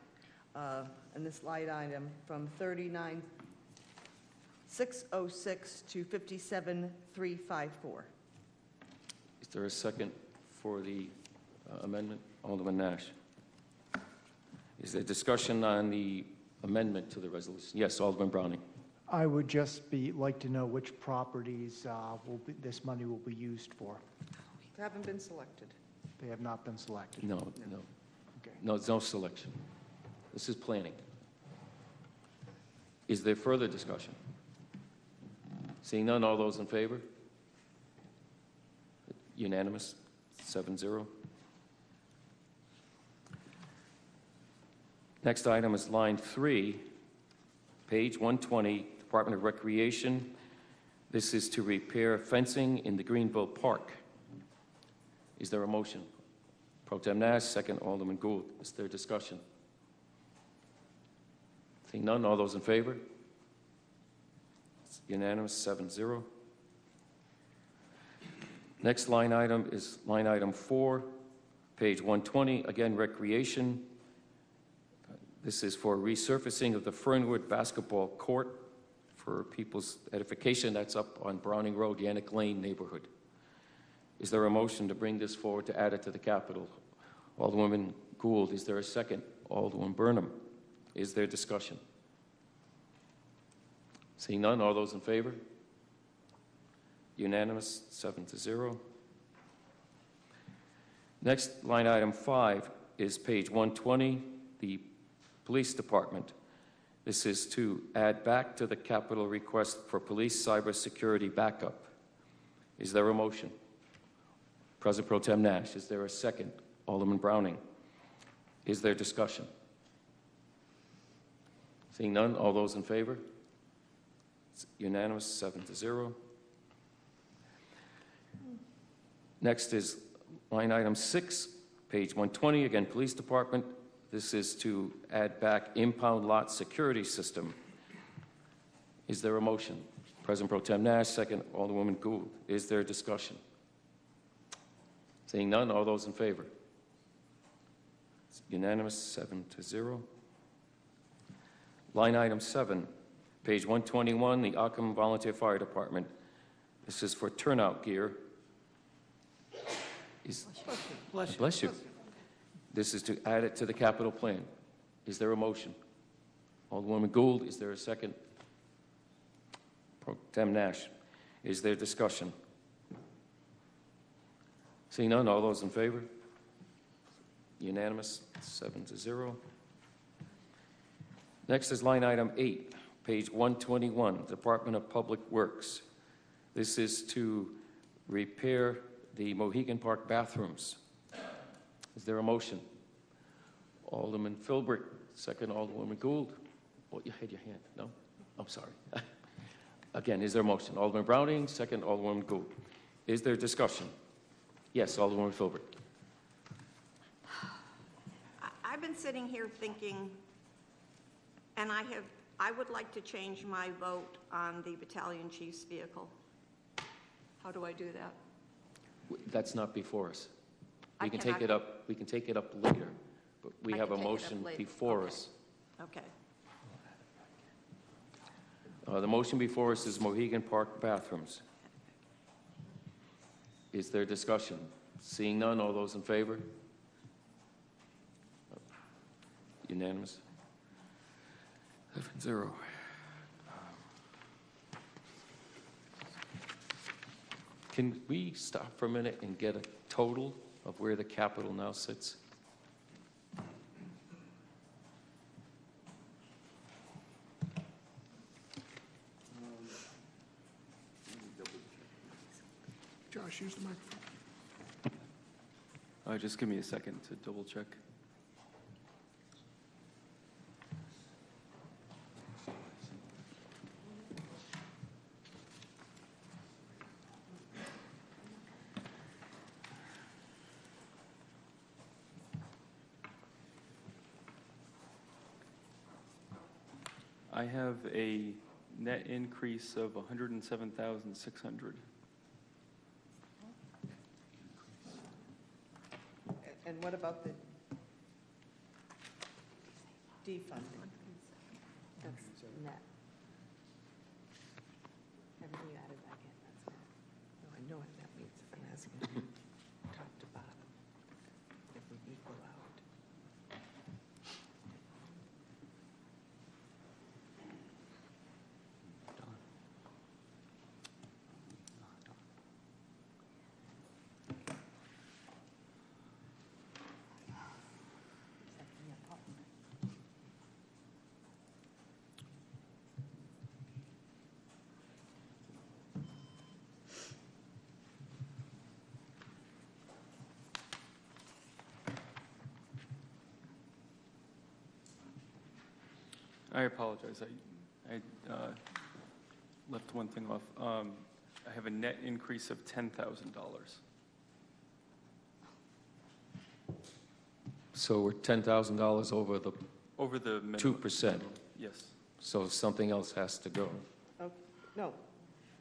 in this line item from 39,606 to 57,354.
Is there a second for the amendment? Alderman Nash. Is there discussion on the amendment to the resolution? Yes, Alderman Browning.
I would just like to know which properties this money will be used for.
They haven't been selected.
They have not been selected.
No.
Okay.
No, there's no selection. This is planning. Is there further discussion? Seeing none, all those in favor? Unanimous, 7-0. Next item is line 3, page 120, Department of Recreation. This is to repair fencing in the Greenville Park. Is there a motion? Pro Tem Nash, second Alderman Gould. Is there discussion? Seeing none, all those in favor? It's unanimous, 7-0. Next line item is line item 4, page 120, again, Recreation. This is for resurfacing of the Fernwood basketball court for people's edification. That's up on Browning Road, Yannick Lane neighborhood. Is there a motion to bring this forward to add it to the capital? Alderwoman Gould, is there a second? Alderman Burnham, is there discussion? Seeing none, all those in favor? Unanimous, 7-0. Next, line item 5 is page 120, the Police Department. This is to add back to the capital request for police cybersecurity backup. Is there a motion? President Pro Tem Nash, is there a second? Alderman Browning. Is there discussion? Seeing none, all those in favor? It's unanimous, 7-0. Next is line item 6, page 120, again, Police Department. This is to add back impound lot security system. Is there a motion? President Pro Tem Nash, second, Alderwoman Gould. Is there discussion? Seeing none, all those in favor? It's unanimous, 7-0. Line item 7, page 121, the Ockham Volunteer Fire Department. This is for turnout gear. Bless you. This is to add it to the capital plan. Is there a motion? Alderwoman Gould, is there a second? Pro Tem Nash, is there discussion? Seeing none, all those in favor? Unanimous, 7-0. Next is line item 8, page 121, Department of Public Works. This is to repair the Mohegan Park bathrooms. Is there a motion? Alderman Philbrick, second, Alderwoman Gould. Oh, you had your hand. No? I'm sorry. Again, is there a motion? Alderman Browning, second, Alderwoman Gould. Is there discussion? Yes, Alderwoman Philbrick.
I've been sitting here thinking, and I would like to change my vote on the battalion chief's vehicle. How do I do that?
That's not before us.
I
We can take
cannot-
it up. We can take it up later, but we
I
have a
can take it up
motion
later.
before
Okay.
us.
Okay.
The motion before us is Mohegan Park bathrooms. Is there discussion? Seeing none, all those in favor? Unanimous. 7-0. Can we stop for a minute and get a total of where the capital now sits?
Josh, use the microphone.
Just give me a second to double check. I have a net increase of 107,600.
And what about the defunding?
That's net. Everything you added back in, that's net.
No, I know what that means. I'm asking top to bottom, if we equal out.
I apologize. I left one thing off. I have a net increase of $10,000.
So we're $10,000 over the
minimum.
2%.
Yes.
So something else has to go.
Oh, no.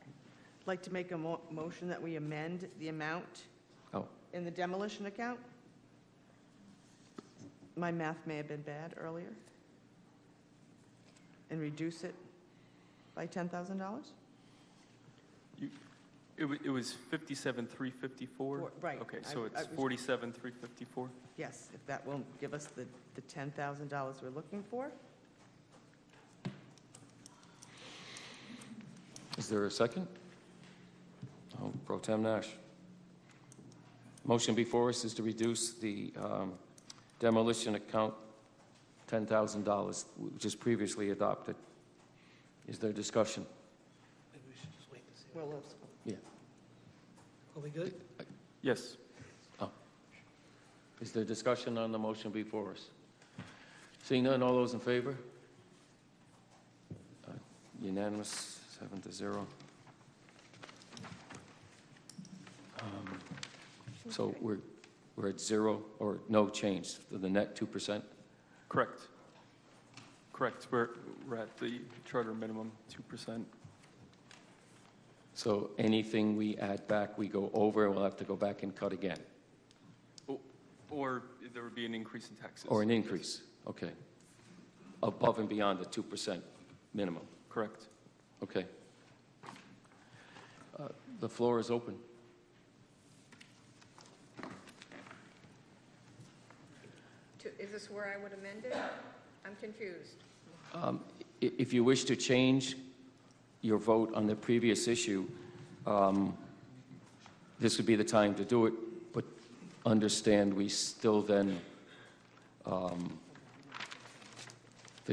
I'd like to make a motion that we amend the amount
Oh.
in the demolition account. My math may have been bad earlier. And reduce it by $10,000?
It was 57,354?
Right.
Okay,
I-
so
I
it's
was-
47,354?
Yes, if that will give us the $10,000 we're looking for.
Is there a second? Oh, Pro Tem Nash. Motion before us is to reduce the demolition account $10,000, which is previously adopted. Is there discussion?
Maybe we should just wait and see.
Well, let's,
Yeah.
Are we good?
Yes.
Oh. Is there discussion on the motion before us? Seeing none, all those in favor? Unanimous, 7-0. So we're at zero or no change, the net 2%?
Correct. Correct. We're at the charter minimum, 2%.
So anything we add back, we go over, we'll have to go back and cut again?
Or there would be an increase in taxes.
Or an increase, okay. Above and beyond the 2% minimum?
Correct.
Okay. The floor is open.
Is this where I would amend it? I'm confused.
If you wish to change your vote on the previous issue, this would be the time to do it, but understand we still then, the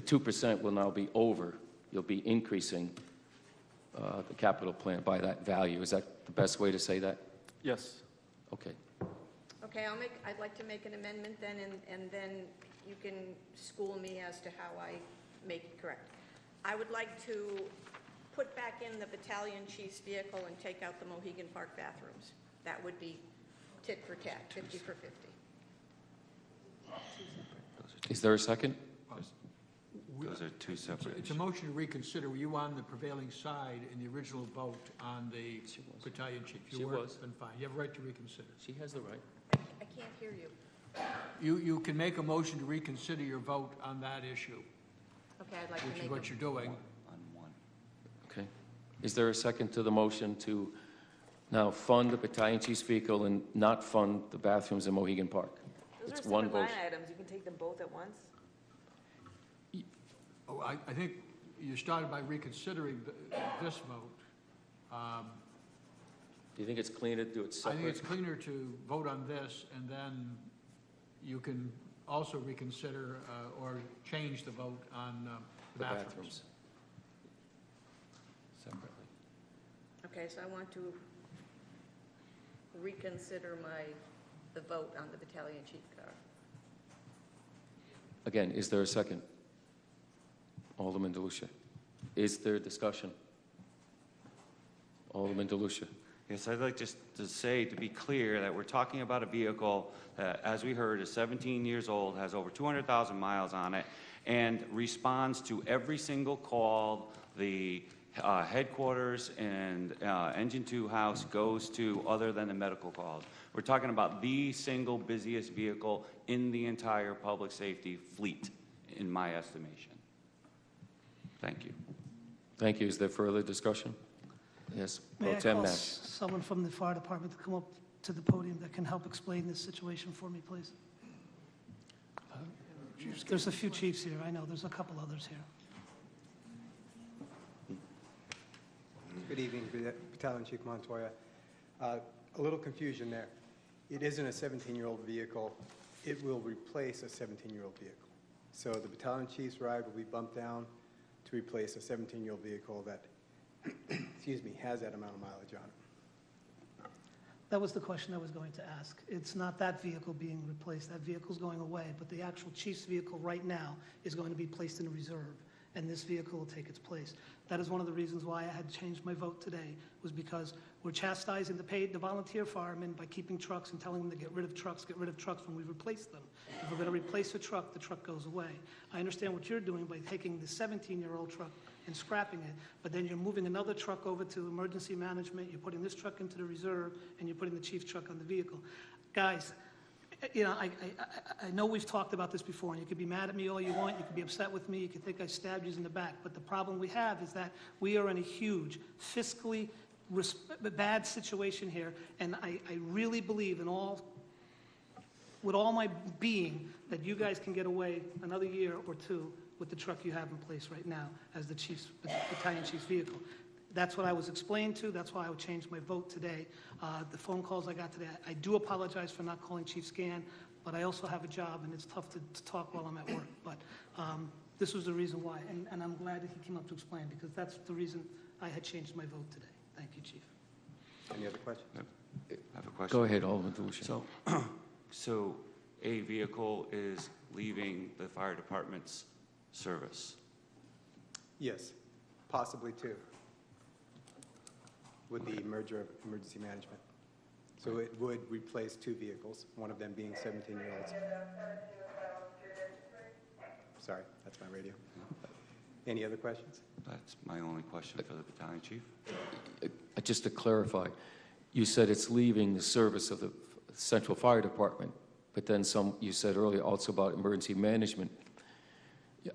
2% will now be over. You'll be increasing the capital plan by that value. Is that the best way to say that?
Yes.
Okay.
Okay, I'd like to make an amendment then, and then you can school me as to how I make it correct. I would like to put back in the battalion chief's vehicle and take out the Mohegan Park bathrooms. That would be tit for tat, 50 for 50.
Is there a second?
Those are two separate.
It's a motion to reconsider. Were you on the prevailing side in the original vote on the battalion chief?
She was.
Then fine. You have a right to reconsider.
She has the right.
I can't hear you.
You can make a motion to reconsider your vote on that issue,
Okay, I'd like to
which
make
is what you're doing.
Okay. Is there a second to the motion to now fund the battalion chief's vehicle and not fund the bathrooms in Mohegan Park?
Those
It's
are
one
separate line
vote.
items. You can take them both at once.
Oh, I think you started by reconsidering this vote.
Do you think it's cleaner to do it
I
separate?
think it's cleaner to vote on this, and then you can also reconsider or change the vote on
The
bathrooms.
Separately.
Okay, so I want to reconsider the vote on the battalion chief car.
Again, is there a second? Alderman DeLucia. Is there discussion? Alderman DeLucia.
Yes, I'd like just to say, to be clear, that we're talking about a vehicle that, as we heard, is 17 years old, has over 200,000 miles on it, and responds to every single call the headquarters and Engine 2 House goes to, other than the medical calls. We're talking about the single busiest vehicle in the entire public safety fleet, in my estimation. Thank you.
Thank you. Is there further discussion? Yes.
May I
Pro Tem
call
Mack.
someone from the fire department to come up to the podium that can help explain this situation for me, please? There's a few chiefs here, I know, there's a couple others here.
Good evening, Battalion Chief Montoya. A little confusion there. It isn't a 17-year-old vehicle. It will replace a 17-year-old vehicle. So the battalion chief's ride will be bumped down to replace a 17-year-old vehicle that, excuse me, has that amount of mileage on it.
That was the question I was going to ask. It's not that vehicle being replaced, that vehicle's going away, but the actual chief's vehicle right now is going to be placed in reserve, and this vehicle will take its place. That is one of the reasons why I had changed my vote today, was because we're chastising the volunteer firemen by keeping trucks and telling them to get rid of trucks when we replace them. If we're going to replace a truck, the truck goes away. I understand what you're doing by taking the 17-year-old truck and scrapping it, but then you're moving another truck over to emergency management, you're putting this truck into the reserve, and you're putting the chief's truck on the vehicle. Guys, you know, I know we've talked about this before, and you could be mad at me all you want, you could be upset with me, you could think I stabbed you in the back, but the problem we have is that we are in a huge, fiscally bad situation here, and I really believe with all my being, that you guys can get away another year or two with the truck you have in place right now as the battalion chief's vehicle. That's what I was explained to. That's why I would change my vote today. The phone calls I got today, I do apologize for not calling Chief Scan, but I also have a job, and it's tough to talk while I'm at work. But this was the reason why, and I'm glad that he came up to explain, because that's the reason I had changed my vote today. Thank you, Chief.
Any other questions?
I have a question.
Go ahead, Alderman DeLucia.
So a vehicle is leaving the fire department's service?
Yes, possibly two, with the merger of emergency management. So it would replace two vehicles, one of them being 17-year-olds. Sorry, that's my radio. Any other questions?
That's my only question for the battalion chief.
Just to clarify, you said it's leaving the service of the Central Fire Department, but then you said earlier also about emergency management.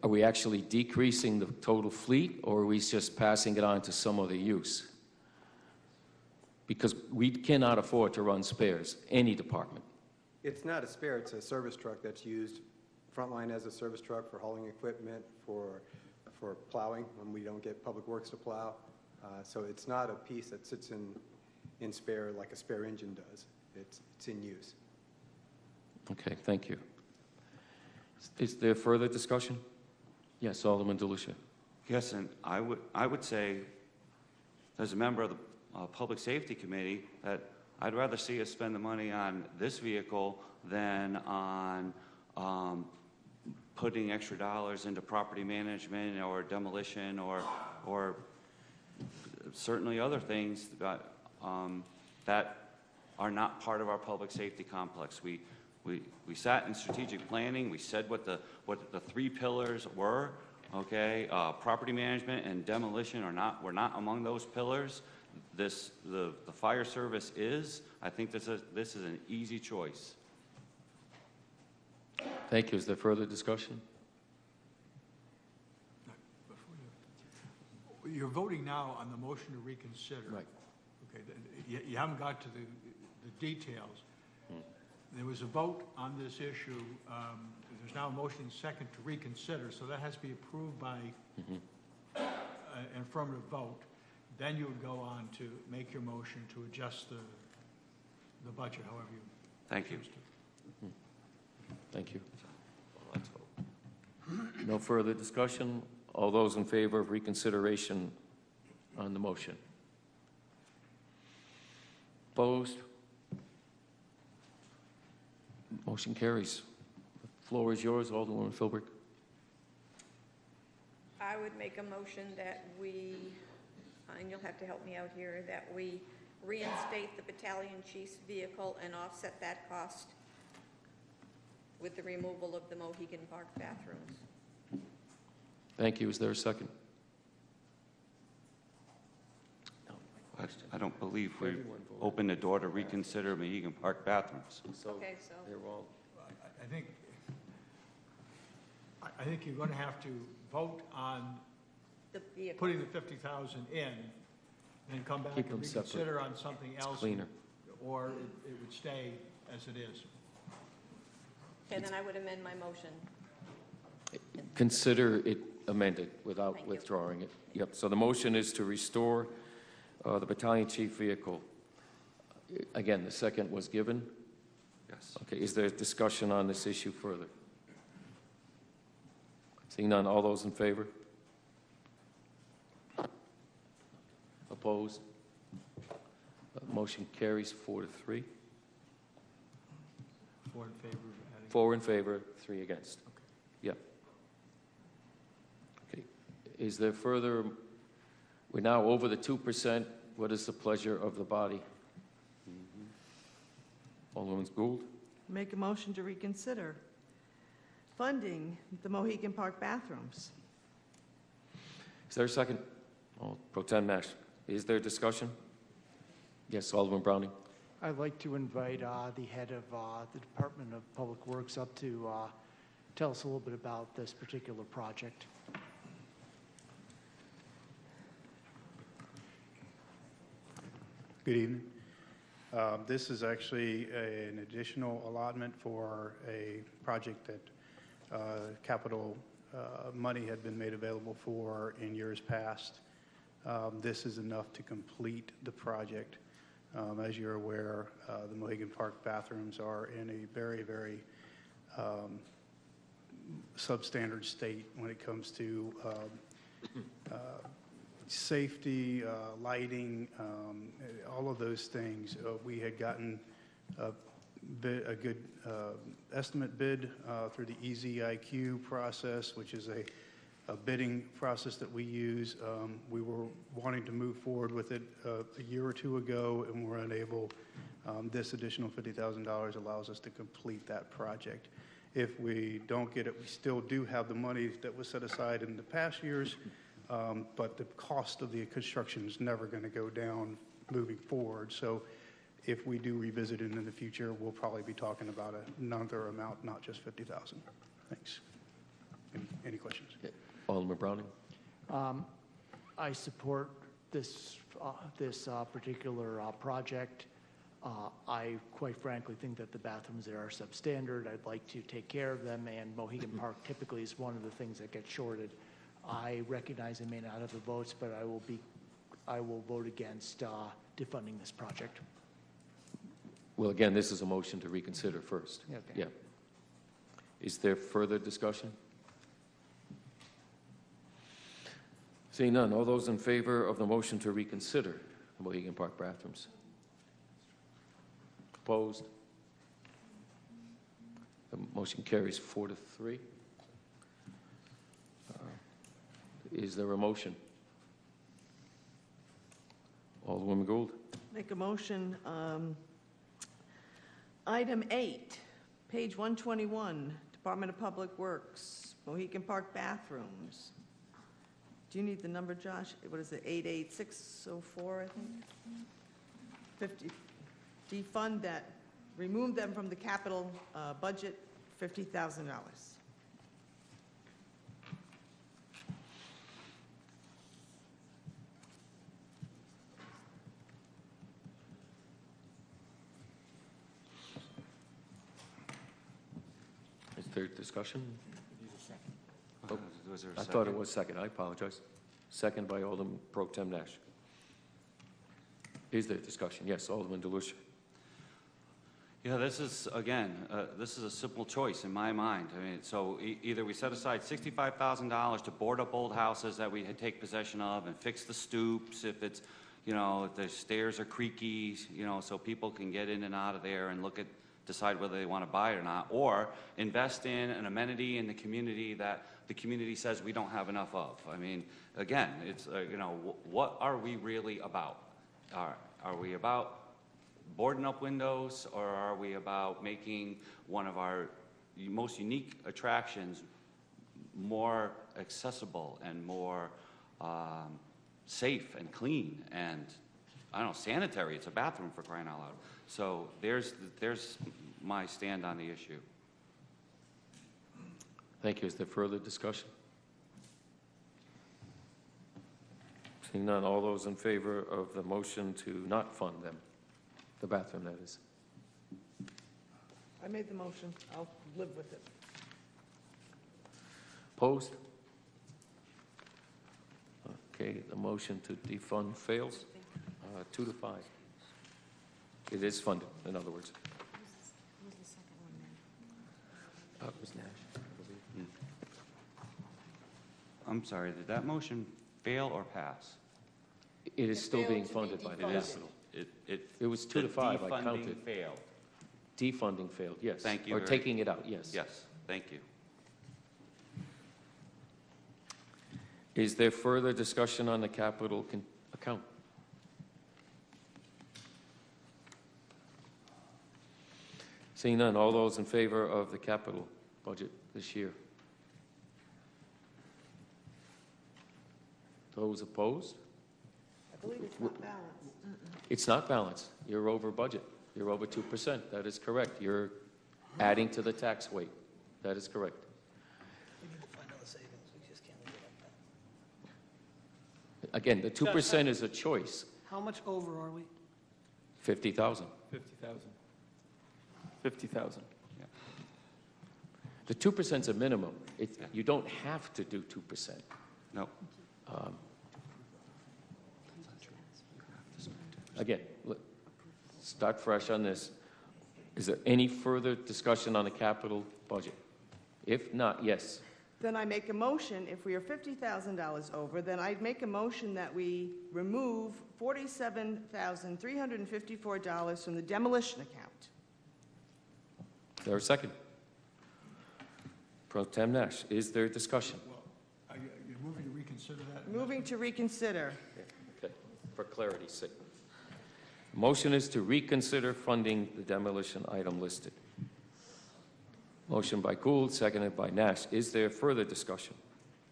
Are we actually decreasing the total fleet, or are we just passing it on to some other use? Because we cannot afford to run spares, any department.
It's not a spare, it's a service truck that's used frontline as a service truck for hauling equipment, for plowing when we don't get Public Works to plow. So it's not a piece that sits in spare like a spare engine does. It's in use.
Okay, thank you. Is there further discussion? Yes, Alderman DeLucia.
Yes, and I would say, as a member of the Public Safety Committee, that I'd rather see us spend the money on this vehicle than on putting extra dollars into property management or demolition or certainly other things that are not part of our public safety complex. We sat in strategic planning. We said what the three pillars were. Okay, property management and demolition were not among those pillars. The fire service is. I think this is an easy choice.
Thank you. Is there further discussion?
You're voting now on the motion to reconsider.
Right.
Okay, you haven't got to the details. There was a vote on this issue. There's now a motion second to reconsider, so that has to be approved by an affirmative vote. Then you would go on to make your motion to adjust the budget however you
Thank you.
choose to.
Thank you. No further discussion. All those in favor of reconsideration on the motion? Opposed? Motion carries. The floor is yours, Alderwoman Philbrick.
I would make a motion that we, and you'll have to help me out here, that we reinstate the battalion chief's vehicle and offset that cost with the removal of the Mohegan Park bathrooms.
Thank you. Is there a second?
I don't believe we opened the door to reconsider Mohegan Park bathrooms.
Okay, so
they're all.
I think you're going to have to vote on
the vehicle.
putting the 50,000 in, then come back
Keep
and
them separate.
reconsider on something else.
Cleaner.
Or it would stay as it is.
Okay, then I would amend my motion.
Consider it amended without withdrawing it. Yep. So the motion is to restore the battalion chief vehicle. Again, the second was given.
Yes.
Okay. Is there discussion on this issue further? Seeing none, all those in favor? Opposed? Motion carries 4-3.
4 in favor of adding.
4 in favor, 3 against. Okay. Yep. Okay. Is there further? We're now over the 2%. What is the pleasure of the body? Alderman Gould?
Make a motion to reconsider funding the Mohegan Park bathrooms.
Is there a second? Pro Tem Nash. Is there discussion? Yes, Alderman Browning.
I'd like to invite the head of the Department of Public Works up to tell us a little bit about this particular project.
Good evening. This is actually an additional allotment for a project that capital money had been made available for in years past. This is enough to complete the project. As you're aware, the Mohegan Park bathrooms are in a very, very substandard state when it comes to safety, lighting, all of those things. We had gotten a good estimate bid through the EZIQ process, which is a bidding process that we use. We were wanting to move forward with it a year or two ago, and we're unable. This additional $50,000 allows us to complete that project. If we don't get it, we still do have the money that was set aside in the past years, but the cost of the construction is never going to go down moving forward. So if we do revisit it in the future, we'll probably be talking about another amount, not just 50,000. Thanks. Any questions?
Alderman Browning?
I support this particular project. I quite frankly think that the bathrooms there are substandard. I'd like to take care of them, and Mohegan Park typically is one of the things that gets shorted. I recognize I may not have the votes, but I will vote against defunding this project.
Well, again, this is a motion to reconsider first.
Okay.
Yeah. Is there further discussion? Seeing none, all those in favor of the motion to reconsider the Mohegan Park bathrooms? Opposed? The motion carries 4-3. Is there a motion? Alderwoman Gould.
Make a motion, item 8, page 121, Department of Public Works, Mohegan Park bathrooms. Do you need the number, Josh? What is it, 88604, I think? 50, defund that, remove them from the capital budget, $50,000.
Is there discussion? Oh,
Was there a
I
second?
thought it was second. I apologize. Second by Alderman Pro Tem Nash. Is there discussion? Yes, Alderman DeLucia.
Yeah, this is, again, this is a simple choice in my mind. I mean, so either we set aside $65,000 to board up old houses that we take possession of and fix the stoops if it's, you know, if the stairs are creaky, you know, so people can get in and out of there and decide whether they want to buy it or not, or invest in an amenity in the community that the community says we don't have enough of. I mean, again, it's, you know, what are we really about? Are we about boarding up windows, or are we about making one of our most unique attractions more accessible and more safe and clean and, I don't know, sanitary? It's a bathroom, for crying out loud. So there's my stand on the issue.
Thank you. Is there further discussion? Seeing none, all those in favor of the motion to not fund them, the bathroom, that is.
I made the motion. I'll live with it.
Opposed? Okay, the motion to defund fails. 2-5. It is funded, in other words.
Who's the second one then?
It was Nash, I believe.
I'm sorry, did that motion fail or pass?
It is still
failed
being
to be
funded by the
defunded.
hospital.
It
It was 2-5, I
defunding
counted.
failed.
Defunding failed, yes.
Thank you
Or
very-
taking it out, yes.
Yes, thank you.
Is there further discussion on the capital account? Seeing none, all those in favor of the capital budget this year? Those opposed?
I believe it's not balanced.
It's not balanced. You're over budget. You're over 2%. That is correct. You're adding to the tax weight. That is correct.
We need to find other savings. We just can't leave it at that.
Again, the 2% is a choice.
How much over are we?
50,000.
50,000. 50,000.
Yeah.
The 2% is a minimum. You don't have to do 2%.
No.
Again, start fresh on this. Is there any further discussion on the capital budget? If not, yes.
Then I make a motion, if we are $50,000 over, then I'd make a motion that we remove $47,354 from the demolition account.
Is there a second? Pro Tem Nash, is there discussion?
You're moving to reconsider that?
Moving to reconsider.
Okay, for clarity's sake. Motion is to reconsider funding the demolition item listed. Motion by Gould, seconded by Nash. Is there further discussion?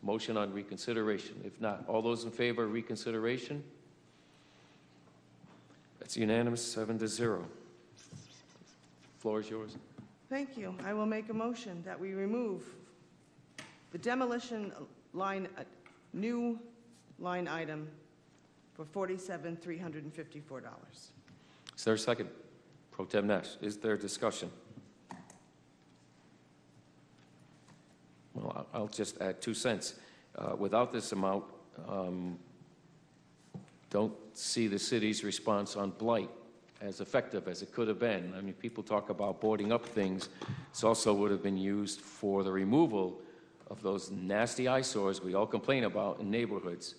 Motion on reconsideration. If not, all those in favor of reconsideration? That's unanimous, 7-0. Floor is yours.
Thank you. I will make a motion that we remove the demolition line, new line item for $47,354.
Is there a second? Pro Tem Nash, is there discussion? Well, I'll just add 2 cents. Without this amount, don't see the city's response on blight as effective as it could have been. I mean, people talk about boarding up things. This also would have been used for the removal of those nasty eyesores we all complain about in neighborhoods.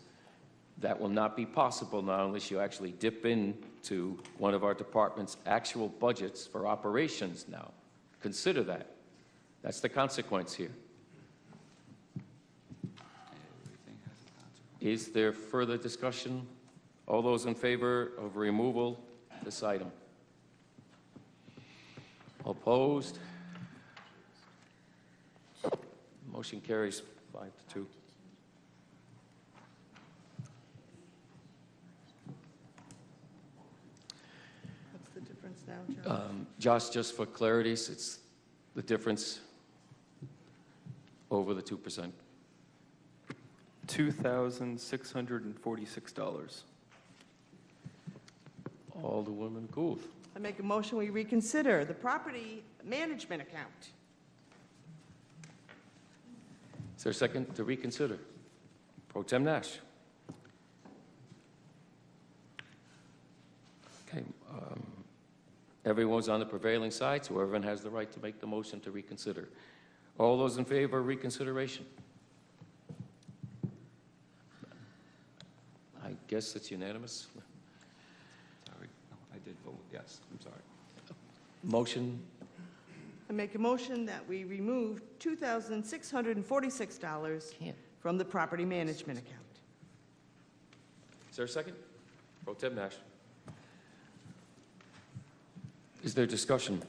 That will not be possible now unless you actually dip into one of our department's actual budgets for operations now. Consider that. That's the consequence here. Is there further discussion? All those in favor of removal of this item? Opposed? Motion carries 5-2.
What's the difference now, John?
Josh, just for clarity, it's the difference over the 2%.
$2,646.
Alderwoman Gould.
I make a motion we reconsider the property management account.
Is there a second to reconsider? Pro Tem Nash. Okay. Everyone's on the prevailing side, so everyone has the right to make the motion to reconsider. All those in favor of reconsideration? I guess it's unanimous.
Sorry, no, I did vote yes. I'm sorry.
Motion,
I make a motion that we remove $2,646 from the property management account.
is there a second? Pro Tem Nash. Is there discussion?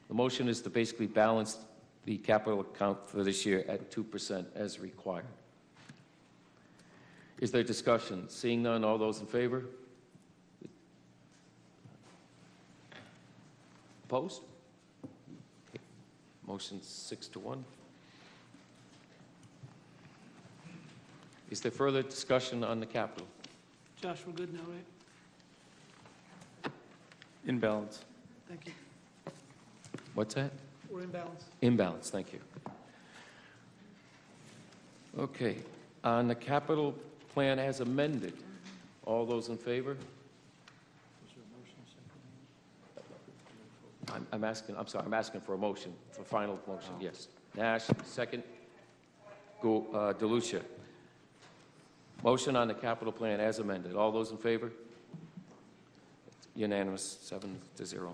The motion is to basically balance the capital account for this year at 2% as required. Is there discussion? Seeing none, all those in favor? Opposed? Okay. Motion 6-1. Is there further discussion on the capital?
Josh, we're good now, right?
In balance.
Thank you.
What's that?
We're in balance.
Imbalance, thank you. Okay, on the capital plan as amended, all those in favor? I'm asking for a motion, for final motion, yes. Nash, second. DeLucia. Motion on the capital plan as amended. All those in favor? Unanimous, 7-0.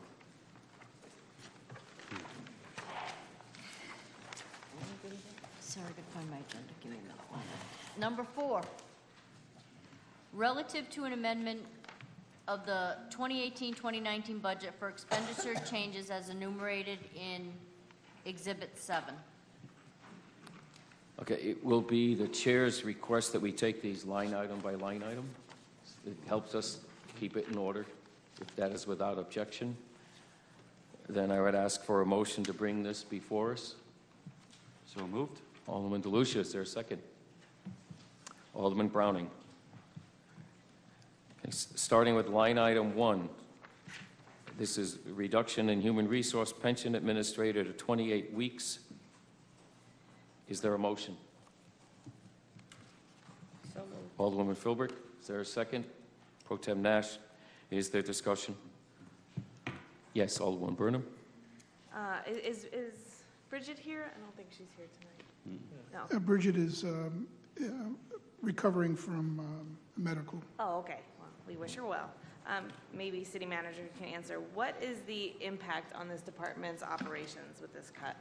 Sorry to find my agenda. Give me a minute. Number 4, relative to an amendment of the 2018-2019 budget for expenditure changes as enumerated in Exhibit 7.
Okay, it will be the chair's request that we take these line item by line item. It helps us keep it in order. If that is without objection, then I would ask for a motion to bring this before us.
So moved.
Alderman DeLucia, is there a second? Alderman Browning. Okay, starting with line item 1. This is reduction in human resource pension administrator to 28 weeks. Is there a motion?
So moved.
Alderwoman Philbrick, is there a second? Pro Tem Nash, is there discussion? Yes, Alderwoman Burnham.
Is Bridget here? I don't think she's here tonight. No.
Bridget is recovering from medical.
Oh, okay. Well, we wish her well. maybe city manager can answer. What is the impact on this department's operations with this cut?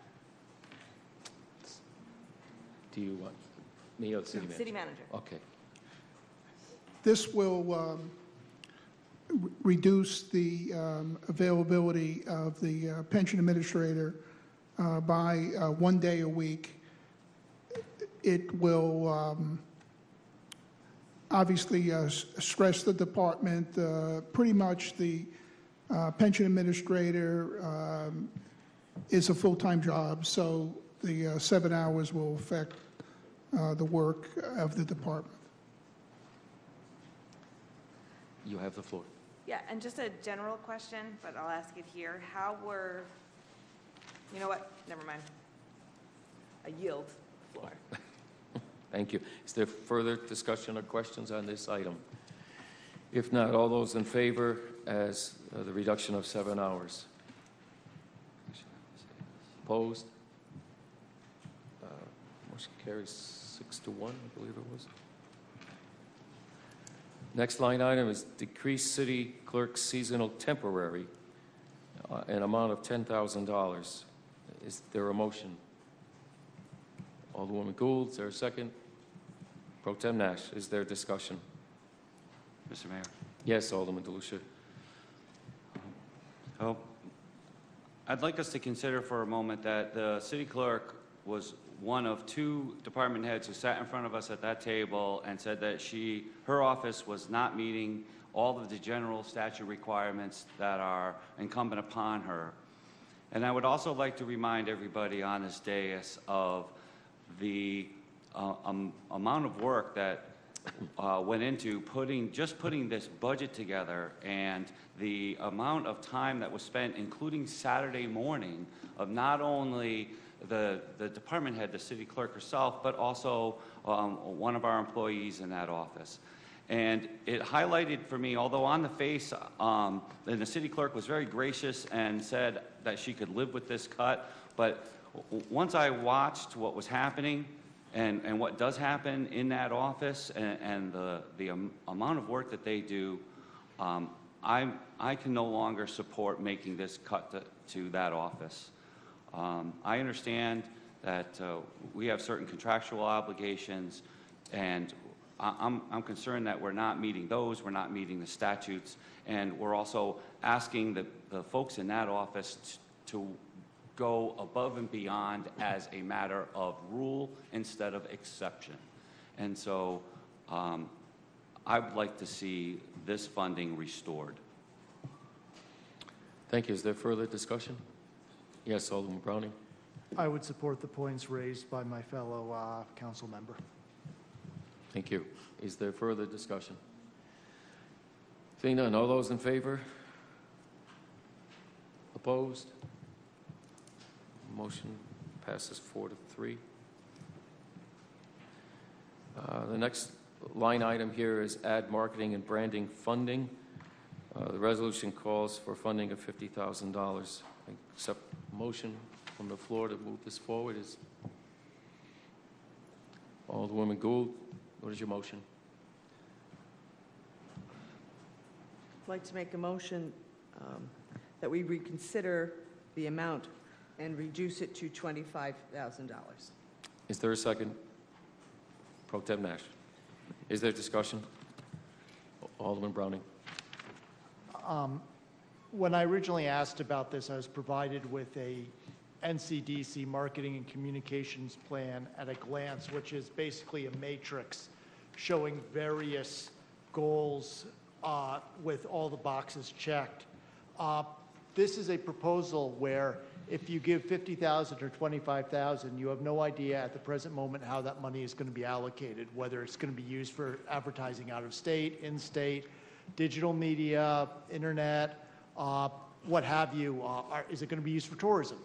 Do you want me or the city manager?
City manager.
Okay.
This will reduce the availability of the pension administrator by 1 day a week. It will obviously stress the department. Pretty much the pension administrator is a full-time job, so the 7 hours will affect the work of the department.
You have the floor.
Yeah, and just a general question, but I'll ask it here. How were, you know what, never mind. I yield the floor.
Thank you. Is there further discussion or questions on this item? If not, all those in favor as the reduction of 7 hours? Opposed? Motion carries 6-1, I believe it was. Next line item is decrease city clerk seasonal temporary, an amount of $10,000. Is there a motion? Alderwoman Gould, is there a second? Pro Tem Nash, is there discussion?
Mr. Mayor.
Yes, Alderman DeLucia.
Oh, I'd like us to consider for a moment that the city clerk was one of 2 department heads who sat in front of us at that table and said that her office was not meeting all of the general statute requirements that are incumbent upon her. And I would also like to remind everybody on this dais of the amount of work that went into putting this budget together, and the amount of time that was spent, including Saturday morning, of not only the department head, the city clerk herself, but also one of our employees in that office. And it highlighted for me, although on the face, and the city clerk was very gracious and said that she could live with this cut, but once I watched what was happening and what does happen in that office and the amount of work that they do, I can no longer support making this cut to that office. I understand that we have certain contractual obligations, and I'm concerned that we're not meeting those, we're not meeting the statutes, and we're also asking the folks in that office to go above and beyond as a matter of rule instead of exception. And so I would like to see this funding restored.
Thank you. Is there further discussion? Yes, Alderman Browning.
I would support the points raised by my fellow council member.
Thank you. Is there further discussion? Seeing none, all those in favor? Opposed? Motion passes 4-3. The next line item here is add marketing and branding funding. The resolution calls for funding of $50,000. I accept motion from the floor to move this forward. Is Alderwoman Gould, what is your motion?
I'd like to make a motion that we reconsider the amount and reduce it to $25,000.
Is there a second? Pro Tem Nash. Is there discussion? Alderman Browning.
When I originally asked about this, I was provided with a NCDC marketing and communications plan at a glance, which is basically a matrix showing various goals with all the boxes checked. This is a proposal where if you give $50,000 or $25,000, you have no idea at the present moment how that money is going to be allocated, whether it's going to be used for advertising out of state, in-state, digital media, internet, what have you. Is it going to be used for tourism?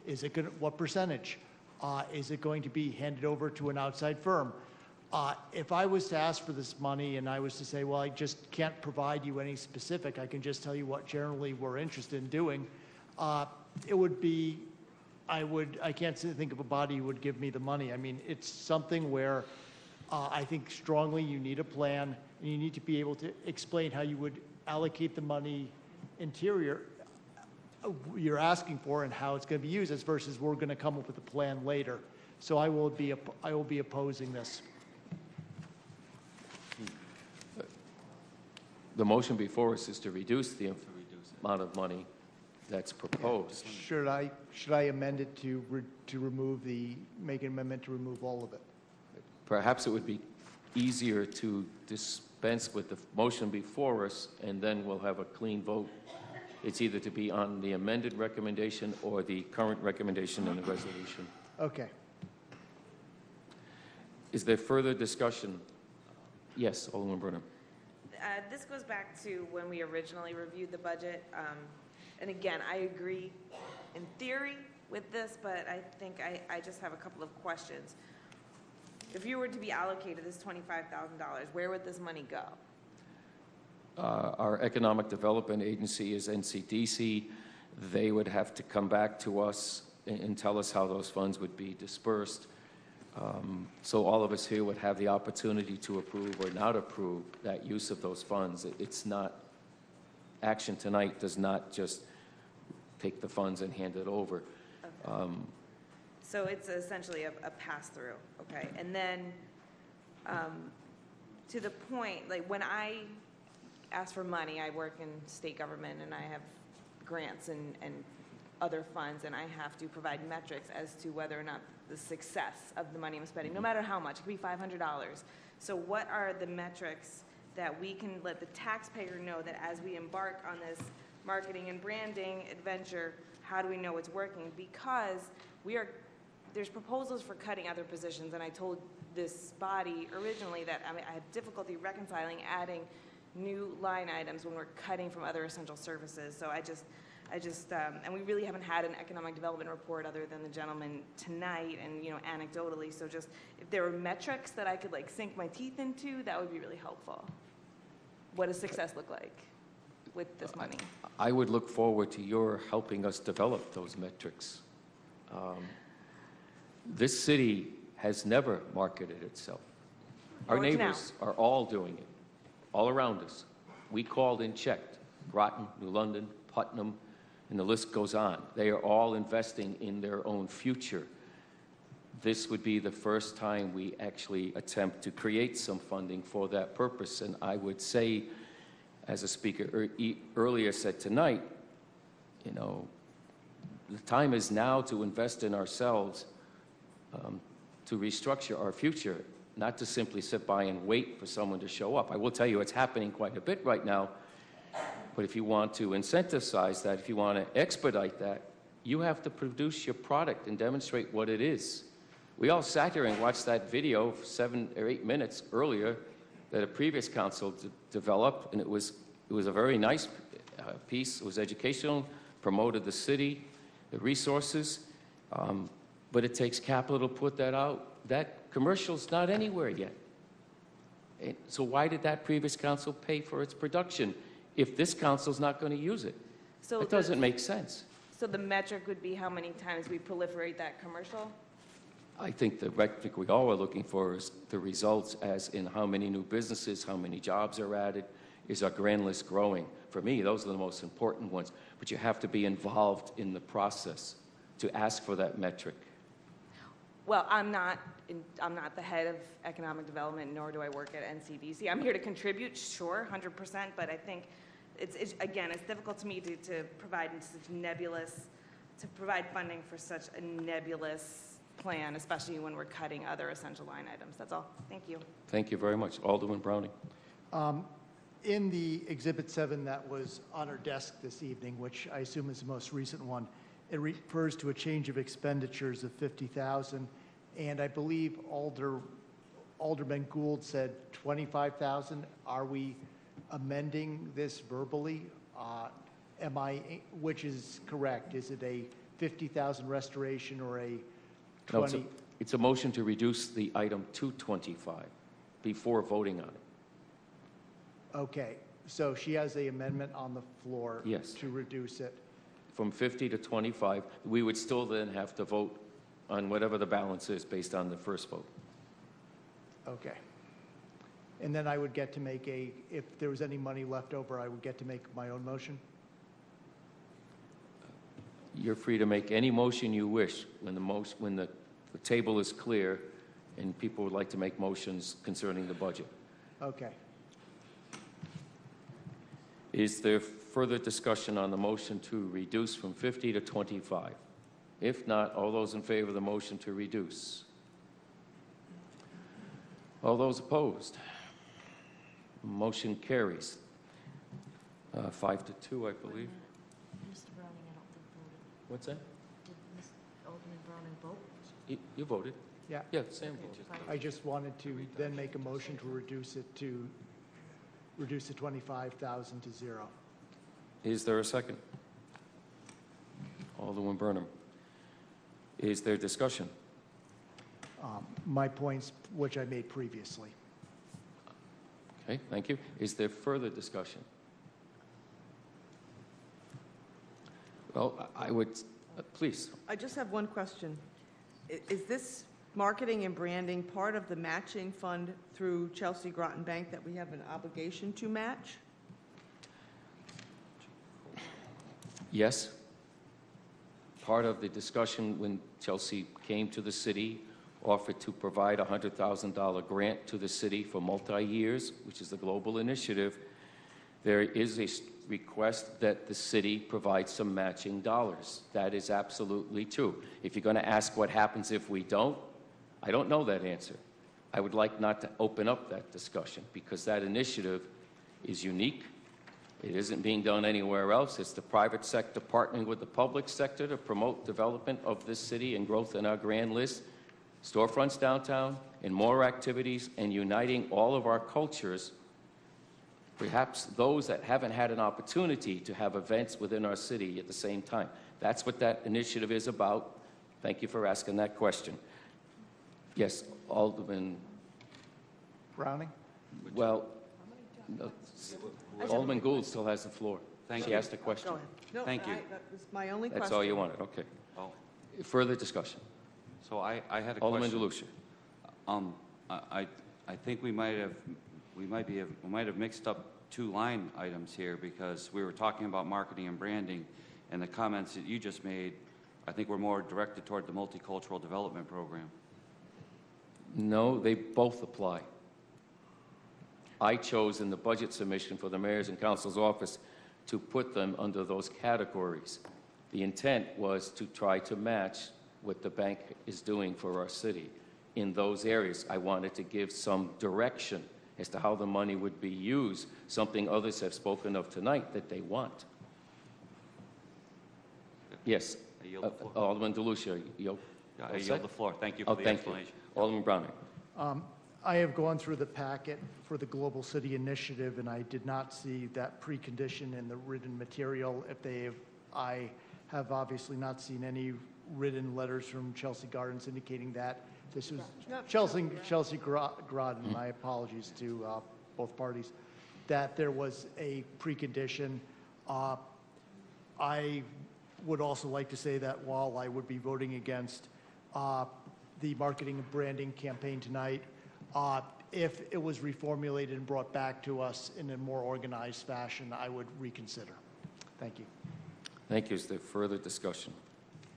Is it going to, what percentage? Is it going to be handed over to an outside firm? If I was to ask for this money and I was to say, well, I just can't provide you any specific, I can just tell you what generally we're interested in doing, it would be, I can't think of a body who would give me the money. I mean, it's something where I think strongly you need a plan, and you need to be able to explain how you would allocate the money interior you're asking for and how it's going to be used, as versus we're going to come up with a plan later. So I will be opposing this.
The motion before us is to reduce the amount of money that's proposed.
Should I amend it to make an amendment to remove all of it?
Perhaps it would be easier to dispense with the motion before us, and then we'll have a clean vote. It's either to be on the amended recommendation or the current recommendation in the resolution.
Okay.
Is there further discussion? Yes, Alderman Brunner.
This goes back to when we originally reviewed the budget. And again, I agree in theory with this, but I think I just have a couple of questions. If you were to be allocated this $25,000, where would this money go?
Our Economic Development Agency is NCDC. They would have to come back to us and tell us how those funds would be dispersed. So all of us here would have the opportunity to approve or not approve that use of those funds. It's not, action tonight does not just take the funds and hand it over.
Okay. So it's essentially a pass-through, okay? And then to the point, like when I ask for money, I work in state government and I have grants and other funds, and I have to provide metrics as to whether or not the success of the money I'm spending, no matter how much. It could be $500. So what are the metrics that we can let the taxpayer know that as we embark on this marketing and branding adventure, how do we know it's working? Because there's proposals for cutting other positions, and I told this body originally that I have difficulty reconciling adding new line items when we're cutting from other essential services. So and we really haven't had an economic development report other than the gentleman tonight and, anecdotally. So just, if there were metrics that I could sink my teeth into, that would be really helpful. What does success look like with this money?
I would look forward to your helping us develop those metrics. This city has never marketed itself. Our
Oh, it's now.
neighbors are all doing it, all around us. We called and checked. Groton, New London, Putnam, and the list goes on. They are all investing in their own future. This would be the first time we actually attempt to create some funding for that purpose. And I would say, as a speaker earlier said tonight, the time is now to invest in ourselves, to restructure our future, not to simply sit by and wait for someone to show up. I will tell you it's happening quite a bit right now. But if you want to incentivize that, if you want to expedite that, you have to produce your product and demonstrate what it is. We all sat here and watched that video 7 or 8 minutes earlier that a previous council developed, and it was a very nice piece. It was educational, promoted the city, the resources, but it takes capital to put that out. That commercial's not anywhere yet. So why did that previous council pay for its production if this council's not going to use it?
So
it doesn't make sense.
So the metric would be how many times we proliferate that commercial?
I think the metric we all are looking for is the results, as in how many new businesses, how many jobs are added, is our grand list growing? For me, those are the most important ones. But you have to be involved in the process to ask for that metric.
Well, I'm not the head of economic development, nor do I work at NCDC. I'm here to contribute, sure, 100%, but I think it's difficult to me to provide funding for such a nebulous plan, especially when we're cutting other essential line items. That's all. Thank you.
Thank you very much. Alderman Browning.
In the Exhibit 7 that was on our desk this evening, which I assume is the most recent one, it refers to a change of expenditures of $50,000, and I believe Alderman Gould said $25,000. Are we amending this verbally? Which is correct? Is it a $50,000 restoration or a 20?
No, it's a motion to reduce the item to 25 before voting on it.
Okay, so she has an amendment on the floor.
Yes.
To reduce it.
From 50 to 25, we would still then have to vote on whatever the balance is based on the first vote.
Okay. And then I would get to make if there was any money left over, I would get to make my own motion?
You're free to make any motion you wish when the table is clear and people would like to make motions concerning the budget.
Okay.
Is there further discussion on the motion to reduce from 50 to 25? If not, all those in favor of the motion to reduce? All those opposed? Motion carries. 5 to 2, I believe.
Mr. Browning, I don't think voted.
What's that?
Did Ms. Alderman Browning vote?
You voted.
Yeah.
Yeah, Sam voted.
I just wanted to then make a motion to reduce the 25,000 to 0.
Is there a second? Alderman Burnham. Is there discussion?
My points, which I made previously.
Okay, thank you. Is there further discussion? Well, I would, please.
I just have one question. Is this marketing and branding part of the matching fund through Chelsea Groton Bank that we have an obligation to match?
Yes. Part of the discussion when Chelsea came to the city, offered to provide a $100,000 grant to the city for multi-years, which is the global initiative, there is a request that the city provide some matching dollars. That is absolutely true. If you're going to ask what happens if we don't, I don't know that answer. I would like not to open up that discussion because that initiative is unique. It isn't being done anywhere else. It's the private sector partnering with the public sector to promote development of this city and growth in our grand list, storefronts downtown, and more activities, and uniting all of our cultures, perhaps those that haven't had an opportunity to have events within our city at the same time. That's what that initiative is about. Thank you for asking that question. Yes, Alderman
Browning?
Well, no, Alderman Gould still has the floor.
Thank
She
you.
asked a question.
Go ahead. No,
Thank you.
That was my only question.
That's all you wanted, okay.
Oh,
Further discussion.
so I had a
Alderman
question.
DeLucia.
I think we might have mixed up two line items here because we were talking about marketing and branding, and the comments that you just made, I think were more directed toward the multicultural development program.
No, they both apply. I chose in the budget submission for the mayor's and council's office to put them under those categories. The intent was to try to match what the bank is doing for our city. In those areas, I wanted to give some direction as to how the money would be used, something others have spoken of tonight that they want. Yes,
I yield the floor.
Alderman DeLucia,
I yield the floor. Thank you for the
thank
explanation.
you. Alderman Browning.
I have gone through the packet for the Global City Initiative, and I did not see that precondition in the written material. I have obviously not seen any written letters from Chelsea Gardens indicating that. This was Chelsea Groton, my apologies to both parties, that there was a precondition. I would also like to say that while I would be voting against the marketing and branding campaign tonight, if it was reformulated and brought back to us in a more organized fashion, I would reconsider. Thank you.
Thank you. Is there further discussion?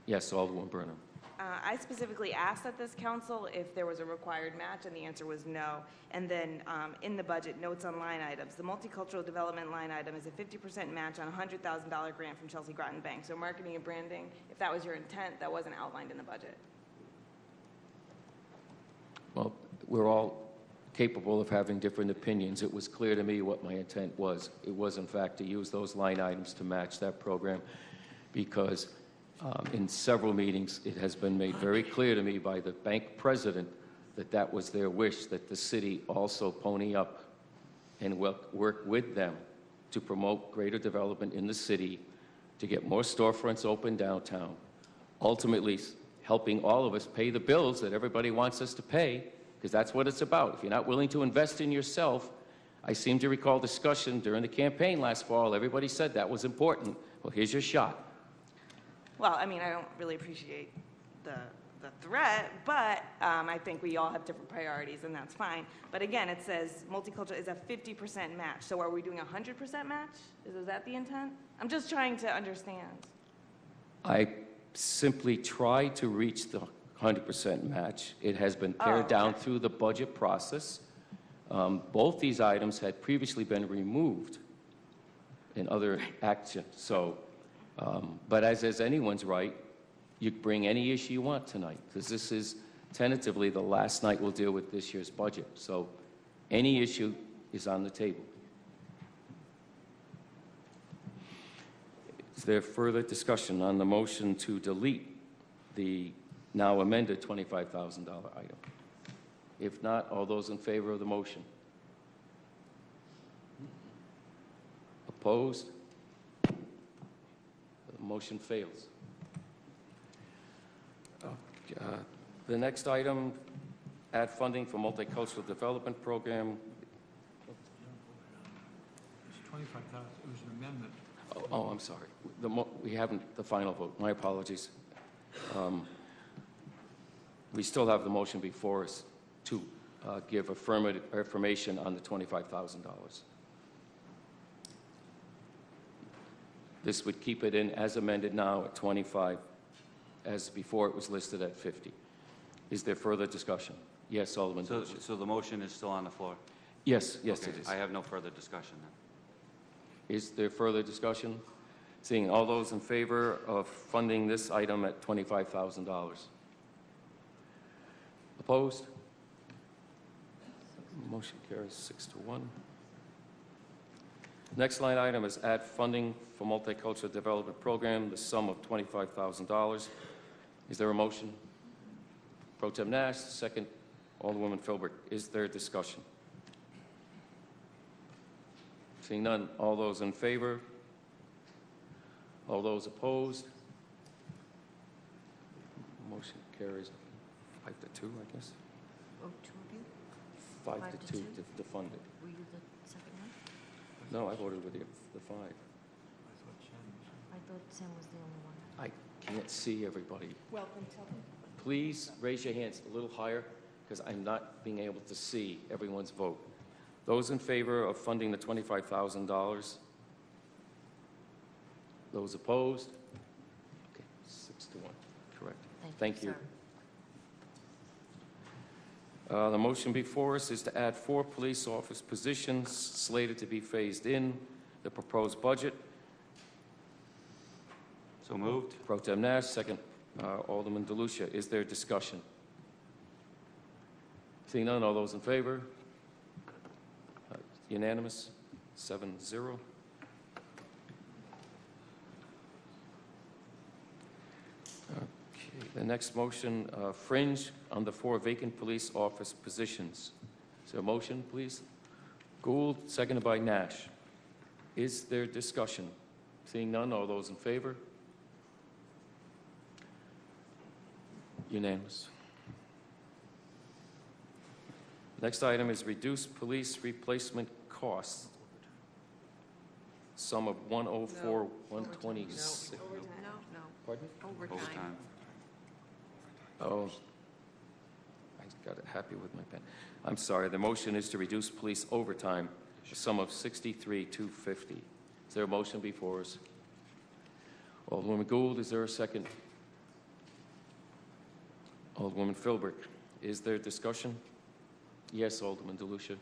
Yes, Alderman Burnham.
I specifically asked at this council if there was a required match, and the answer was no. And then in the budget, notes on line items. The multicultural development line item is a 50% match on a $100,000 grant from Chelsea Groton Bank. So marketing and branding, if that was your intent, that wasn't outlined in the budget.
Well, we're all capable of having different opinions. It was clear to me what my intent was. It was, in fact, to use those line items to match that program because in several meetings, it has been made very clear to me by the bank president that that was their wish, that the city also pony up and work with them to promote greater development in the city, to get more storefronts open downtown, ultimately helping all of us pay the bills that everybody wants us to pay, because that's what it's about. If you're not willing to invest in yourself, I seem to recall discussion during the campaign last fall. Everybody said that was important. Well, here's your shot.
Well, I mean, I don't really appreciate the threat, but I think we all have different priorities, and that's fine. But again, it says multicultural is a 50% match. So are we doing a 100% match? Is that the intent? I'm just trying to understand.
I simply tried to reach the 100% match. It has been pared
Oh,
down
okay.
through the budget process. Both these items had previously been removed in other actions. So, but as is anyone's right, you bring any issue you want tonight, because this is tentatively the last night we'll deal with this year's budget. So any issue is on the table. Is there further discussion on the motion to delete the now amended $25,000 item? If not, all those in favor of the motion? Opposed? The motion fails. The next item, add funding for multicultural development program.
It's 25,000, it was an amendment.
Oh, I'm sorry. We haven't, the final vote. My apologies. We still have the motion before us to give affirmative information on the $25,000. This would keep it in as amended now at 25, as before it was listed at 50. Is there further discussion? Yes, Alderman.
So the motion is still on the floor?
Yes, yes,
Okay,
it is.
I have no further discussion then.
Is there further discussion? Seeing all those in favor of funding this item at $25,000? Opposed? Motion carries 6-1. Next line item is add funding for multicultural development program, the sum of $25,000. Is there a motion? Pro Tem Nash, second. Alderwoman Philbrick. Is there discussion? Seeing none, all those in favor? All those opposed? Motion carries 5-2, I guess.
Oh, two of you?
5-2 to fund it.
Were you the second one?
No, I voted with the 5.
I thought Sam was the only one.
I can't see everybody.
Welcome, Tubby.
Please raise your hands a little higher, because I'm not being able to see everyone's vote. Those in favor of funding the $25,000? Those opposed? Okay, 6-1, correct. Thank you. The motion before us is to add 4 police office positions slated to be phased in the proposed budget.
So moved.
Pro Tem Nash, second. Alderman DeLucia. Is there discussion? Seeing none, all those in favor? Unanimous, 7-0. Okay, the next motion, fringe on the 4 vacant police office positions. Is there a motion, please? Gould, seconded by Nash. Is there discussion? Seeing none, all those in favor? Unanimous. Next item is reduce police replacement costs. Sum of 104, 126.
No,
Pardon?
overtime.
Oh, I got it happy with my pen. I'm sorry. The motion is to reduce police overtime, a sum of $63,250. Is there a motion before us? Alderwoman Gould, is there a second? Alderwoman Philbrick, is there discussion? Yes, Alderman DeLucia.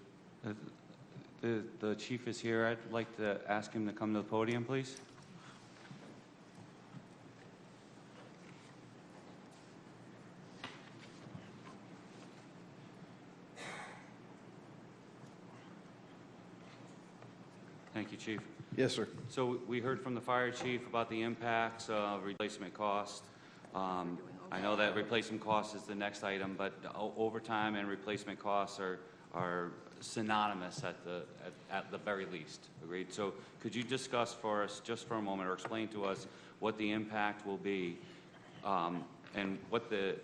The chief is here. I'd like to ask him to come to the podium, please. Thank you, Chief.
Yes, sir.
So we heard from the fire chief about the impacts of replacement cost. I know that replacement cost is the next item, but overtime and replacement costs are synonymous at the very least. Agreed? So could you discuss for us just for a moment, or explain to us what the impact will be, and what the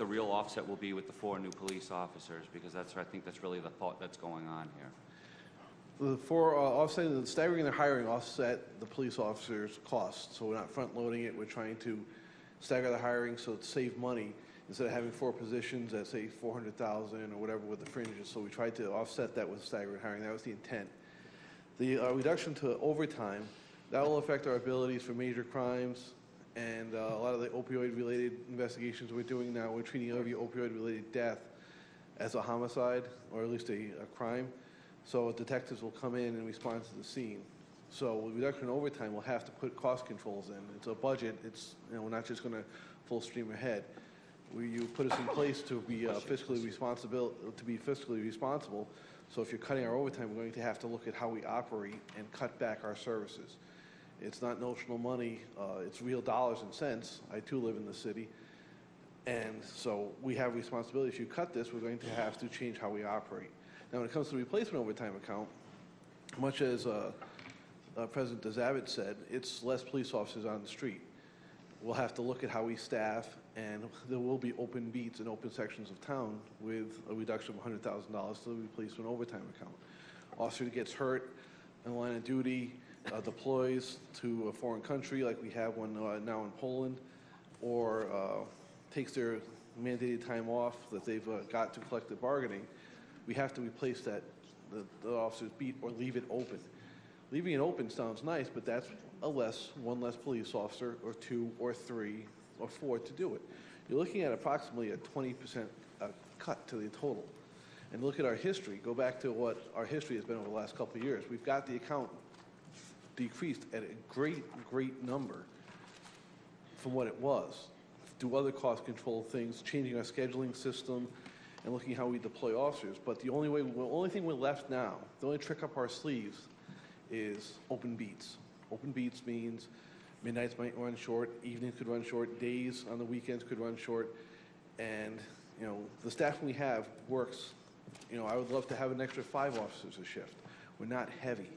real offset will be with the 4 new police officers? Because I think that's really the thought that's going on here.
For offsetting, the staggering the hiring offset the police officers' costs. So we're not front loading it. We're trying to stagger the hiring so to save money. instead of having 4 positions at, say, 400,000 or whatever with the fringes. So we tried to offset that with staggered hiring. That was the intent. The reduction to overtime, that will affect our abilities for major crimes and a lot of the opioid-related investigations we're doing now. We're treating every opioid-related death as a homicide, or at least a crime. So detectives will come in and respond to the scene. So with reduction in overtime, we'll have to put cost controls in. It's a budget. It's, we're not just going to full stream ahead. You put us in place to be fiscally responsible. So if you're cutting our overtime, we're going to have to look at how we operate and cut back our services. It's not notional money. It's real dollars and cents. I too live in the city. And so we have responsibility. If you cut this, we're going to have to change how we operate. Now, when it comes to the replacement overtime account, much as President DeZavitt said, it's less police officers on the street. We'll have to look at how we staff, and there will be open beats in open sections of town with a reduction of $100,000 to the replacement overtime account. Officer that gets hurt in the line of duty, deploys to a foreign country like we have one now in Poland, or takes their mandated time off that they've got to collective bargaining, we have to replace that, the officer's beat, or leave it open. Leaving it open sounds nice, but that's one less police officer, or 2, or 3, or 4 to do it. You're looking at approximately a 20% cut to the total. And look at our history. Go back to what our history has been over the last couple of years. We've got the account decreased at a great number from what it was. Do other cost control things, changing our scheduling system, and looking at how we deploy officers. But the only thing we're left now, the only trick up our sleeves, is open beats. Open beats means midnights might run short, evenings could run short, days on the weekends could run short, and the staff we have works. I would love to have an extra 5 officers a shift. We're not heavy,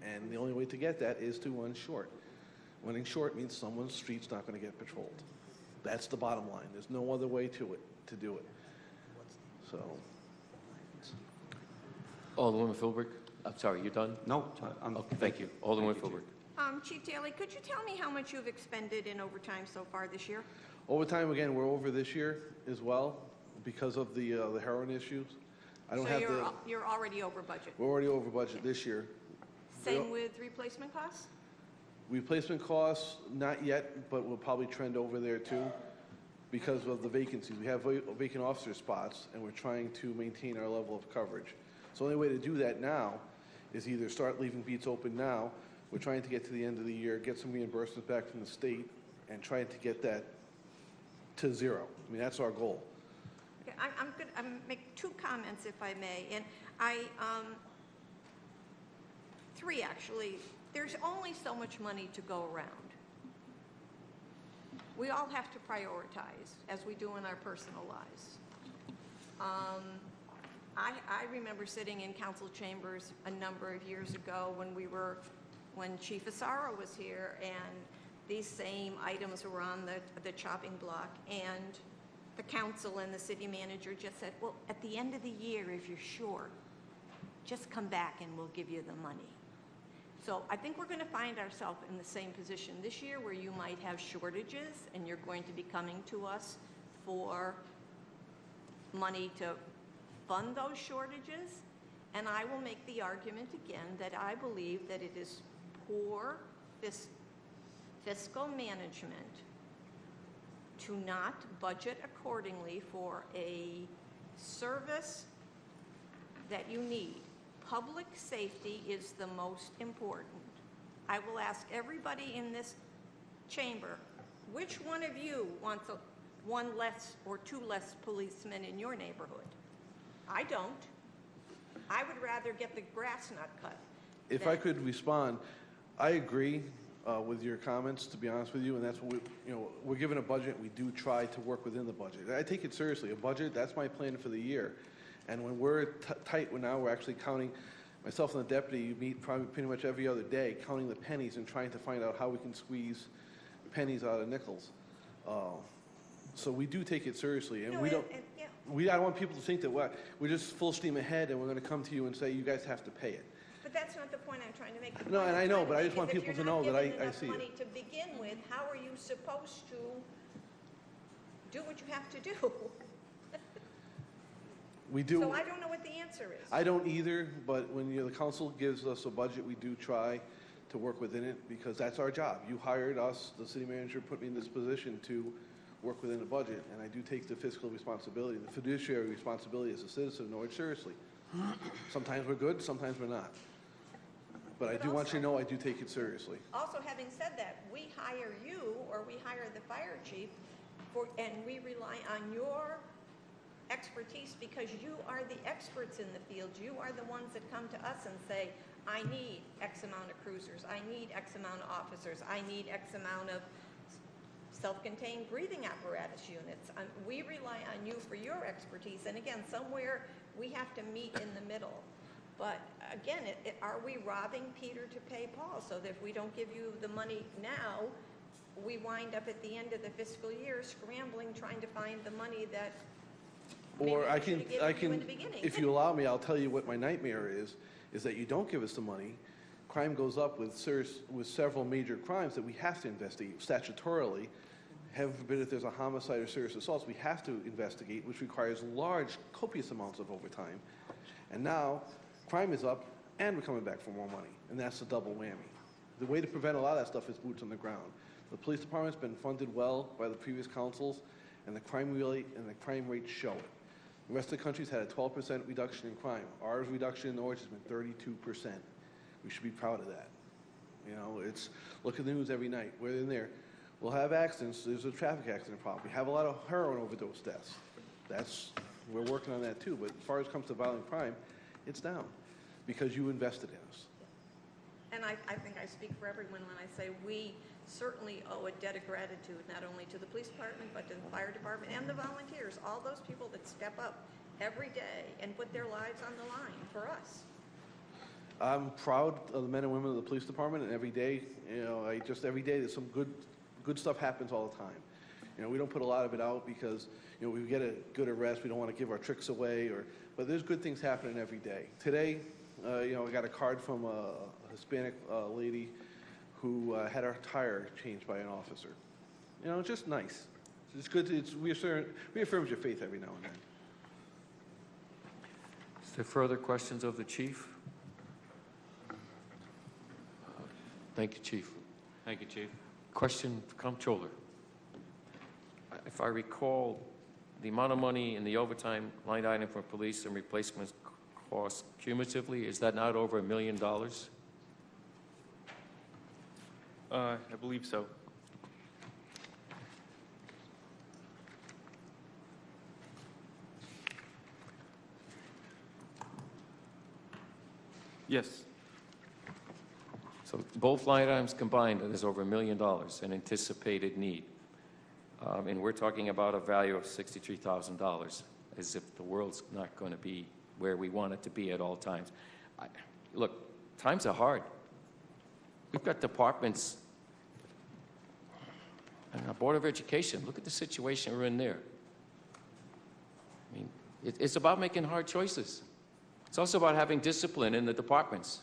and the only way to get that is to run short. Running short means someone's street's not going to get patrolled. That's the bottom line. There's no other way to do it. So.
Alderwoman Philbrick, I'm sorry, you done?
No.
Okay, thank you. Alderwoman Philbrick.
Chief Daly, could you tell me how much you've expended in overtime so far this year?
Overtime, again, we're over this year as well because of the heroin issues.
You're already over budget?
We're already over budget this year.
Same with replacement costs?
Replacement costs, not yet, but we'll probably trend over there too because of the vacancies. We have vacant officer spots, and we're trying to maintain our level of coverage. So the only way to do that now is either start leaving beats open now. We're trying to get to the end of the year, get some reimbursements back from the state, and trying to get that to 0. I mean, that's our goal.
Okay, I'm going to make 2 comments, if I may. And 3, actually. There's only so much money to go around. We all have to prioritize, as we do in our personal lives. I remember sitting in council chambers a number of years ago when Chief Asaro was here, and these same items were on the chopping block, and the council and the city manager just said, well, at the end of the year, if you're short, just come back and we'll give you the money. So I think we're going to find ourselves in the same position this year where you might have shortages and you're going to be coming to us for money to fund those shortages. And I will make the argument again that I believe that it is poor fiscal management to not budget accordingly for a service that you need. Public safety is the most important. I will ask everybody in this chamber, which one of you wants 1 less or 2 less policemen in your neighborhood? I don't. I would rather get the grass not cut.
If I could respond, I agree with your comments, to be honest with you, and that's what we're given a budget. We do try to work within the budget. I take it seriously. A budget, that's my plan for the year. And when we're tight, now we're actually counting, myself and the deputy meet probably pretty much every other day, counting the pennies and trying to find out how we can squeeze pennies out of nickels. So we do take it seriously, and we don't. I don't want people to think that we're just full steam ahead and we're going to come to you and say you guys have to pay it.
But that's not the point I'm trying to make.
No, and I know, but I just want people to know that I see it.
If you're not given enough money to begin with, how are you supposed to do what you have to do.
We do.
So I don't know what the answer is.
I don't either, but when the council gives us a budget, we do try to work within it because that's our job. You hired us, the city manager put me in this position to work within the budget, and I do take the fiscal responsibility, the fiduciary responsibility as a citizen of Norwich seriously. Sometimes we're good, sometimes we're not. But I do want you to know I do take it seriously.
Also, having said that, we hire you or we hire the fire chief and we rely on your expertise because you are the experts in the field. You are the ones that come to us and say, I need X amount of cruisers, I need X amount of officers, I need X amount of self-contained breathing apparatus units. We rely on you for your expertise, and again, somewhere we have to meet in the middle. But again, are we robbing Peter to pay Paul? So that if we don't give you the money now, we wind up at the end of the fiscal year scrambling, trying to find the money that
Or I can, if you allow me, I'll tell you what my nightmare is that you don't give us the money, crime goes up with several major crimes that we have to investigate statutorily. Heaven forbid if there's a homicide or serious assaults, we have to investigate, which requires large, copious amounts of overtime. And now, crime is up, and we're coming back for more money, and that's a double whammy. The way to prevent a lot of that stuff is boots on the ground. The police department's been funded well by the previous councils, and the crime rates show it. The rest of the country's had a 12% reduction in crime. Our reduction in Norwich has been 32%. We should be proud of that. You know, look at the news every night. We're in there. We'll have accidents. There's a traffic accident problem. We have a lot of heroin overdose deaths. We're working on that too. But as far as it comes to violent crime, it's down because you invested in us.
and I think I speak for everyone when I say we certainly owe a debt of gratitude not only to the police department, but to the fire department and the volunteers, all those people that step up every day and put their lives on the line for us.
I'm proud of the men and women of the police department, and every day, every day there's some good stuff happens all the time. We don't put a lot of it out because, we get a good arrest, we don't want to give our tricks away, but there's good things happening every day. Today, I got a card from a Hispanic lady who had her tire changed by an officer. Just nice. It's good. It reaffirms your faith every now and then.
Is there further questions of the chief? Thank you, Chief.
Thank you, Chief.
Question for Comptroller. If I recall, the amount of money in the overtime line item for police and replacement costs cumulatively, is that not over $1 million?
I believe so. Yes.
So both line items combined, there's over $1 million in anticipated need. And we're talking about a value of $63,000, as if the world's not going to be where we want it to be at all times. Look, times are hard. We've got departments and our Board of Education. Look at the situation we're in there. I mean, it's about making hard choices. It's also about having discipline in the departments,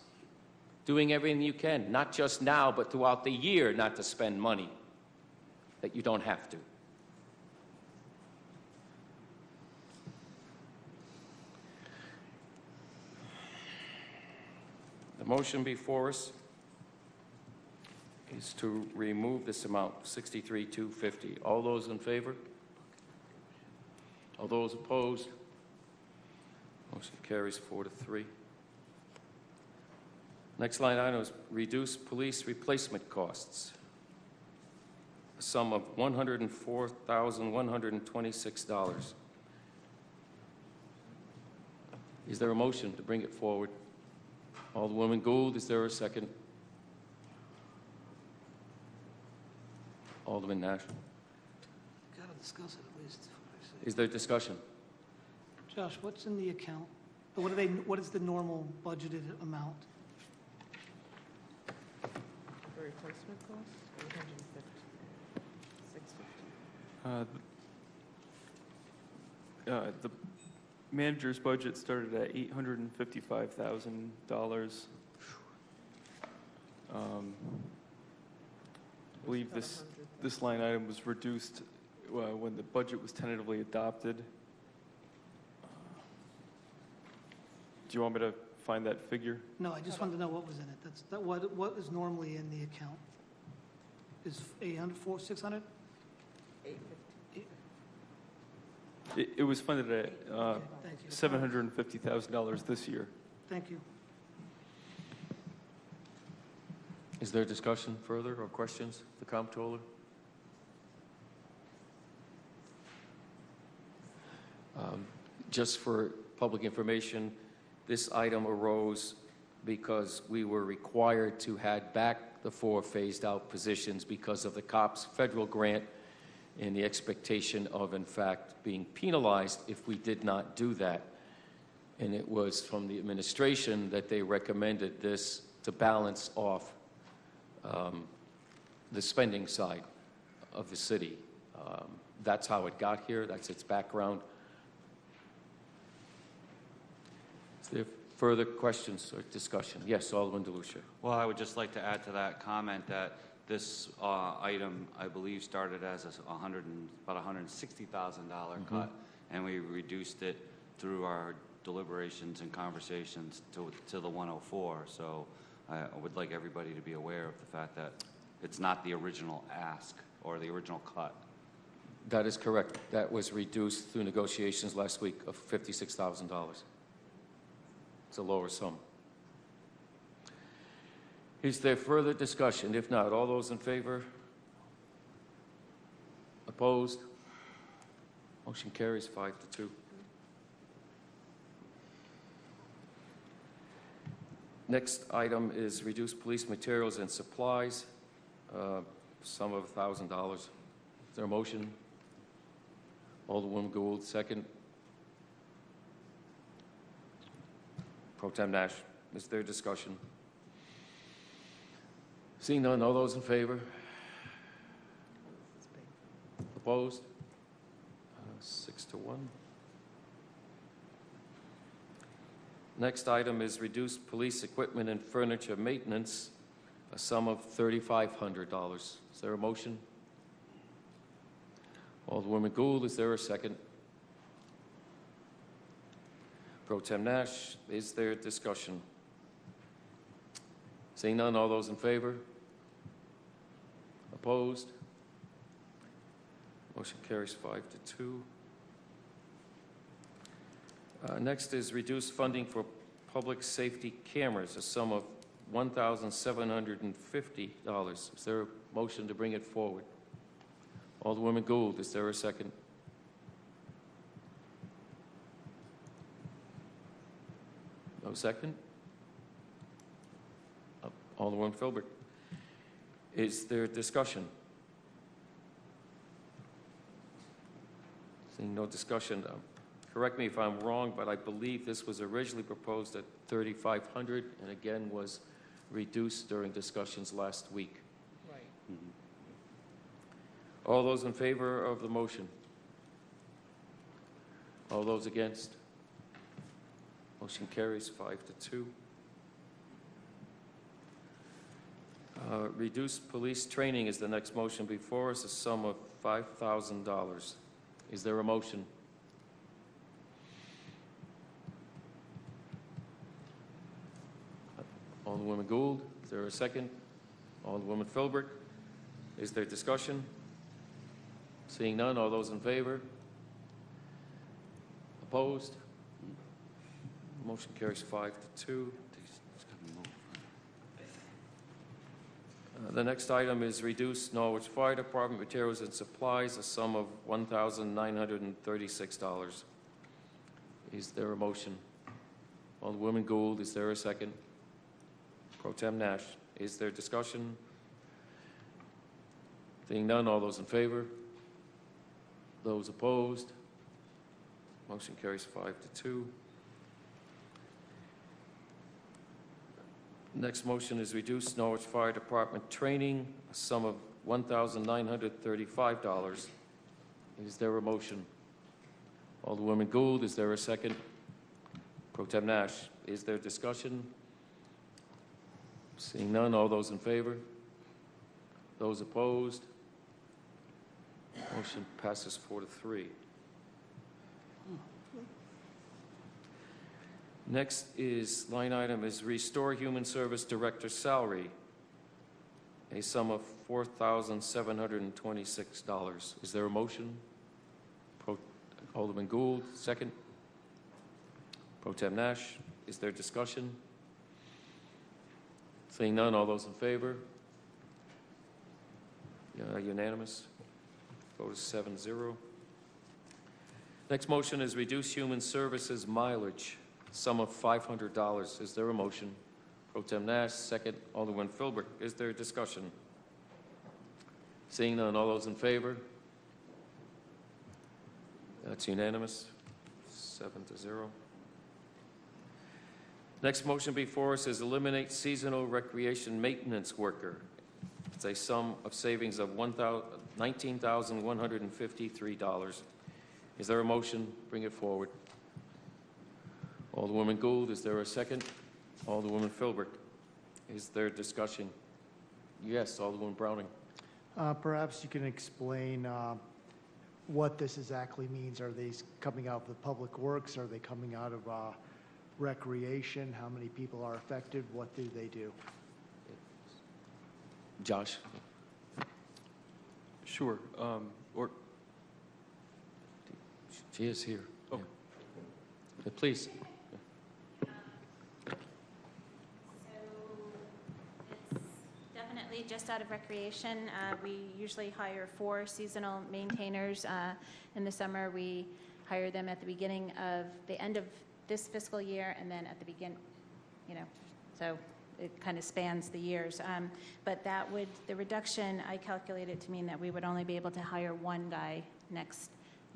doing everything you can, not just now, but throughout the year, not to spend money that you don't have to. The motion before us is to remove this amount, $63,250. All those in favor? All those opposed? Motion carries 4-3. Next line item is reduce police replacement costs. A sum of $104,126. Is there a motion to bring it forward? Alderwoman Gould, is there a second? Alderman Nash.
Got to discuss it at least.
Is there discussion?
Josh, what's in the account? What is the normal budgeted amount?
For replacement costs, 850, 650.
The manager's budget started at $855,000. I believe this line item was reduced when the budget was tentatively adopted. Do you want me to find that figure?
No, I just wanted to know what was in it. What is normally in the account? Is 800, 600?
It was funded at
Thank you.
$750,000 this year.
Thank you.
Is there discussion further or questions? The comptroller? Just for public information, this item arose because we were required to add back the 4 phased-out positions because of the COPS federal grant and the expectation of, in fact, being penalized if we did not do that. And it was from the administration that they recommended this to balance off the spending side of the city. That's how it got here. That's its background. Is there further questions or discussion? Yes, Alderman DeLucia.
Well, I would just like to add to that comment that this item, I believe, started as about $160,000 cut, and we reduced it through our deliberations and conversations to the 104. So I would like everybody to be aware of the fact that it's not the original ask or the original cut.
That is correct. That was reduced through negotiations last week of $56,000. It's a lower sum. Is there further discussion? If not, all those in favor? Opposed? Motion carries 5-2. Next item is reduced police materials and supplies, sum of $1,000. Is there a motion? Alderwoman Gould, second. Pro Tem Nash, is there discussion? Seeing none, all those in favor? Opposed? 6-1. Next item is reduced police equipment and furniture maintenance, a sum of $3,500. Is there a motion? Alderwoman Gould, is there a second? Pro Tem Nash, is there discussion? Seeing none, all those in favor? Opposed? Motion carries 5-2. Next is reduced funding for public safety cameras, a sum of $1,750. Is there a motion to bring it forward? Alderwoman Gould, is there a second? No second? Alderwoman Philbrick. Is there discussion? Seeing no discussion, correct me if I'm wrong, but I believe this was originally proposed at $3,500 and again was reduced during discussions last week.
Right.
All those in favor of the motion? All those against? Motion carries 5-2. Reduced police training is the next motion before us, a sum of $5,000. Is there a motion? Alderwoman Gould, is there a second? Alderwoman Philbrick, is there discussion? Seeing none, all those in favor? Opposed? Motion carries 5-2. The next item is reduce Norwich Fire Department materials and supplies, a sum of $1,936. Is there a motion? Alderwoman Gould, is there a second? Pro Tem Nash, is there discussion? Seeing none, all those in favor? Those opposed? Motion carries 5-2. Next motion is reduce Norwich Fire Department training, a sum of $1,935. Is there a motion? Alderwoman Gould, is there a second? Pro Tem Nash, is there discussion? Seeing none, all those in favor? Those opposed? Motion passes 4-3. Next is, line item is Restore Human Service Director salary, a sum of $4,726. Is there a motion? Alderman Gould, second. Pro Tem Nash, is there discussion? Seeing none, all those in favor? Unanimous. Vote is 7-0. Next motion is reduce human services mileage, sum of $500. Is there a motion? Pro Tem Nash, second. Alderman Philbrick, is there discussion? Seeing none, all those in favor? That's unanimous, 7-0. Next motion before us is eliminate seasonal recreation maintenance worker. It's a sum of savings of $19,153. Is there a motion? Bring it forward. Alderwoman Gould, is there a second? Alderwoman Philbrick, is there discussion? Yes, Alderwoman Browning.
Perhaps you can explain what this exactly means. Are these coming out of the Public Works? Are they coming out of recreation? How many people are affected? What do they do?
Josh?
Sure. Or
she is here. Oh. Yeah. Please.
Definitely just out of recreation. We usually hire 4 seasonal maintainers. In the summer, we hire them at the beginning of the end of this fiscal year and then at the begin, so it kind of spans the years. But that would, the reduction, I calculated to mean that we would only be able to hire 1 guy next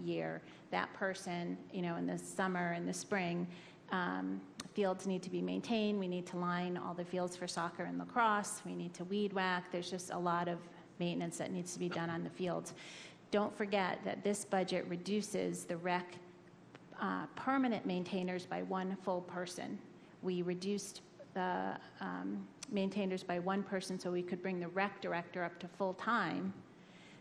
year. That person, in the summer and the spring, fields need to be maintained. We need to line all the fields for soccer and lacrosse. We need to weed whack. There's just a lot of maintenance that needs to be done on the fields. Don't forget that this budget reduces the rec permanent maintainers by 1 full person. We reduced the maintainers by 1 person so we could bring the rec director up to full-time.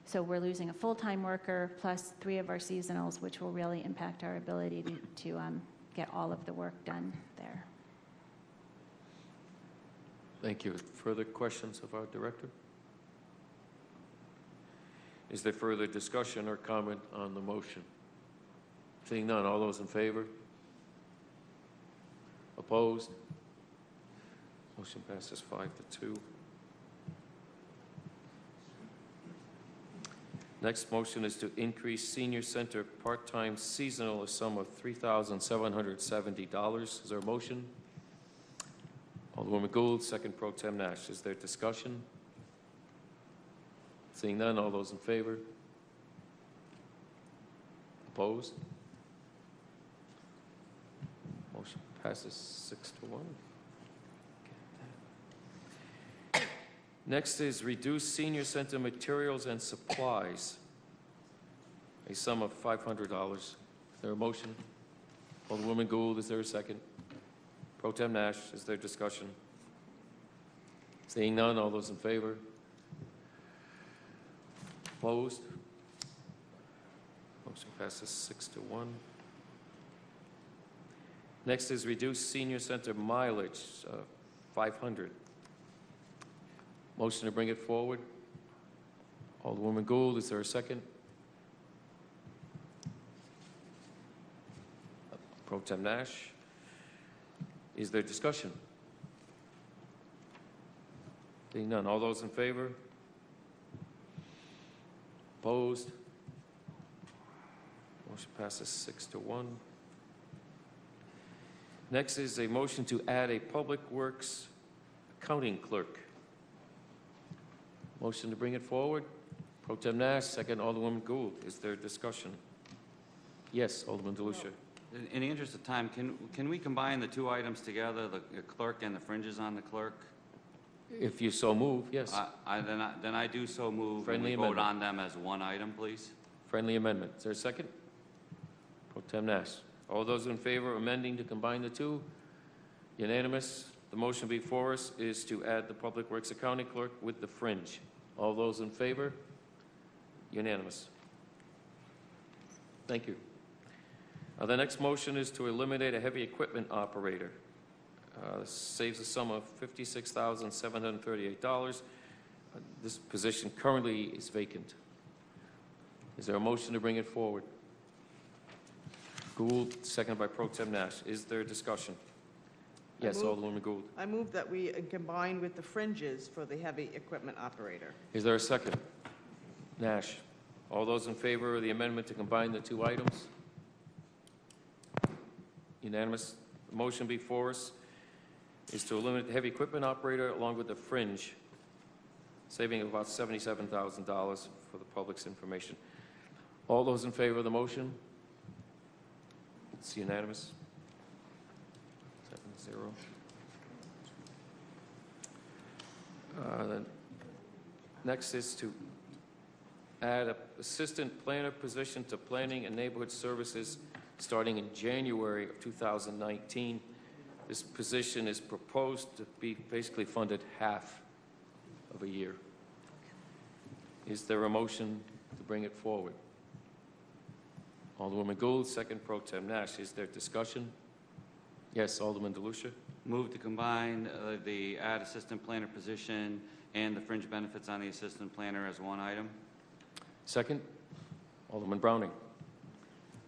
So we're losing a full-time worker plus 3 of our seasonals, which will really impact our ability to get all of the work done there.
Thank you. Further questions of our director? Is there further discussion or comment on the motion? Seeing none, all those in favor? Opposed? Motion passes 5-2. Next motion is to increase senior center part-time seasonal a sum of $3,770. Is there a motion? Alderwoman Gould, second. Pro Tem Nash. Is there discussion? Seeing none, all those in favor? Opposed? Motion passes 6-1. Next is reduce senior center materials and supplies, a sum of $500. Is there a motion? Alderwoman Gould, is there a second? Pro Tem Nash, is there discussion? Seeing none, all those in favor? Opposed? Motion passes 6-1. Next is reduce senior center mileage, 500. Motion to bring it forward. Alderwoman Gould, is there a second? Pro Tem Nash. Is there discussion? Seeing none. All those in favor? Opposed? Motion passes 6-1. Next is a motion to add a Public Works accounting clerk. Motion to bring it forward. Pro Tem Nash, second. Alderwoman Gould. Is there discussion? Yes, Alderman DeLucia.
In the interest of time, can we combine the 2 items together, the clerk and the fringes on the clerk?
If you so move, yes.
Then I do so move.
Friendly
and we vote
amendment.
on them as 1 item, please.
Friendly amendment. Is there a second? Pro Tem Nash. All those in favor of amending to combine the 2? Unanimous. The motion before us is to add the Public Works accounting clerk with the fringe. All those in favor? Unanimous. Thank you. The next motion is to eliminate a heavy equipment operator. Saves a sum of $56,738. This position currently is vacant. Is there a motion to bring it forward? Gould, seconded by Pro Tem Nash. Is there discussion? Yes, Alderwoman Gould.
I move that we combine with the fringes for the heavy equipment operator.
Is there a second? Nash. All those in favor of the amendment to combine the two items? Unanimous. The motion before us is to eliminate the heavy equipment operator along with the fringe, saving about $77,000 for the public's information. All those in favor of the motion? It's unanimous. 7-0. The next is to add an assistant planner position to Planning and Neighborhood Services starting in January of 2019. This position is proposed to be basically funded half of a year. Is there a motion to bring it forward? Alderwoman Gould, second Pro Tem Nash. Is there discussion? Yes, Alderman DeLucia.
Move to combine the ad assistant planner position and the fringe benefits on the assistant planner as one item.
Second, Alderman Browning.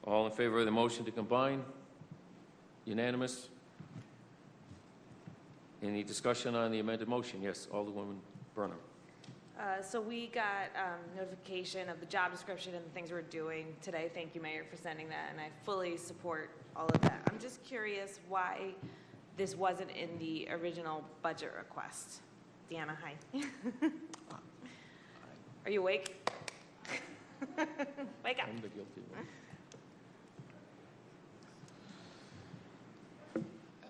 All in favor of the motion to combine? Unanimous? Any discussion on the amended motion? Yes, Alderwoman Burnham.
So we got notification of the job description and the things we're doing today. Thank you, Mayor, for sending that, and I fully support all of that. I'm just curious why this wasn't in the original budget request. Deanna, hi. Are you awake? Wake up.
I'm the guilty one.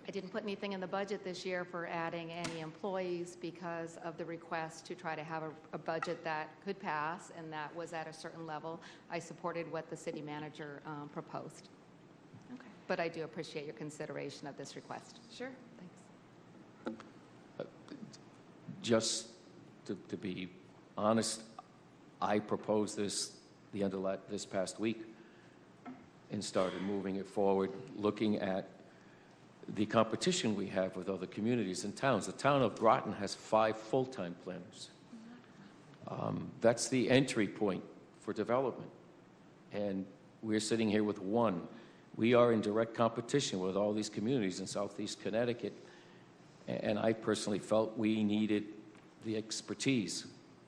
I didn't put anything in the budget this year for adding any employees because of the request to try to have a budget that could pass and that was at a certain level. I supported what the city manager proposed.
Okay.
But I do appreciate your consideration of this request.
Sure.
Thanks.
Just to be honest, I proposed this the end of this past week and started moving it forward, looking at the competition we have with other communities and towns. The town of Groton has 5 full-time planners. That's the entry point for development. And we're sitting here with 1. We are in direct competition with all these communities in Southeast Connecticut. And I personally felt we needed the expertise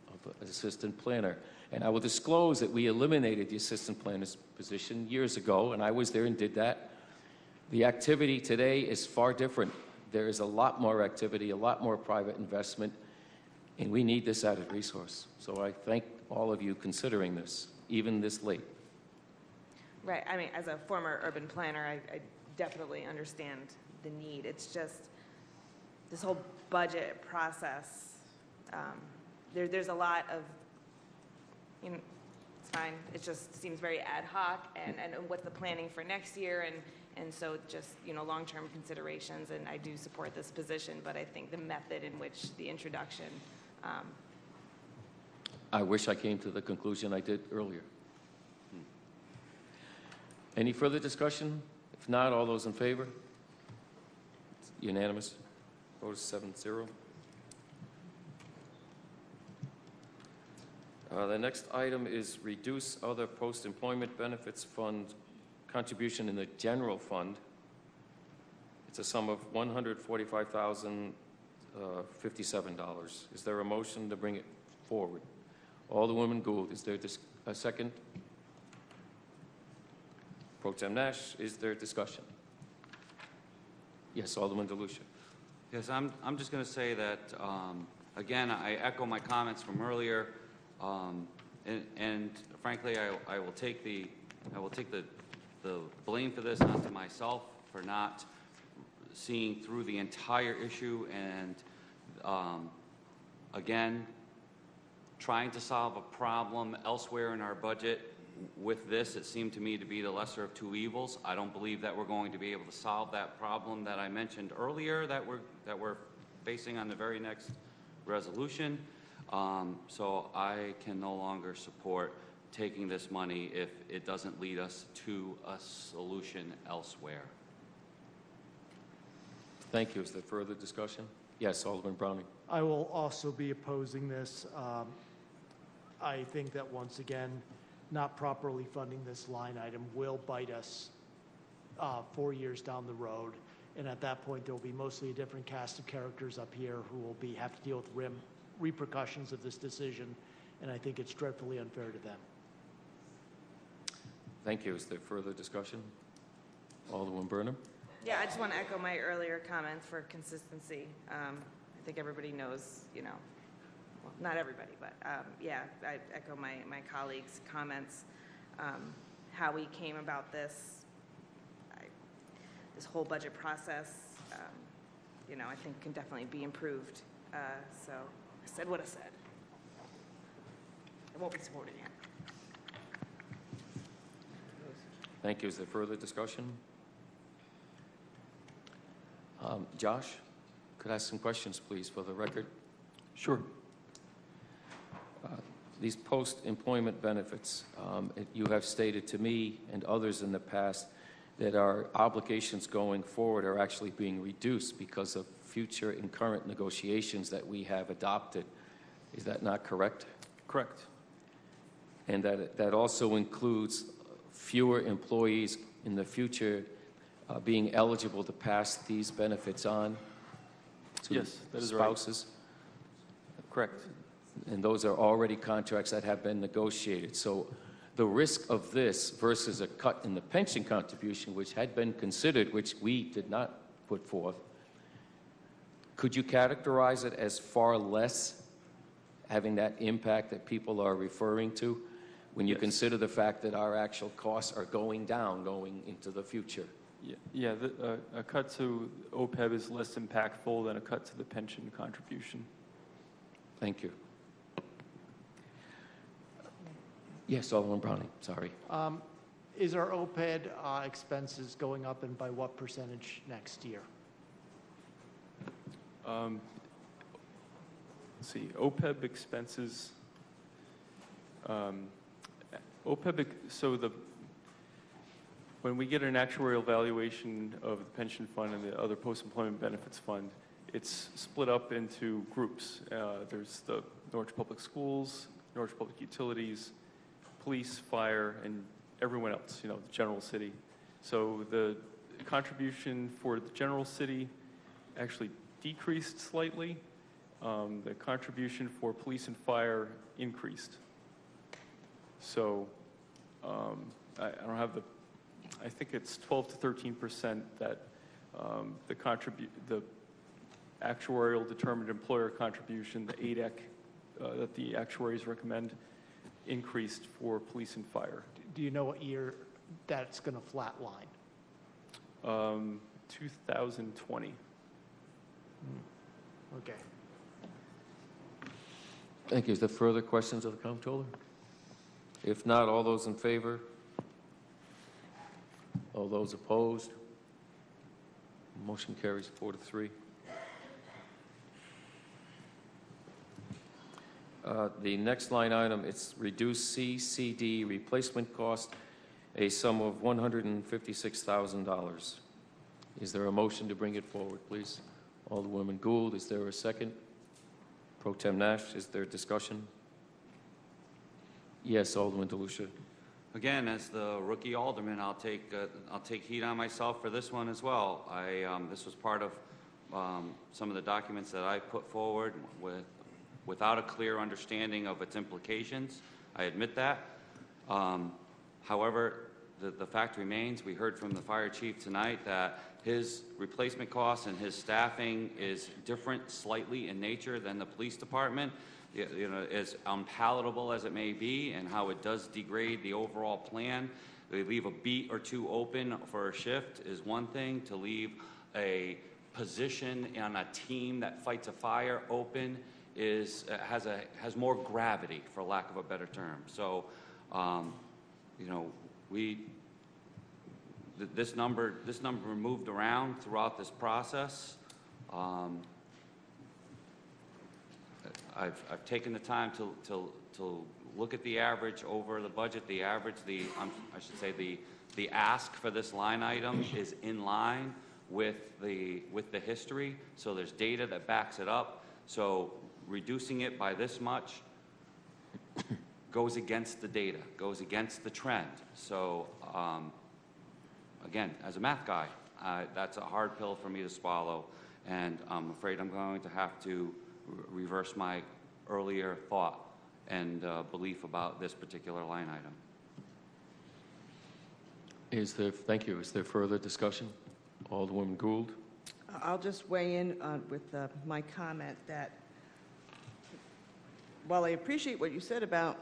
of an assistant planner. And I will disclose that we eliminated the assistant planner's position years ago, and I was there and did that. The activity today is far different. There is a lot more activity, a lot more private investment, and we need this added resource. So I thank all of you considering this, even this late.
Right. I mean, as a former urban planner, I definitely understand the need. It's just this whole budget process. There's a lot of, it's fine. It just seems very ad hoc, and what's the planning for next year, and so just, long-term considerations, and I do support this position, but I think the method in which the introduction.
I wish I came to the conclusion I did earlier. Any further discussion? If not, all those in favor? It's unanimous. Vote is 7-0. The next item is reduce other post-employment benefits fund contribution in the general fund. It's a sum of $145,057. Is there a motion to bring it forward? Alderwoman Gould, is there a second? Pro Tem Nash, is there discussion? Yes, Alderman DeLucia.
Yes, I'm just going to say that, again, I echo my comments from earlier, and frankly, I will take the blame for this onto myself for not seeing through the entire issue and, again, trying to solve a problem elsewhere in our budget. With this, it seemed to me to be the lesser of two evils. I don't believe that we're going to be able to solve that problem that I mentioned earlier that we're facing on the very next resolution. So I can no longer support taking this money if it doesn't lead us to a solution elsewhere.
Thank you. Is there further discussion? Yes, Alderman Browning.
I will also be opposing this. I think that once again, not properly funding this line item will bite us 4 years down the road. And at that point, there will be mostly a different cast of characters up here who will have to deal with repercussions of this decision. And I think it's dreadfully unfair to them.
Thank you. Is there further discussion? Alderman Burnham?
Yeah, I just want to echo my earlier comments for consistency. I think everybody knows, well, not everybody, but yeah, I echo my colleagues' comments. How we came about this whole budget process, I think can definitely be improved. So I said what I said. I won't be supporting it.
Thank you. Is there further discussion? Josh, could I ask some questions, please, for the record?
Sure.
These post-employment benefits, you have stated to me and others in the past that our obligations going forward are actually being reduced because of future and current negotiations that we have adopted. Is that not correct?
Correct.
And that also includes fewer employees in the future being eligible to pass these benefits on to
Yes, that is
spouses?
Right. Correct.
And those are already contracts that have been negotiated. So the risk of this versus a cut in the pension contribution, which had been considered, which we did not put forth, could you characterize it as far less having that impact that people are referring to when you consider the fact that our actual costs are going down going into the future?
Yeah, a cut to OPEB is less impactful than a cut to the pension contribution.
Thank you. Yes, Alderman Browning, sorry.
Is our OPED expenses going up, and by what percentage next year?
Let's see, OPEB expenses, when we get an actuarial valuation of the pension fund and the other post-employment benefits fund, it's split up into groups. There's the Norwich Public Schools, Norwich Public Utilities, police, fire, and everyone else, the general city. So the contribution for the general city actually decreased slightly. The contribution for police and fire increased. So I don't have I think it's 12 to 13% that the actuarial determined employer contribution, the ADEC, that the actuaries recommend, increased for police and fire.
Do you know what year that's going to flatline?
2020.
Okay.
Thank you. Is there further questions of the comptroller? If not, all those in favor? All those opposed? Motion carries 4-3. The next line item, it's reduced CCD replacement cost, a sum of $156,000. Is there a motion to bring it forward, please? Alderwoman Gould, is there a second? Pro Tem Nash, is there discussion? Yes, Alderman DeLucia.
Again, as the rookie alderman, I'll take heat on myself for this one as well. This was part of some of the documents that I put forward without a clear understanding of its implications. I admit that. However, the fact remains, we heard from the fire chief tonight that his replacement costs and his staffing is different slightly in nature than the police department. As unpalatable as it may be, and how it does degrade the overall plan. They leave a beat or two open for a shift is one thing. To leave a position on a team that fights a fire open has more gravity, for lack of a better term. So, this number moved around throughout this process. I've taken the time to look at the average over the budget, the average, I should say, the ask for this line item is in line with the history, so there's data that backs it up. So reducing it by this much goes against the data, goes against the trend. So again, as a math guy, that's a hard pill for me to swallow, and I'm afraid I'm going to have to reverse my earlier thought and belief about this particular line item.
Thank you. Is there further discussion? Alderwoman Gould?
I'll just weigh in with my comment that while I appreciate what you said about,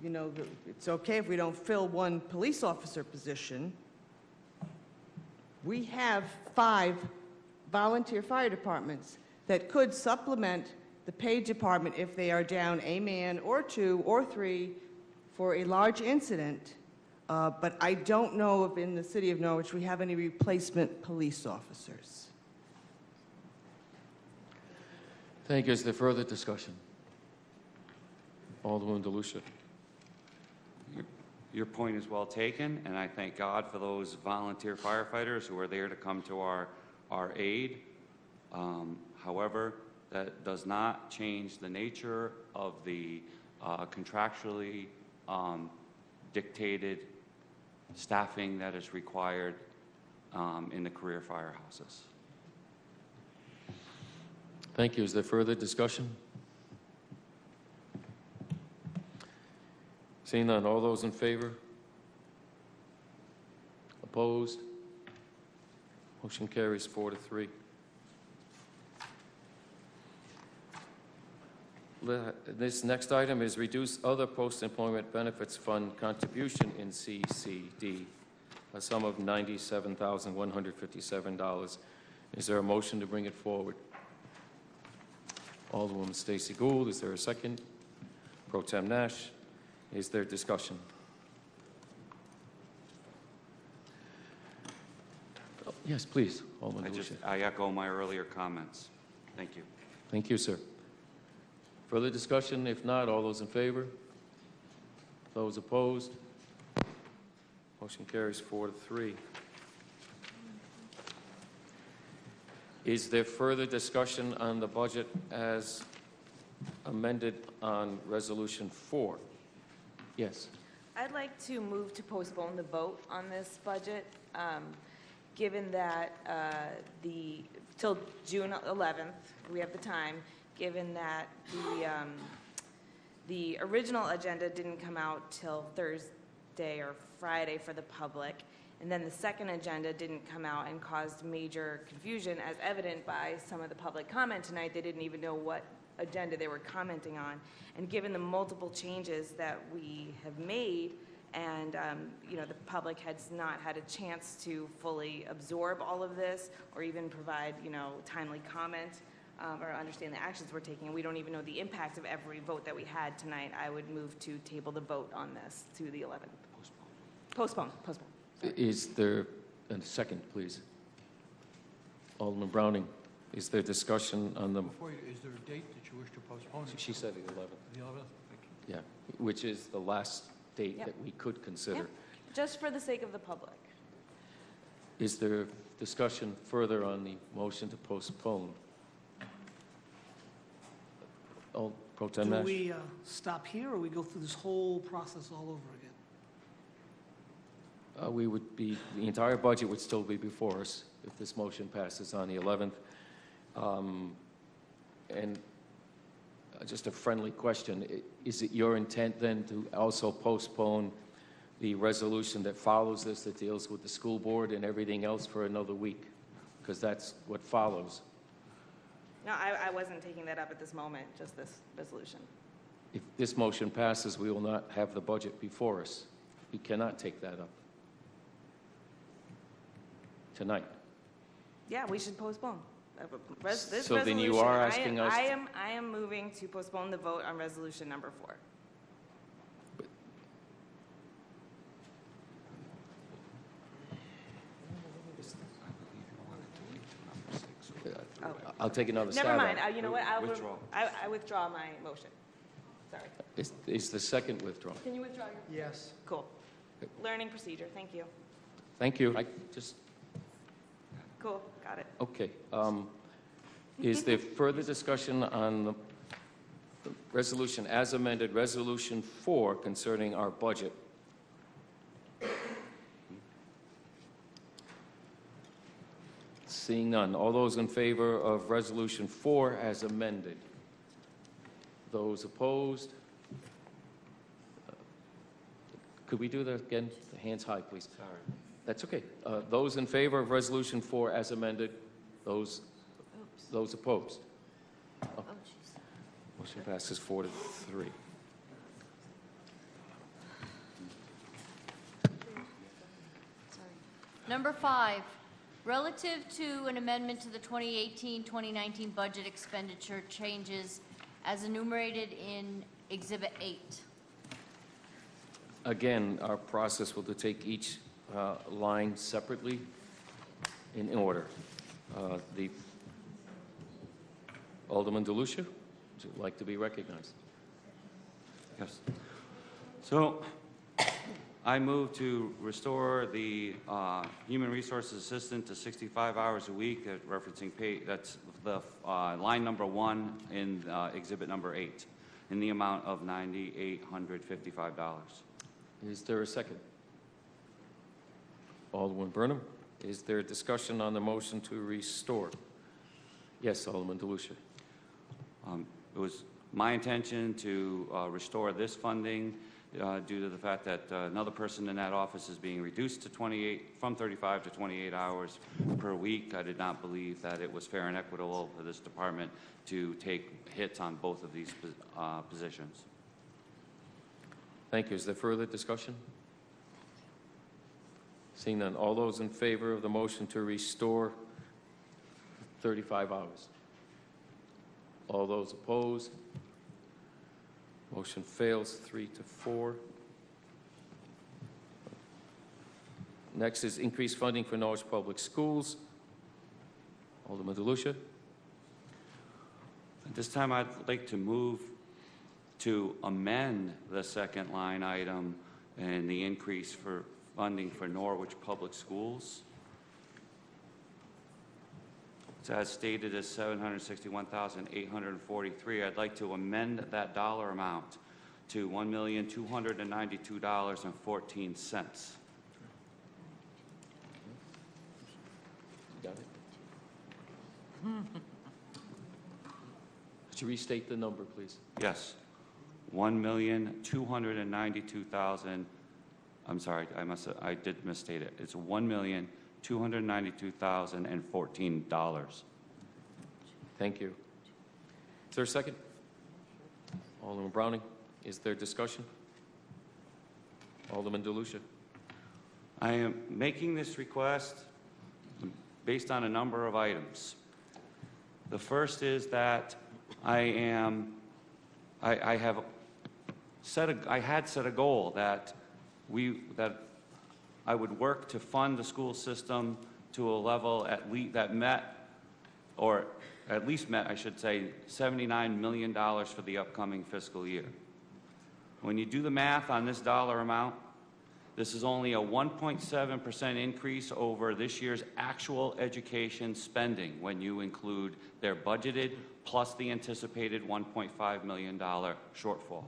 you know, it's okay if we don't fill one police officer position, we have 5 volunteer fire departments that could supplement the paid department if they are down a man or 2 or 3 for a large incident. But I don't know if in the city of Norwich we have any replacement police officers.
Thank you. Is there further discussion? Alderwoman DeLucia.
Your point is well taken, and I thank God for those volunteer firefighters who are there to come to our aid. However, that does not change the nature of the contractually dictated staffing that is required in the career firehouses.
Thank you. Is there further discussion? Seeing none, all those in favor? Opposed? Motion carries 4-3. This next item is reduce other post-employment benefits fund contribution in CCD, a sum of $97,157. Is there a motion to bring it forward? Alderwoman Stacey Gould, is there a second? Pro Tem Nash, is there discussion? Yes, please, Alderman DeLucia.
I echo my earlier comments. Thank you.
Thank you, sir. Further discussion? If not, all those in favor? Those opposed? Motion carries 4-3. Is there further discussion on the budget as amended on Resolution 4? Yes.
I'd like to move to postpone the vote on this budget, given that till June 11th, we have the time, given that the original agenda didn't come out till Thursday or Friday for the public, and then the second agenda didn't come out and caused major confusion, as evident by some of the public comment tonight. They didn't even know what agenda they were commenting on. And given the multiple changes that we have made, and you know, the public has not had a chance to fully absorb all of this or even provide, you know, timely comment or understand the actions we're taking, and we don't even know the impact of every vote that we had tonight, I would move to table the vote on this to the 11th. Postpone.
Is there a second, please? Alderman Browning, is there discussion on the...
Before you, is there a date that you wish to postpone it?
She said the 11th.
The 11th? Thank you.
Yeah, which is the last date that we could consider.
Yep. Just for the sake of the public.
Is there discussion further on the motion to postpone? Pro Tem
Do
Nash?
we stop here, or we go through this whole process all over again?
We would be, the entire budget would still be before us if this motion passes on the 11th. And just a friendly question, is it your intent then to also postpone the resolution that follows this, that deals with the school board and everything else, for another week? Because that's what follows.
No, I wasn't taking that up at this moment, just this resolution.
If this motion passes, we will not have the budget before us. We cannot take that up tonight.
Yeah, we should postpone. This
So then you are asking us...
I am moving to postpone the vote on resolution number 4.
I'll take another stab
Never
at
mind.
it.
You know what?
Withdraw.
I withdraw my motion. Sorry.
Is the second withdrawn?
Can you withdraw your?
Yes.
Cool. Learning procedure, thank you.
Thank you. I just,
Cool, got it.
okay. Is there further discussion on the resolution as amended, Resolution 4 concerning our budget? Seeing none. All those in favor of Resolution 4 as amended? Those opposed? Could we do that again? Hands high, please. Sorry. That's okay. Those in favor of Resolution 4 as amended? Those opposed? Oh. Motion passes 4-3.
Number 5, relative to an amendment to the 2018-2019 budget expenditure changes as enumerated in Exhibit 8.
Again, our process will to take each line separately in order. The Alderman DeLucia, would you like to be recognized?
Yes. So I move to restore the human resources assistant to 65 hours a week, referencing pay. That's the line number 1 in exhibit number 8, in the amount of $9,855.
Is there a second? Alderman Burnham, is there discussion on the motion to restore? Yes, Alderman DeLucia.
It was my intention to restore this funding due to the fact that another person in that office is being reduced to from 35 to 28 hours per week. I did not believe that it was fair and equitable for this department to take hits on both of these positions.
Thank you. Is there further discussion? Seeing none, all those in favor of the motion to restore 35 hours? All those opposed? Motion fails 3-4. Next is increased funding for Norwich Public Schools. Alderman DeLucia.
At this time, I'd like to move to amend the second line item and the increase for funding for Norwich Public Schools. It's as stated as $761,843. I'd like to amend that dollar amount to $1,292.14.
Got it. Could you restate the number, please?
Yes. $1,292,000. I'm sorry, I did misstate it. It's $1,292,014.
Thank you. Is there a second? Alderman Browning, is there discussion? Alderman DeLucia.
I am making this request based on a number of items. The first is that I had set a goal that I would work to fund the school system to a level that met, or at least met, I should say, $79 million for the upcoming fiscal year. When you do the math on this dollar amount, this is only a 1.7% increase over this year's actual education spending when you include their budgeted plus the anticipated $1.5 million shortfall.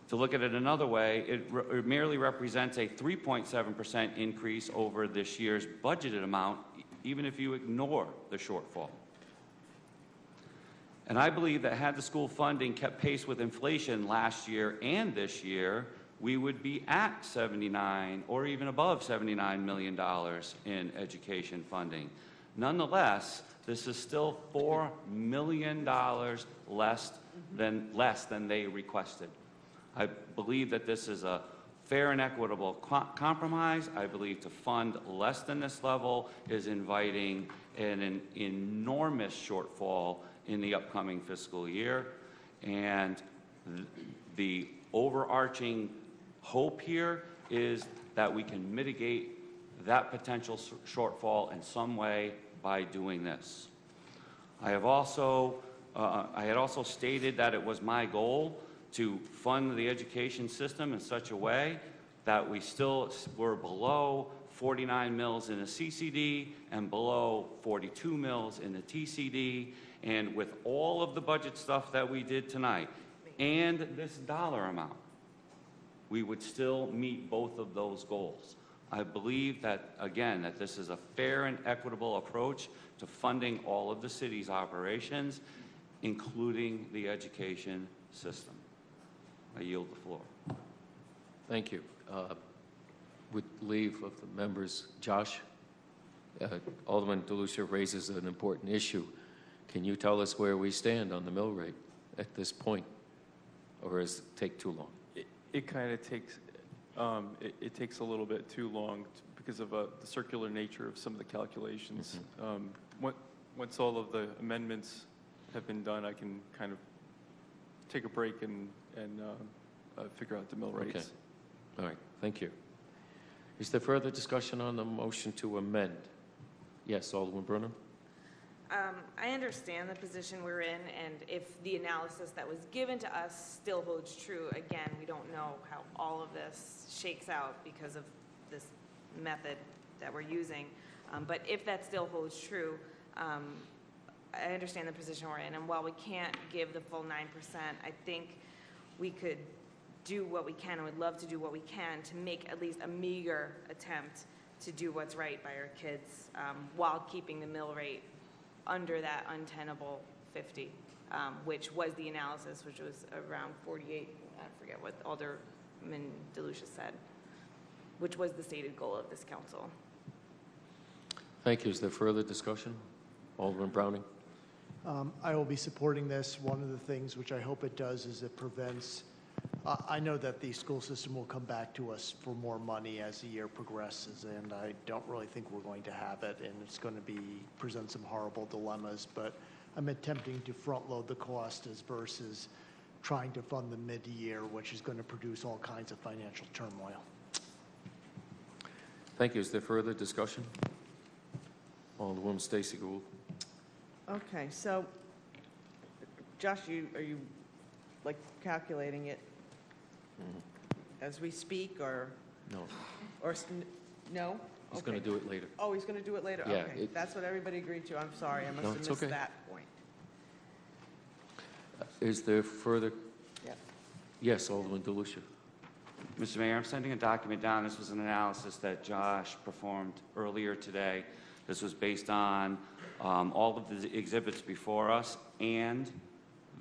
To look at it another way, it merely represents a 3.7% increase over this year's budgeted amount, even if you ignore the shortfall. And I believe that had the school funding kept pace with inflation last year and this year, we would be at $79 or even above $79 million in education funding. Nonetheless, this is still $4 million less than they requested. I believe that this is a fair and equitable compromise. I believe to fund less than this level is inviting an enormous shortfall in the upcoming fiscal year. And the overarching hope here is that we can mitigate that potential shortfall in some way by doing this. I have also I had also stated that it was my goal to fund the education system in such a way that we still were below 49 mils in the CCD and below 42 mils in the TCD. And with all of the budget stuff that we did tonight and this dollar amount, we would still meet both of those goals. I believe that, again, that this is a fair and equitable approach to funding all of the city's operations, including the education system. I yield the floor.
Thank you. With leave of the members, Josh, Alderman DeLucia raises an important issue. Can you tell us where we stand on the mill rate at this point, or does it take too long?
It kind of takes, it takes a little bit too long because of the circular nature of some of the calculations. Once all of the amendments have been done, I can kind of take a break and figure out the mill rates.
Okay. All right. Thank you. Is there further discussion on the motion to amend? Yes, Alderman Brunham?
I understand the position we're in, and if the analysis that was given to us still holds true, again, we don't know how all of this shakes out because of this method that we're using. But if that still holds true, I understand the position we're in, and while we can't give the full 9%, I think we could do what we can, and would love to do what we can to make at least a meager attempt to do what's right by our kids while keeping the mill rate under that untenable 50, which was the analysis, which was around 48, I forget what Alderman DeLucia said, which was the stated goal of this council.
Thank you. Is there further discussion? Alderman Browning?
I will be supporting this. One of the things which I hope it does is it prevents, I know that the school system will come back to us for more money as the year progresses, and I don't really think we're going to have it, and it's going to present some horrible dilemmas, but I'm attempting to front load the cost versus trying to fund the mid-year, which is going to produce all kinds of financial turmoil.
Thank you. Is there further discussion? Alderwoman Stacey Gould.
Okay, so, Josh, are you like calculating it as we speak, or?
No.
Or, no?
He's going to do it later.
Oh, he's going to do it later?
Yeah,
Okay, that's what everybody agreed to. I'm sorry, I must have missed that point.
Is there further?
Yep.
Yes, Alderman DeLucia.
Mr. Mayor, I'm sending a document down. This was an analysis that Josh performed earlier today. This was based on all of the exhibits before us and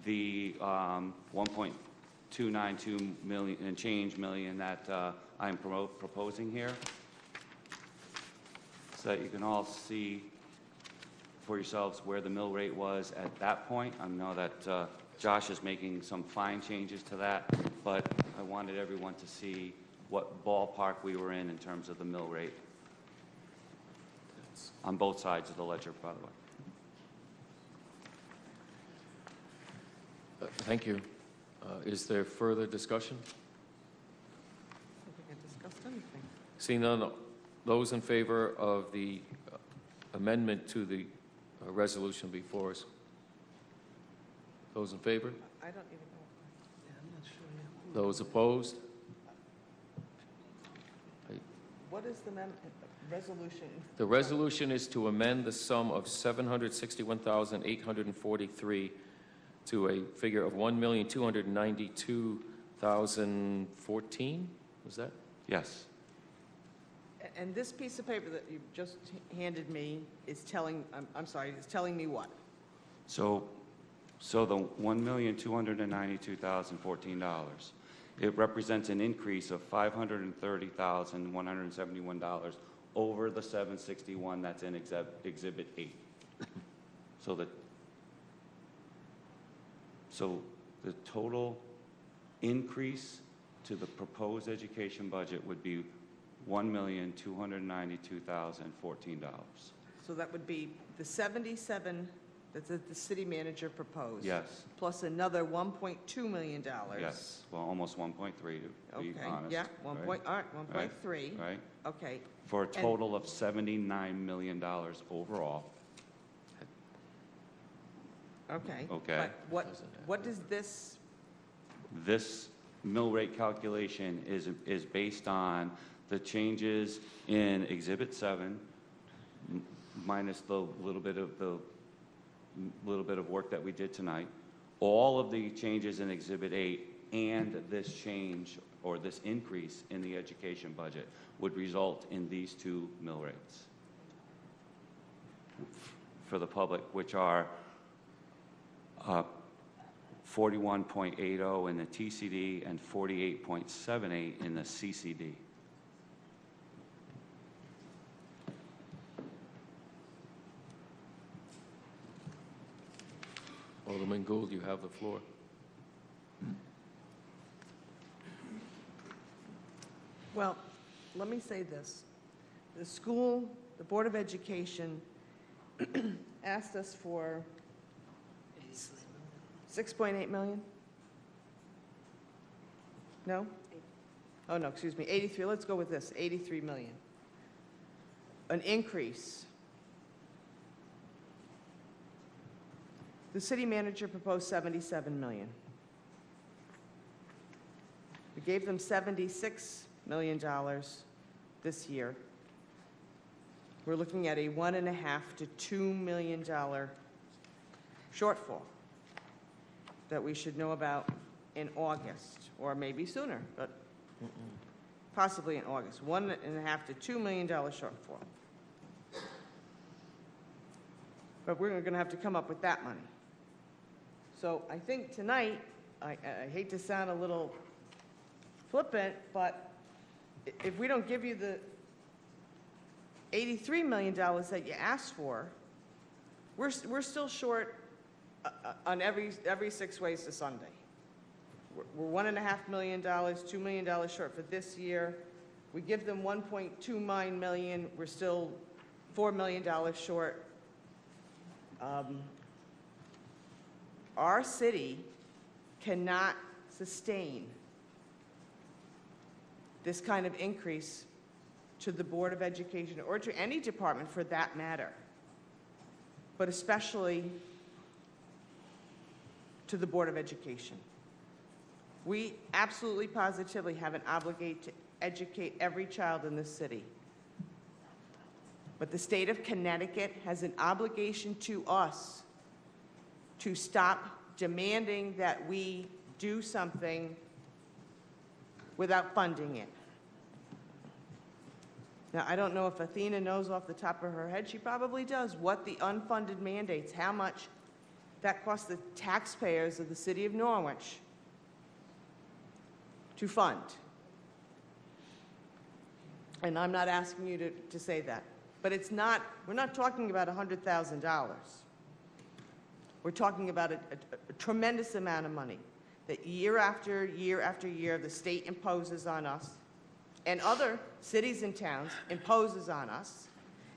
the 1.292 million and change million that I'm proposing here, so that you can all see for yourselves where the mill rate was at that point. I know that Josh is making some fine changes to that, but I wanted everyone to see what ballpark we were in terms of the mill rate on both sides of the ledger, by the way.
Thank you. Is there further discussion?
I don't think I discussed anything.
Seeing none, those in favor of the amendment to the resolution before us? Those in favor?
I don't even know.
Those opposed?
What is the resolution?
The resolution is to amend the sum of $761,843 to a figure of $1,292,014. Was that?
Yes.
And this piece of paper that you just handed me is telling, I'm sorry, is telling me what?
So the $1,292,014, it represents an increase of $530,171 over the 761 that's in Exhibit 8. So the total increase to the proposed education budget would be $1,292,014.
So that would be the 77 that the city manager proposed.
Yes.
Plus another $1.2 million.
Yes, well, almost 1.3 to be honest.
Yeah, all right, 1.3.
Right.
Okay.
For a total of $79 million overall.
Okay.
Okay.
But what does this,
This mill rate calculation is based on the changes in Exhibit 7, minus the little bit of work that we did tonight, all of the changes in Exhibit 8, and this change or this increase in the education budget would result in these two mill rates for the public, which are 41.80 in the TCD and 48.78 in the CCD.
Alderman Gould, you have the floor.
well, let me say this. The school, the Board of Education asked us for 6.8 million? No? Oh, no, excuse me, 83, let's go with this, 83 million. An increase. The city manager proposed 77 million. We gave them $76 million this year. We're looking at a $1.5 to $2 million shortfall that we should know about in August, or maybe sooner, but possibly in August. $1.5 to $2 million shortfall. But we're going to have to come up with that money. So I think tonight, I hate to sound a little flippant, but if we don't give you the $83 million that you asked for, we're still short on every 6 ways to Sunday. We're $1.5 million, $2 million short for this year. We give them $1.29 million. We're still $4 million short. Our city cannot sustain this kind of increase to the Board of Education, or to any department for that matter, but especially to the Board of Education. We absolutely positively have an obligation to educate every child in this city. But the state of Connecticut has an obligation to us to stop demanding that we do something without funding it. Now, I don't know if Athena knows off the top of her head, she probably does, what the unfunded mandates, how much that costs the taxpayers of the city of Norwich to fund. And I'm not asking you to say that. But it's not, we're not talking about $100,000. We're talking about a tremendous amount of money that year after year after year the state imposes on us, and other cities and towns imposes on us,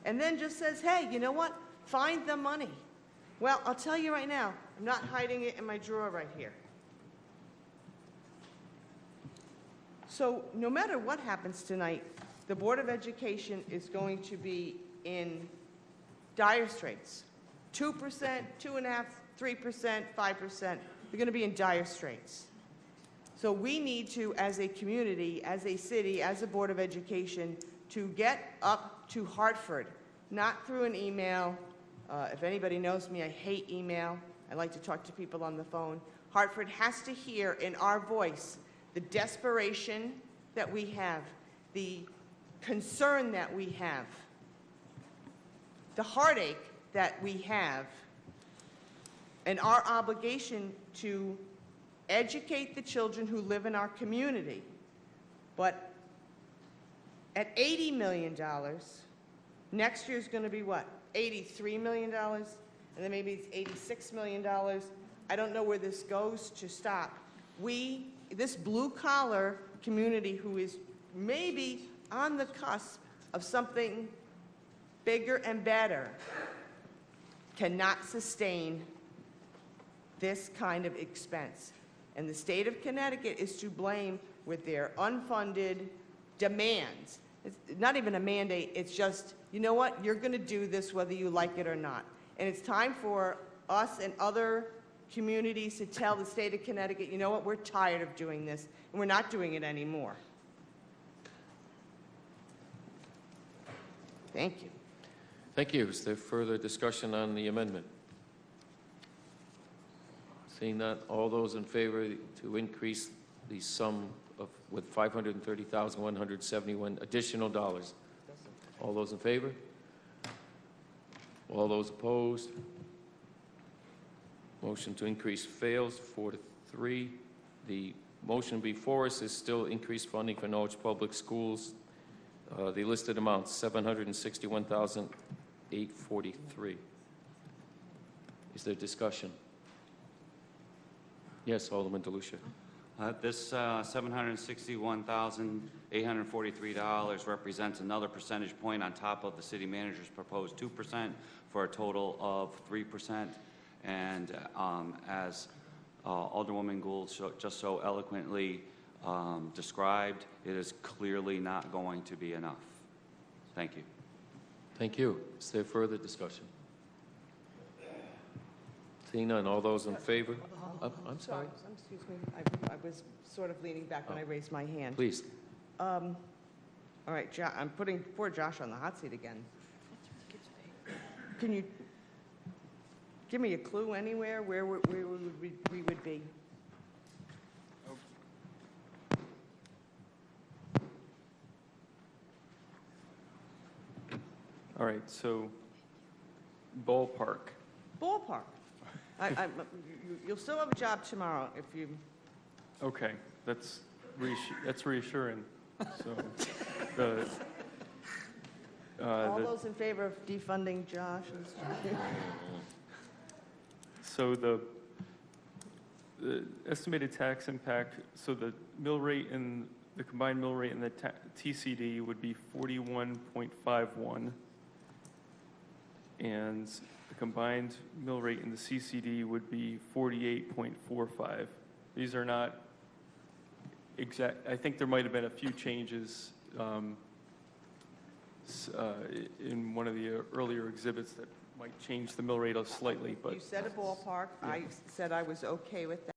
and then just says, hey, you know what? Find the money. Well, I'll tell you right now, I'm not hiding it in my drawer right here. So no matter what happens tonight, the Board of Education is going to be in dire straits. 2%, 2.5%, 3%, 5%. They're going to be in dire straits. So we need to, as a community, as a city, as a Board of Education, to get up to Hartford, not through an email. If anybody knows me, I hate email. I like to talk to people on the phone. Hartford has to hear in our voice the desperation that we have, the concern that we have, the heartache that we have, and our obligation to educate the children who live in our community. But at $80 million, next year's going to be what? $83 million? And then maybe it's $86 million. I don't know where this goes to stop. This blue-collar community who is maybe on the cusp of something bigger and better cannot sustain this kind of expense. And the state of Connecticut is to blame with their unfunded demands. It's not even a mandate, it's just, you know what, you're going to do this whether you like it or not. And it's time for us and other communities to tell the state of Connecticut, you know what, we're tired of doing this, and we're not doing it anymore. Thank you.
Thank you. Is there further discussion on the amendment? Seeing that, all those in favor to increase the sum of with $530,171 additional dollars? All those in favor? All those opposed? Motion to increase fails, 4-3. The motion before us is still increased funding for Norwich Public Schools. The listed amounts, $761,843. Is there discussion? Yes, Alderman DeLucia.
This $761,843 represents another percentage point on top of the city manager's proposed 2% for a total of 3%. And as Alderwoman Gould just so eloquently described, it is clearly not going to be enough. Thank you.
Thank you. Is there further discussion? Seeing none, all those in favor? I'm sorry.
Excuse me, I was sort of leaning back when I raised my hand.
Please.
All right, I'm putting poor Josh on the hot seat again. Can you give me a clue anywhere where we would be?
All right, so ballpark.
Ballpark. You'll still have a job tomorrow if you...
Okay, that's reassuring. So,
all those in favor of defunding Josh?
So the estimated tax impact, so the mill rate and the combined mill rate and the TCD would be 41.51, and the combined mill rate in the CCD would be 48.45. These are not exact. I think there might have been a few changes in one of the earlier exhibits that might change the mill rate slightly. But
you said a ballpark. Yeah. I said I was okay with that.